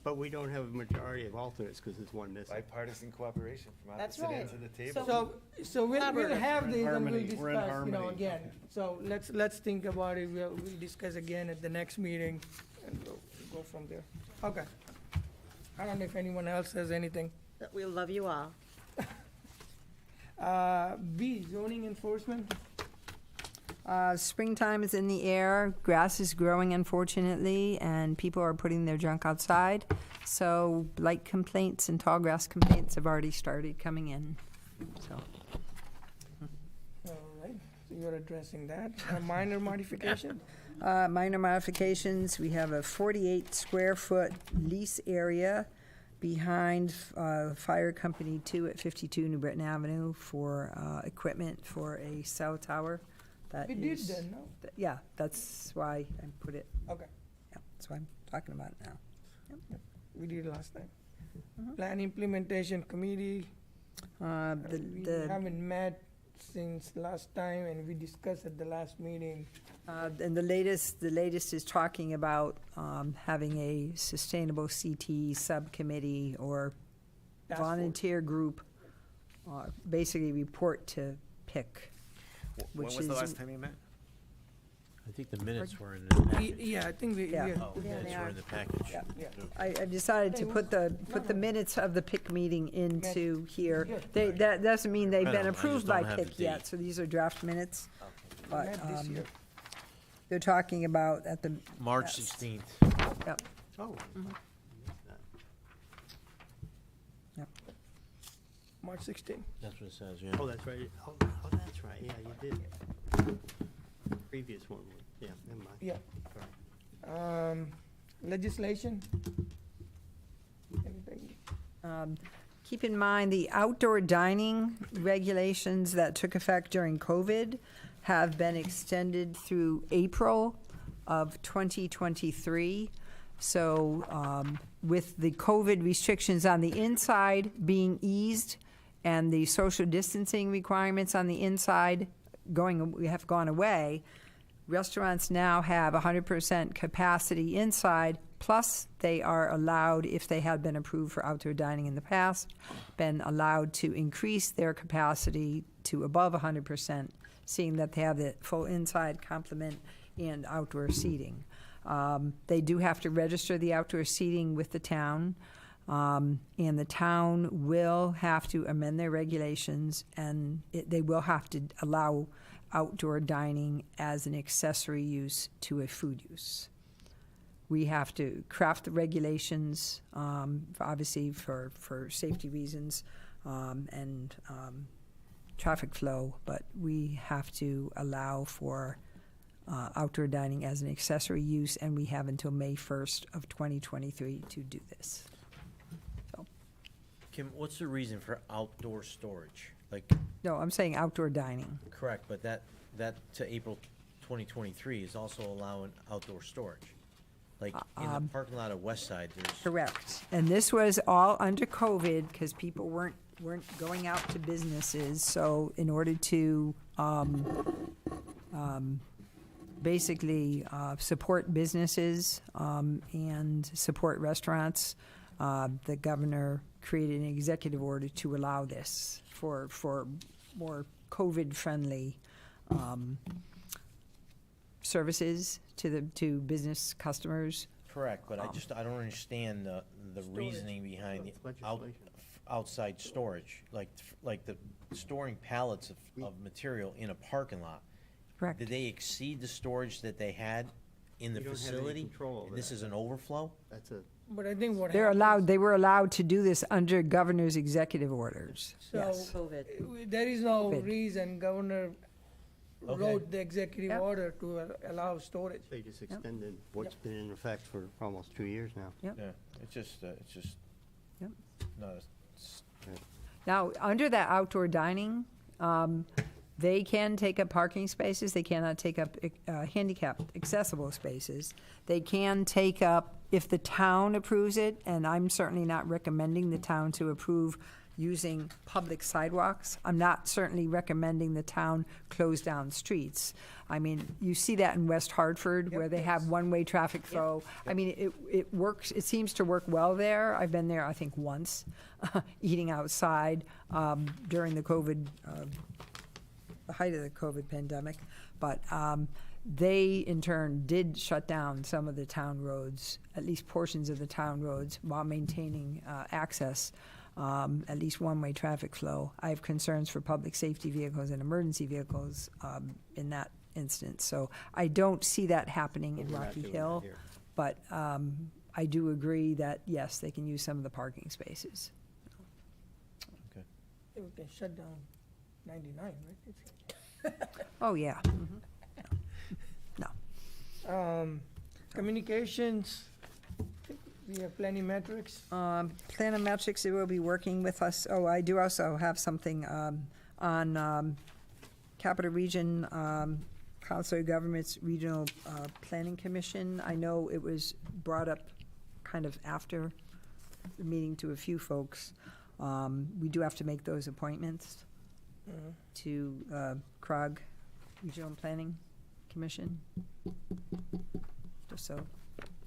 Speaker 8: But we don't have a majority of alternates because there's one missing.
Speaker 7: Bipartisan cooperation from
Speaker 3: That's
Speaker 7: opposite
Speaker 3: right.
Speaker 7: ends of the table.
Speaker 1: So we'll
Speaker 3: Collaborative.
Speaker 1: have this and we'll
Speaker 6: harmony. We're in
Speaker 1: discuss,
Speaker 6: harmony.
Speaker 1: again. So let's think about it. We'll discuss again at the next meeting and we'll go from there. Okay. I don't know if anyone else has anything.
Speaker 3: We love you all.
Speaker 1: B, zoning enforcement.
Speaker 2: Springtime is in the air, grass is growing unfortunately, and people are putting their junk outside. So blight complaints and tall grass complaints have already started coming in, so.
Speaker 1: All right, so you're addressing that. Minor modification?
Speaker 2: Minor modifications, we have a 48 square foot lease area behind Fire Company 2 at 52 New Britain Avenue for equipment for a cell tower. That
Speaker 1: We did
Speaker 2: is-
Speaker 1: then, no?
Speaker 2: Yeah, that's why I put it,
Speaker 1: Okay,
Speaker 2: yeah, that's why I'm talking about it now.
Speaker 1: we did last time. Plan implementation committee,
Speaker 2: We
Speaker 1: we haven't met since last time and we discussed at the last meeting.
Speaker 2: And the latest is talking about having a sustainable CT subcommittee or
Speaker 1: Task force.
Speaker 2: volunteer group, basically report to PIC.
Speaker 7: When
Speaker 2: which
Speaker 7: was the
Speaker 2: is-
Speaker 7: last time you met?
Speaker 4: I think the minutes were in the package.
Speaker 1: Yeah, I think we,
Speaker 2: Yeah.
Speaker 4: Oh, minutes were in the package.
Speaker 2: Yeah.
Speaker 1: yeah.
Speaker 2: I've decided to put the minutes of the PIC meeting into here. That doesn't mean they've
Speaker 4: I
Speaker 2: been
Speaker 4: know, I just
Speaker 2: approved by
Speaker 4: don't have the
Speaker 2: PIC yet,
Speaker 4: date.
Speaker 2: so these are draft minutes. But
Speaker 1: Met this year.
Speaker 2: they're talking about at the,
Speaker 4: March
Speaker 2: Yes.
Speaker 4: 16th.
Speaker 2: yep,
Speaker 8: Oh.
Speaker 1: March 16.
Speaker 4: That's what it says, yeah.
Speaker 8: Oh, that's right. Oh, that's right. Yeah, you did. Previous one, yeah, never mind.
Speaker 1: Yeah.
Speaker 8: Sorry.
Speaker 1: Legislation? Anything?
Speaker 2: keep in mind the outdoor dining regulations that took effect during COVID have been extended through April of 2023. So with the COVID restrictions on the inside being eased and the social distancing requirements on the inside have gone away, restaurants now have 100% capacity inside, plus they are allowed, if they had been approved for outdoor dining in the past, been allowed to increase their capacity to above 100%, seeing that they have the full inside complement and outdoor seating. They do have to register the outdoor seating with the town, and the town will have to amend their regulations, and they will have to allow outdoor dining as an accessory use to a food use. We have to craft the regulations, obviously for safety reasons and traffic flow, but we have to allow for outdoor dining as an accessory use, and we have until May 1st of 2023 to do this. So,
Speaker 4: Kim, what's the reason for outdoor storage? Like,
Speaker 2: no, I'm saying outdoor dining.
Speaker 4: correct, but that to April 2023 is also allowing outdoor storage. Like, in the parking lot of West Side, there's,
Speaker 2: Correct. And this was all under COVID because people weren't going out to businesses. So in order to basically support businesses and support restaurants, the governor created an executive order to allow this for more COVID-friendly services to business customers.
Speaker 4: correct, but I don't understand the reasoning behind the
Speaker 8: Legislation.
Speaker 4: outside storage, like the storing pallets of material in a parking lot.
Speaker 2: Correct.
Speaker 4: Did they exceed the storage that they had in the
Speaker 8: We don't have any
Speaker 4: facility?
Speaker 8: control over
Speaker 4: And this
Speaker 8: that.
Speaker 4: is an overflow?
Speaker 8: That's a,
Speaker 1: But I think what
Speaker 2: They
Speaker 1: happened.
Speaker 2: were allowed to do this under governor's executive orders.
Speaker 1: So,
Speaker 2: Yes.
Speaker 1: there is no
Speaker 2: COVID.
Speaker 1: reason governor
Speaker 4: Okay.
Speaker 1: wrote the executive
Speaker 2: Yep.
Speaker 1: order to allow storage.
Speaker 8: they just extended what's been in effect for almost 2 years now.
Speaker 2: Yep.
Speaker 4: Yeah, it's just,
Speaker 2: Yep.
Speaker 4: no, it's-
Speaker 2: Now, under that outdoor dining, they can take up parking spaces. They cannot take up handicapped accessible spaces. They can take up, if the town approves it, and I'm certainly not recommending the town to approve using public sidewalks. I'm not certainly recommending the town close down streets. I mean, you see that in West Hartford, where they have one-way traffic flow. I mean, it works, it seems to work well there. I've been there, I think, once, eating outside during the COVID, the height of the COVID pandemic. But they, in turn, did shut down some of the town roads, at least portions of the town roads, while maintaining access, at least one-way traffic flow. I have concerns for public safety vehicles and emergency vehicles in that instance. So I don't see that happening in
Speaker 8: We're not
Speaker 2: Rocky
Speaker 8: doing that
Speaker 2: Hill,
Speaker 8: here.
Speaker 2: but I do agree that, yes, they can use some of the parking spaces.
Speaker 1: We can shut down 99, right?
Speaker 2: Oh, yeah. No.
Speaker 1: Communications, we have plenty metrics.
Speaker 2: Planometrics, they will be working with us. Oh, I do also have something on Capital Region, Council of Governments Regional Planning Commission. I know it was brought up kind of after the meeting to a few folks. We do have to make those appointments to CROG, Regional Planning Commission. Just so,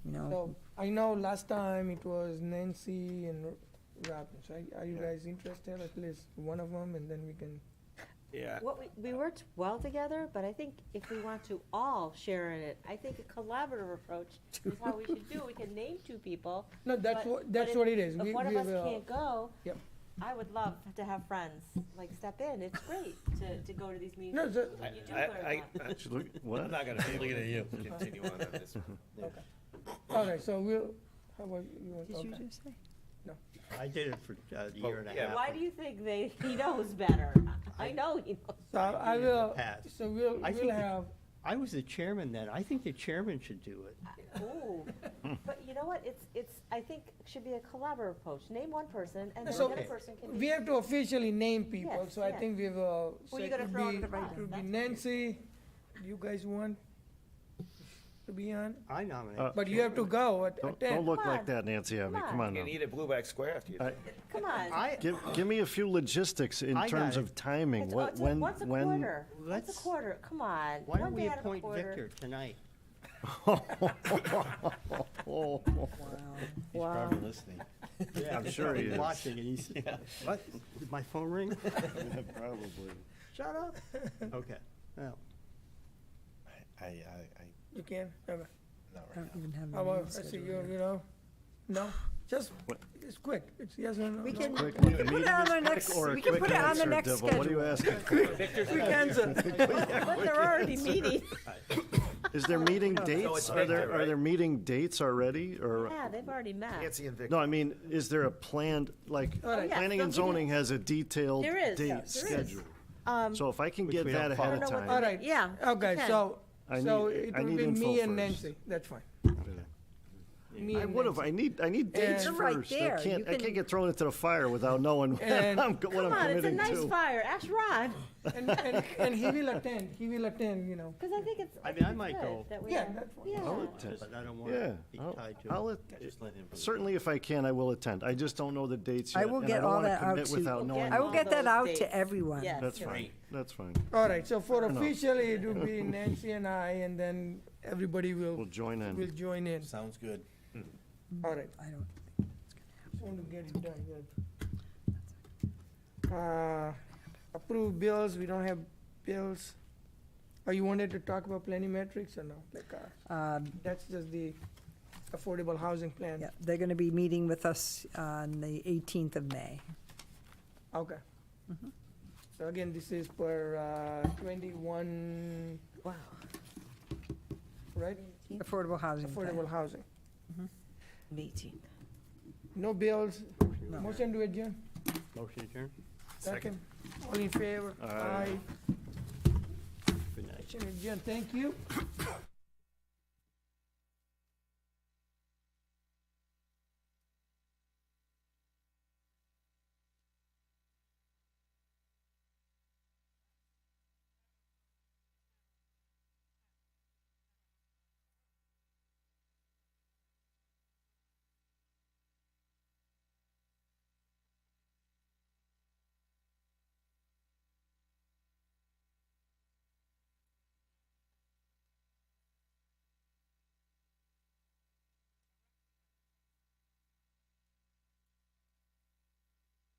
Speaker 2: you know.
Speaker 1: So I know last time it was Nancy and Robbins, right? Are you guys interested, at least one of them, and then we can,
Speaker 7: Yeah.
Speaker 3: What we worked well together, but I think if we want to all share in it, I think a collaborative approach is how we should do. We can name two people.
Speaker 1: no, that's
Speaker 3: but-
Speaker 1: what, that's
Speaker 3: but
Speaker 1: what it is.
Speaker 3: If one of
Speaker 1: we
Speaker 3: us
Speaker 1: will-
Speaker 3: can't go,
Speaker 1: Yep.
Speaker 3: I would love to have friends, like, step in. It's great to go to these meetings.
Speaker 1: No, so-
Speaker 3: You do learn a lot.
Speaker 6: Should look- What?
Speaker 4: I'm not gonna be looking at you.
Speaker 7: Continue on this one.
Speaker 1: All right, so we'll, how about you? want-
Speaker 2: Did you
Speaker 1: okay.
Speaker 2: just say?
Speaker 8: I did it for a year and a
Speaker 7: yeah.
Speaker 8: half.
Speaker 3: Why do you think he knows better? I know he knows.
Speaker 1: So I
Speaker 8: did in the
Speaker 1: will,
Speaker 8: past.
Speaker 1: so we'll
Speaker 8: I think that-
Speaker 1: have,
Speaker 8: I was the chairman then. I think the chairman should do it.
Speaker 3: Ooh, but you know what? It's, I think it should be a collaborative approach. Name one person and then
Speaker 1: So,
Speaker 3: the other person can
Speaker 1: we
Speaker 3: be.
Speaker 1: have to officially name people,
Speaker 3: Yes,
Speaker 1: so I
Speaker 3: yes.
Speaker 1: think we've,
Speaker 3: Who
Speaker 1: so
Speaker 3: you
Speaker 1: it
Speaker 3: gonna
Speaker 1: would
Speaker 3: throw
Speaker 1: be,
Speaker 3: under the bus?
Speaker 1: it would be
Speaker 3: That's-
Speaker 1: Nancy, you guys want to be on?
Speaker 8: I nominate.
Speaker 1: But you have to go at
Speaker 6: Don't
Speaker 1: 10.
Speaker 6: look
Speaker 3: Come
Speaker 6: like
Speaker 3: on.
Speaker 6: that, Nancy, at me.
Speaker 3: Come
Speaker 6: Come
Speaker 3: on.
Speaker 6: on now.
Speaker 7: You need a blueback square after you.
Speaker 3: Come on.
Speaker 6: Give me a few logistics in
Speaker 8: I got
Speaker 6: terms
Speaker 8: it.
Speaker 6: of timing.
Speaker 3: It's
Speaker 6: When,
Speaker 3: once a
Speaker 6: when?
Speaker 3: quarter. Once
Speaker 8: Let's-
Speaker 3: a quarter. Come on.
Speaker 8: Why
Speaker 3: One
Speaker 8: don't we
Speaker 3: day out of a
Speaker 8: appoint
Speaker 3: quarter.
Speaker 8: Victor tonight?
Speaker 6: Oh,
Speaker 4: He's probably listening.
Speaker 8: Yeah,
Speaker 6: I'm sure he
Speaker 8: he's
Speaker 6: is.
Speaker 8: watching and he's, what? Did my phone ring?
Speaker 6: probably.
Speaker 8: Shut up. Okay, well,
Speaker 1: You can? Okay.
Speaker 2: I don't even have
Speaker 1: How
Speaker 2: the
Speaker 1: about,
Speaker 2: names
Speaker 1: I see
Speaker 2: scheduled.
Speaker 1: you know, no, just,
Speaker 6: What?
Speaker 1: it's quick, it's yes or no.
Speaker 2: We
Speaker 1: no.
Speaker 2: can,
Speaker 6: Quick,
Speaker 2: we
Speaker 6: the
Speaker 2: can put it
Speaker 6: meeting
Speaker 2: on
Speaker 6: is
Speaker 2: the
Speaker 6: quick
Speaker 2: next,
Speaker 6: or a
Speaker 2: we can
Speaker 6: quick
Speaker 2: put it on the
Speaker 6: answer,
Speaker 2: next
Speaker 6: Divil? What are you
Speaker 2: schedule.
Speaker 6: asking?
Speaker 1: Quick answer.
Speaker 3: But they're already meeting.
Speaker 6: Is there meeting
Speaker 7: it's
Speaker 6: dates? Are
Speaker 7: Victor,
Speaker 6: there,
Speaker 7: right?
Speaker 6: are there meeting dates already, or?
Speaker 3: Yeah, they've already met.
Speaker 7: Nancy and Victor.
Speaker 6: No, I mean, is there a planned, like,
Speaker 1: All right.
Speaker 3: yeah.
Speaker 6: planning and
Speaker 3: They'll give
Speaker 6: zoning has a detailed
Speaker 3: There is, yeah,
Speaker 6: date
Speaker 3: there is.
Speaker 6: schedule. So if I can
Speaker 8: Which
Speaker 6: get
Speaker 8: we
Speaker 6: that
Speaker 8: don't
Speaker 6: ahead of
Speaker 3: follow. I don't know
Speaker 6: time.
Speaker 3: what
Speaker 1: All right.
Speaker 3: Yeah,
Speaker 1: Okay,
Speaker 3: you can.
Speaker 1: so,
Speaker 6: I
Speaker 1: so
Speaker 6: need-
Speaker 1: it
Speaker 6: I
Speaker 1: will
Speaker 6: need
Speaker 1: be
Speaker 6: info
Speaker 1: me and
Speaker 6: first.
Speaker 1: Nancy, that's fine. Me
Speaker 6: I
Speaker 1: and
Speaker 6: would have,
Speaker 1: Nancy.
Speaker 6: I need dates
Speaker 1: And-
Speaker 2: Right
Speaker 6: first.
Speaker 2: there,
Speaker 6: I can't,
Speaker 2: you
Speaker 6: I can't
Speaker 2: can-
Speaker 6: get thrown into the fire without knowing what
Speaker 1: And-
Speaker 6: I'm
Speaker 3: Come
Speaker 6: committing
Speaker 3: on, it's a nice
Speaker 6: to.
Speaker 3: fire. Ask Ron,
Speaker 1: And he will attend, you know.
Speaker 3: because I think it's.
Speaker 8: I mean, I
Speaker 3: think
Speaker 8: might
Speaker 3: it's
Speaker 8: go.
Speaker 3: good that we
Speaker 1: Yeah,
Speaker 3: are-
Speaker 1: that's fine.
Speaker 3: Yeah.
Speaker 6: I'll attend.
Speaker 8: but I don't want
Speaker 6: Yeah,
Speaker 8: to be tied to
Speaker 6: I'll,
Speaker 8: it.
Speaker 6: certainly if I can, I will attend. I just don't know the dates
Speaker 2: I
Speaker 6: yet.
Speaker 2: will
Speaker 6: and
Speaker 2: get
Speaker 6: don't
Speaker 2: all
Speaker 6: wanna
Speaker 2: that out
Speaker 6: commit
Speaker 2: to-
Speaker 6: without
Speaker 3: We'll
Speaker 6: knowing.
Speaker 3: get
Speaker 2: I will
Speaker 3: all
Speaker 2: get that
Speaker 3: those
Speaker 2: out
Speaker 3: dates.
Speaker 2: to everyone.
Speaker 3: Yes.
Speaker 6: That's
Speaker 3: you're
Speaker 6: fine,
Speaker 3: right.
Speaker 6: that's fine.
Speaker 1: All right, so for officially, it will be Nancy and I, and then everybody
Speaker 6: We'll
Speaker 1: will
Speaker 6: join in.
Speaker 1: join in.
Speaker 4: Sounds good.
Speaker 1: All right,
Speaker 2: I don't,
Speaker 1: just want to get it done, approve bills, we don't have bills. Oh, you wanted to talk about planimetrics or no? Like, that's just the affordable housing plan?
Speaker 2: yeah, they're gonna be meeting with us on the 18th of May.
Speaker 1: Okay. So again, this is per 21,
Speaker 3: Wow.
Speaker 1: right?
Speaker 2: Affordable housing plan.
Speaker 1: Affordable housing.
Speaker 3: 18th.
Speaker 1: No bills,
Speaker 2: No.
Speaker 1: motion to adjourn?
Speaker 8: Motion adjourned?
Speaker 1: Second. All in favor?
Speaker 6: Aye.
Speaker 8: Good night.
Speaker 1: Motion adjourned, thank you.